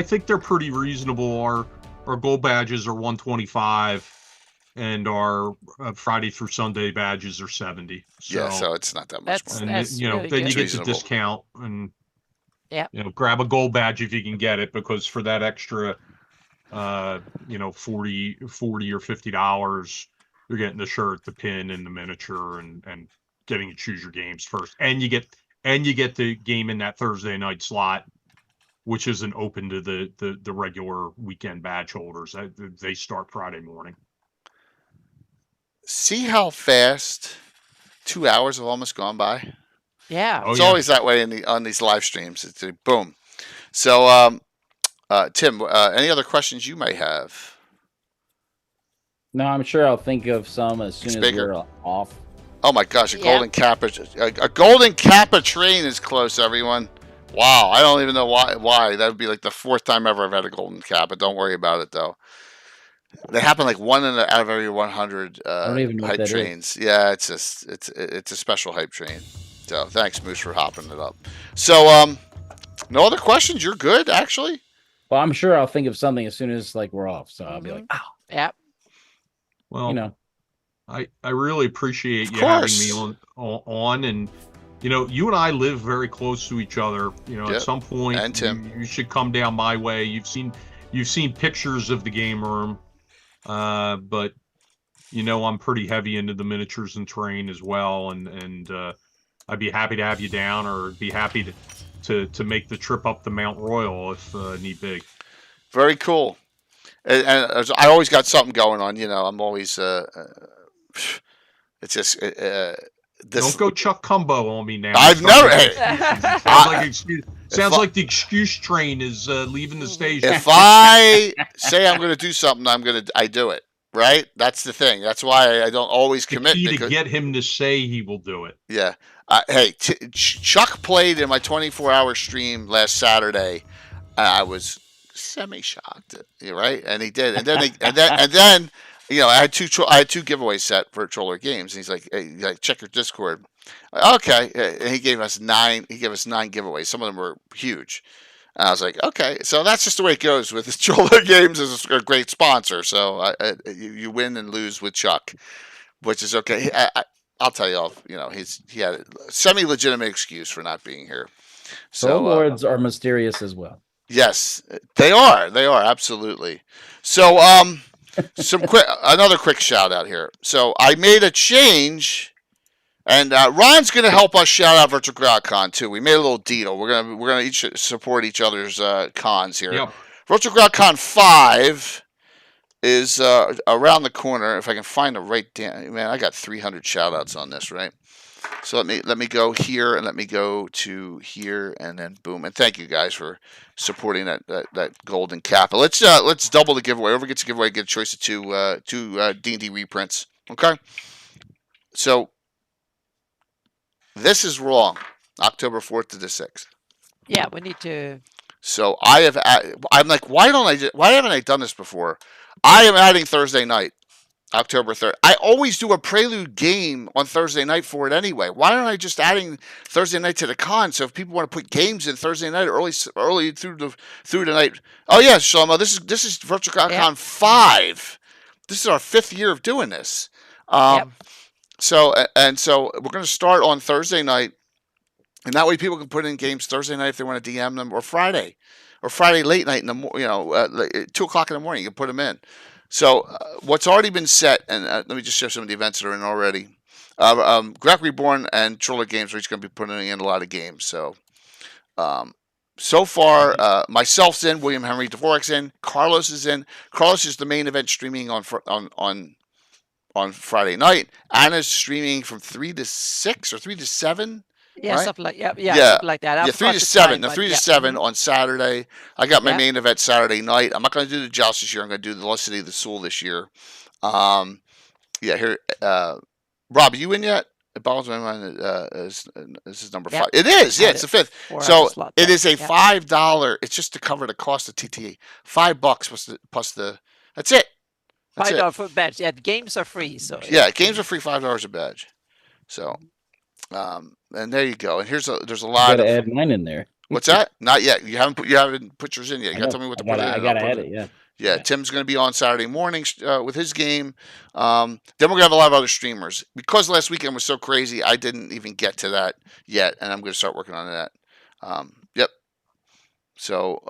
think they're pretty reasonable. Our gold badges are 125, and our Friday through Sunday badges are 70. So it's not that much more. That's really then you good. get the discount, and Yeah. grab a gold badge if you can get it, because for that extra $40 or $50, you're getting the shirt, the pin, and the miniature, and getting to choose your games first, and you get the game in that Thursday night slot, which isn't open to the regular weekend badge holders. They start Friday morning. See how fast 2 hours have almost gone by? Yeah. It's always that way on these live streams. It's boom. So, Tim, any other questions you may have? No, I'm sure I'll think of some as soon as we're off. Oh my gosh, a golden Kappa train is close, everyone. Wow, I don't even know why. That would be like the 4th time ever I've had a golden Kappa. Don't worry about it though. They happen like out of every 100 hype trains. Yeah, it's a special hype train. So thanks, Moose, for hopping it up. So no other questions? You're good, actually. Well, I'm sure I'll think of something as soon as we're off. So I'll be like, oh, yeah. Well, I really appreciate you having me on, and you and I live very close to each other. At some point, and Tim, you should come down my way. You've seen pictures of the game room, but I'm pretty heavy into the miniatures and terrain as well, and I'd be happy to have you down, or be happy to make the trip up to Mount Royal if need be. Very cool. And I always got something going on. I'm always. It's just Don't go Chuck Cumbo on me now. I've never. Sounds like the excuse train is leaving the station. If I say I'm going to do something, I do it. Right? That's the thing. That's why I don't always commit. The key to get him to say he will do it. Yeah. Hey, Chuck played in my 24-hour stream last Saturday. I was semi-shocked, right? And he did, and then I had two giveaways set for Troller Games, and he's like, "Hey, check your Discord." Okay, and he gave us 9 giveaways. Some of them were huge. And I was like, okay, so that's just the way it goes with Troller Games is a great sponsor. So you win and lose with Chuck, which is okay. I'll tell you all, he had a semi-legitimate excuse for not being here. So lords are mysterious as well. Yes, they are. They are, absolutely. So another quick shout out here. So I made a change, and Ron's going to help us shout out Virtual GrowdCon too. We made a little deal. We're gonna each support each other's cons here. Yep. Virtual GrowdCon 5 is around the corner. If I can find the right man, I got 300 shout outs on this, right? So let me go here, and let me go to here, and then boom. And thank you guys for supporting that golden Kappa. Let's double the giveaway. Whoever gets a giveaway, get a choice of two D&D reprints. Okay. So this is wrong. October 4th to the 6th. Yeah, we need to. So I'm like, why haven't I done this before? I am adding Thursday night. October 3rd. I always do a prelude game on Thursday night for it anyway. Why aren't I just adding Thursday night to the con? So if people want to put games in Thursday night early through the night. Oh yeah, Shlomo, this is Virtual Con Yeah. 5. This is our 5th year of doing this. Yep. So we're going to start on Thursday night, and that way people can put in games Thursday night if they want to DM them, or Friday late night in the 2:00 in the morning. You can put them in. So what's already been set, and let me just share some of the events that are in already. Greg Reborn and Troller Games are each going to be putting in a lot of games. So so far, myself's in, William Henry Dvorak's in, Carlos is in. Carlos is the main event streaming on Friday night. Anna's streaming from 3 to 6 or 3 to 7. Yeah, right? something like Yeah. something like that. I Yeah, 3 forgot to the 7. time, No, but 3 to yeah. 7 on Saturday. I got my Yeah. main event Saturday night. I'm not going to do the Joust this year. I'm going to do the Lost City of the Soul this year. Here, Rob, are you in yet? It boggles my mind. This is number 5. Yeah. It is. Yeah, it's the 5th. 4 So hour slot, it yeah. is a Yeah. $5. It's just to cover the cost of TTA. $5 plus the. That's it. That's it. $5 for badge. Yeah, the games are free. So Yeah, games are free, $5 a badge. So, and there you go. And there's a I lot gotta of. add mine in there. What's that? Not yet. You haven't put yours in yet. You I got to know. tell me what to I put gotta, in. I and gotta I'll put add it. Yeah. Yeah, Tim's going to be on Saturday mornings with his game. Then we're going to have a lot of other streamers. Because last weekend was so crazy, I didn't even get to that yet, and I'm going to start working on that. Yep. So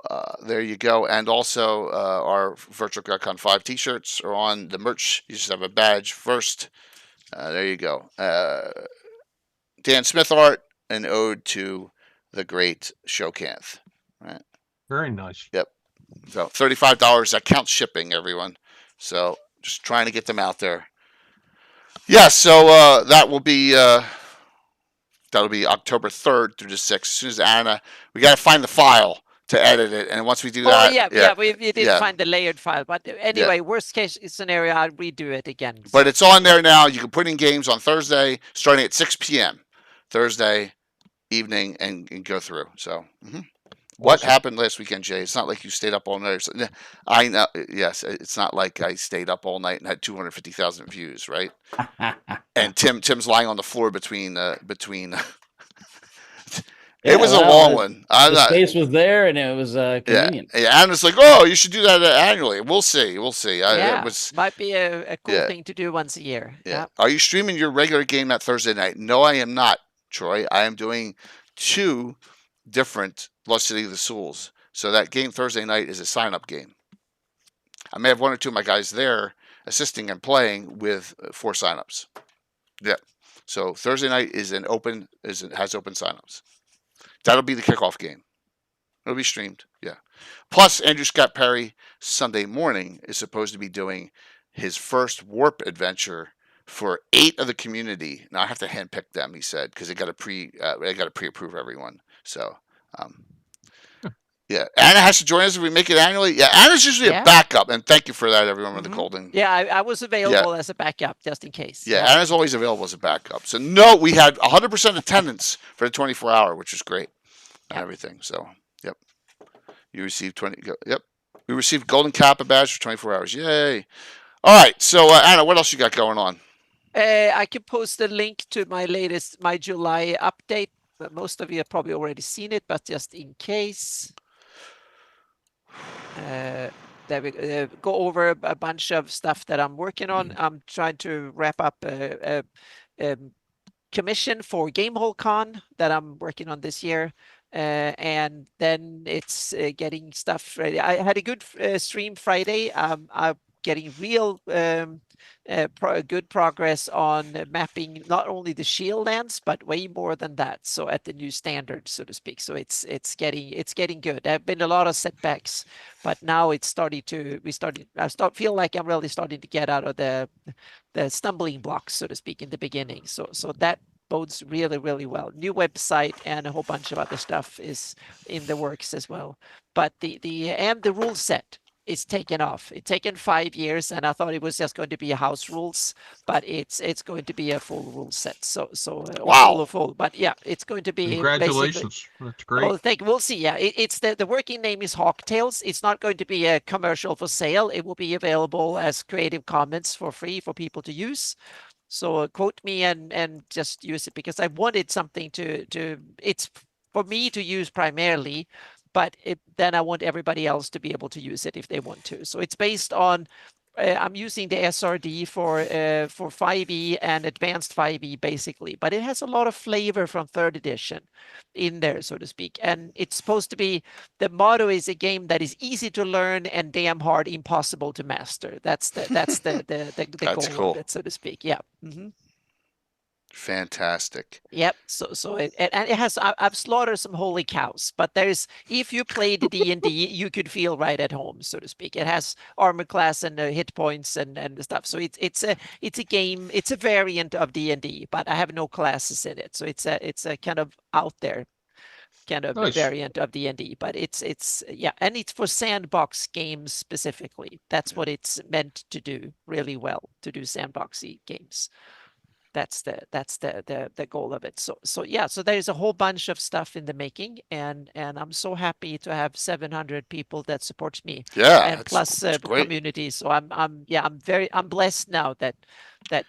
there you go. And also, our Virtual Con 5 t-shirts are on the merch. You just have a badge first. There you go. Dan Smith art, an ode to the great Shokanth. Right. Very nice. Yep. So $35, that counts shipping, everyone. So just trying to get them out there. Yeah, so that will be that'll be October 3rd through the 6th. As soon as Anna, we got to find the file to edit it, and once we do that, we did yeah. find the layered file, but anyway, worst case scenario, I'll redo it again. But it's on there now. You can put in games on Thursday, starting at 6 p.m. Thursday evening, and go through. So. What happened last weekend, Jay? It's not like you stayed up all night. I know. Yes, it's not like I stayed up all night and had 250,000 views, right? And Tim's lying on the floor between. It was a long one. The space was there, and it was convenient. Yeah, and it's like, oh, you should do that annually. We'll see. It might be a cool thing to do once a year. Yeah. Are you streaming your regular game that Thursday night? No, I am not, Troy. I am doing 2 different Lost City of the Souls. So that game Thursday night is a sign-up game. I may have 1 or 2 of my guys there assisting and playing with 4 sign-ups. Yeah. So Thursday night has open sign-ups. That'll be the kickoff game. It'll be streamed. Yeah. Plus, Andrew Scott Perry Sunday morning is supposed to be doing his first warp adventure for 8 of the community. Now I have to handpick them, he said, because they got to pre-approve everyone. So, yeah, Anna has to join us if we make it annually. Yeah, Anna's usually a backup, and thank you for that, everyone, with the Golden. Yeah, I was available as a backup just in case. Yeah, Anna's always available as a backup. So no, we had 100% attendance for the 24-hour, which was great, and everything. So, yep, you received 20. Yep, we received Golden Kappa badge for 24 hours. Yay! All right, so Anna, what else you got going on? I can post a link to my July update. Most of you have probably already seen it, but just in case, that we go over a bunch of stuff that I'm working on. I'm trying to wrap up a commission for Gamehole Con that I'm working on this year. And then it's getting stuff ready. I had a good stream Friday. I'm getting real good progress on mapping not only the shield lands but way more than that. So at the new standard, so to speak. So it's getting good. There have been a lot of setbacks, but now it's starting to feel like I'm really starting to get out of the stumbling blocks, so to speak, in the beginning. So that bodes really, really well. New website and a whole bunch of other stuff is in the works as well. But the rule set is taken off. It's taken 5 years, and I thought it was just going to be a house rules, but it's going to be a full rule set. Wow. Full. But yeah, it's going to be basically. Congratulations. That's great. Oh, thank you. We'll see. Yeah, it's the working name is Hawktails. It's not going to be a commercial for sale. It will be available as Creative Commons for free for people to use. So quote me and just use it, because I wanted something to it's for me to use primarily, but then I want everybody else to be able to use it if they want to. So it's based on I'm using the SRD for 5e and advanced 5e basically, but it has a lot of flavor from third edition in there, so to speak. And it's supposed to be, the motto is a game that is easy to learn and damn hard impossible to master. That's the That's goal cool. of it, so to speak. Yeah. Mm-hmm. Fantastic. Yep. So and it has. I've slaughtered some holy cows, but if you played D&D, you could feel right at home, so to speak. It has armor class and hit points and the stuff. So it's a game. It's a variant of D&D, but I have no classes in it. So it's a kind of out there kind of Nice. variant of D&D, but it's yeah, and it's for sandbox games specifically. That's what it's meant to do really well, to do sandboxy games. That's the goal of it. So yeah, so there's a whole bunch of stuff in the making, and I'm so happy to have 700 people that supports me, Yeah, and plus that's great. community. So I'm blessed now that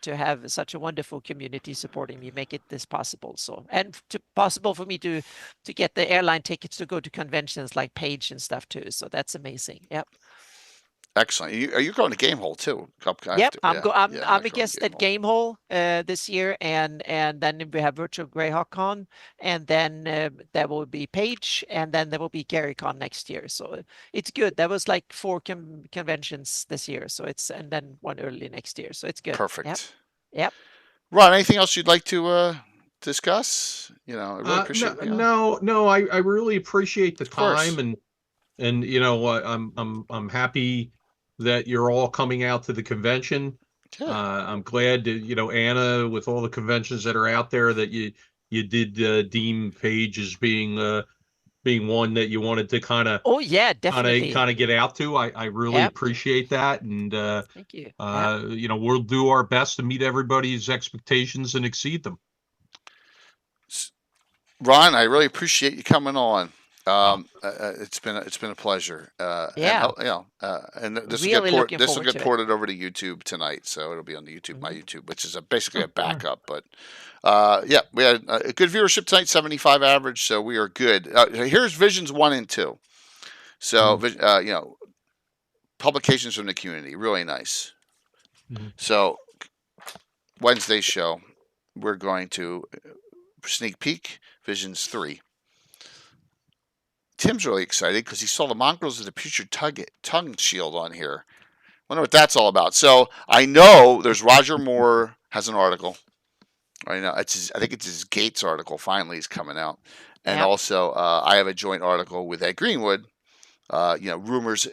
to have such a wonderful community supporting me, make it this possible. So, and possible for me to get the airline tickets to go to conventions like Page and stuff too. So that's amazing. Yep. Excellent. Are you going to Game Hole too? Yep, I'm I'm a guest at Gamehole this year, and then we have Virtual Greyhawk and then there will be Page, and then there will be GaryCon next year. So it's good. There was like 4 conventions this year, so and then one early next year. So it's good. Perfect. Yep. Ron, anything else you'd like to discuss? I really appreciate it. No. I really appreciate the Of course. time, and I'm happy that you're all coming out to the convention. Yeah. I'm glad that Anna, with all the conventions that are out there, that you did deem Page as being one that you wanted to kind of Oh yeah, definitely. get out to. I really appreciate that, and thank you. We'll do our best to meet everybody's expectations and exceed them. Ron, I really appreciate you coming on. It's been a pleasure. Yeah. And this Really will looking get forward to it. ported over to YouTube tonight, so it'll be on the YouTube, my YouTube, which is basically a backup. But yeah, we had a good viewership tonight, 75 average, so we are good. Here's Visions 1 and 2. So publications from the community, really nice. So Wednesday's show, we're going to sneak peek Visions 3. Tim's really excited because he saw the mongrels of the putrid tongue shield on here. Wonder what that's all about. So I know there's Roger Moore has an article. Right now, I think it's his Gates article. Finally, is coming out, and also I have a joint article with Ed Greenwood. Rumors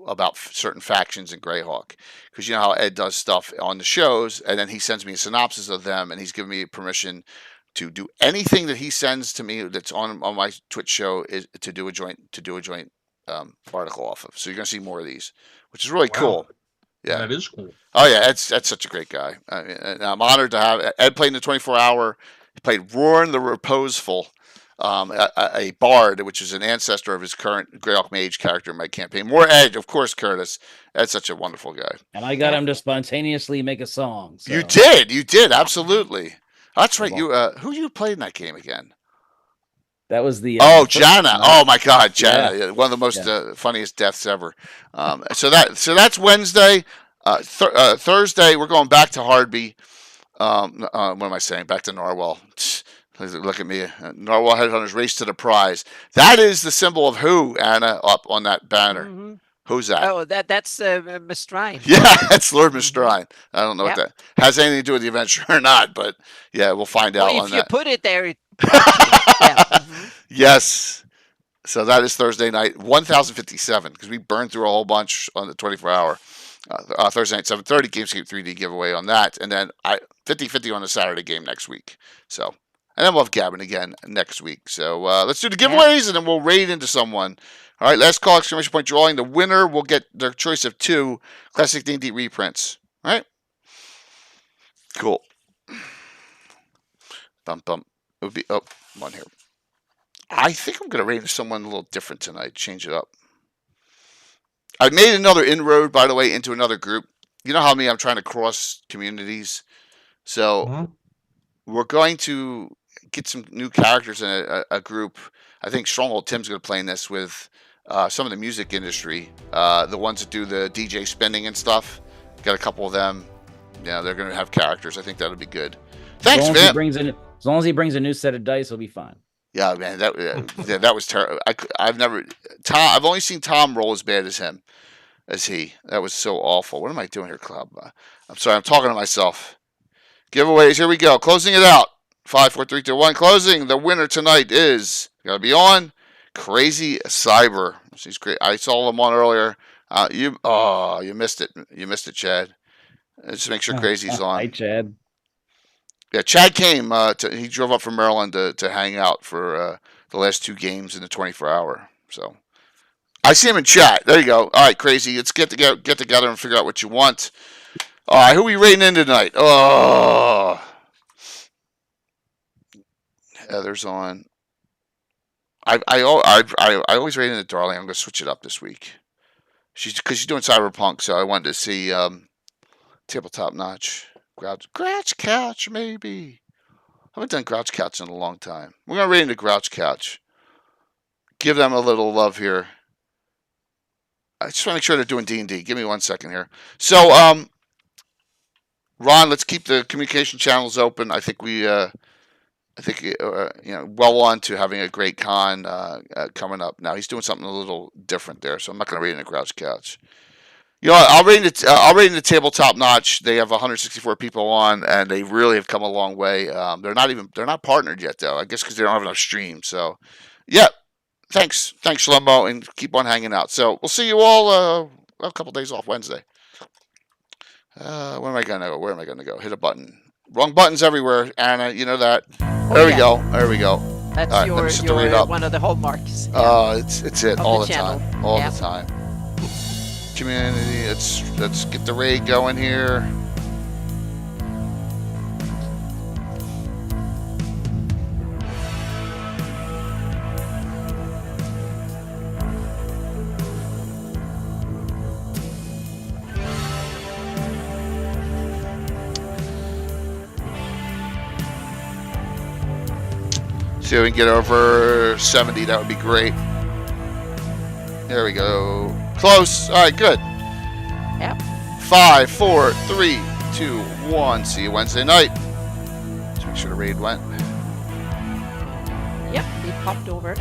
about certain factions in Greyhawk, because you know how Ed does stuff on the shows, and then he sends me a synopsis of them, and he's given me permission to do anything that he sends to me that's on my Twitch show is to do a joint article off of. So you're gonna see more of these, which is really cool. Yeah, that is cool. Oh yeah, that's such a great guy. I mean, and I'm honored to have Ed played in the 24-hour. He played Roran the Reposeful, a bard, which is an ancestor of his current Greyhawk Mage character in my campaign. More Ed, of course, Curtis. Ed's such a wonderful guy. And I got him to spontaneously make a song. So. You did, absolutely. That's right. Who you played in that game again? That was the Jana. Oh my God, Jana! Yeah. One of the most funniest deaths ever. So that's Wednesday. Thursday we're going back to Hardby. What am I saying? Back to Narwhal. Look at me. Narwhal Headhunters Race to the Prize. That is the symbol of who, Anna, up on that banner. Mm-hmm. Who's that? Oh, that's Mistrine. Yeah, that's Lord Mistrine. I don't know what that has anything to do with the adventure or not, but yeah, we'll find out on that. If you put it there, Yes. So that is Thursday night, 1057, because we burned through a whole bunch on the 24-hour. Thursday night, 7:30, Gamescape 3D giveaway on that, and then 50-50 on the Saturday game next week. So And then we'll have Gabbin again next week. So let's do the giveaways, and then we'll raid into someone. All right, last call, exclamation point drawing. The winner will get their choice of 2 Classic D&D reprints. All right? Cool. Bump. It would be, one here. I think I'm going to raid into someone a little different tonight. Change it up. I made another inroad, by the way, into another group. You know how I'm trying to cross communities? So we're going to get some new characters in a group. I think Stronghold Tim's going to play in this with some of the music industry, the ones that do the DJ spinning and stuff. Got a couple of them. Yeah, they're going to have characters. I think that'll be good. Thanks, man. As long as he brings a new set of dice, he'll be fine. Yeah, man, that was terrible. I've only seen Tom roll as bad as he. That was so awful. What am I doing here, Club? I'm sorry, I'm talking to myself. Giveaways, here we go. Closing it out. 5, 4, 3, 2, 1. Closing. The winner tonight is gotta be on Crazy Cyber. She's great. I saw them on earlier. You missed it. You missed it, Chad. Just make sure Crazy's on. Hi, Chad. Yeah, Chad came. He drove up from Maryland to hang out for the last 2 games in the 24-hour. So I see him in chat. There you go. All right, Crazy. Let's get together and figure out what you want. All right, who are we rating in tonight? Oh, Heather's on. I always rate in the Darling. I'm gonna switch it up this week. She's doing Cyberpunk, so I wanted to see Tabletop Notch. Grouch Couch, maybe. I haven't done Grouch Couch in a long time. We're gonna rate into Grouch Couch. Give them a little love here. I just want to make sure they're doing D&D. Give me 1 second here. So, Ron, let's keep the communication channels open. I think well on to having a great con coming up. Now he's doing something a little different there, so I'm not going to rate into Grouch Couch. You know what, I'll rate into Tabletop Notch. They have 164 people on, and they really have come a long way. They're not partnered yet, though. I guess because they don't have enough streams. So, yeah. Thanks, Shlomo, and keep on hanging out. So we'll see you all a couple days off Wednesday. Where am I gonna go? Hit a button. Wrong buttons everywhere, Anna. You know that. There we go. That's right, your one of the hallmarks. It's it all the channel. time. All the time. Community. Let's get the raid going here. See if we can get over 70. That would be great. There we go. Close. All right, good. Yep. 5, 4, 3, 2, 1. See you Wednesday night. Let's make sure the raid went. Yep, it popped over.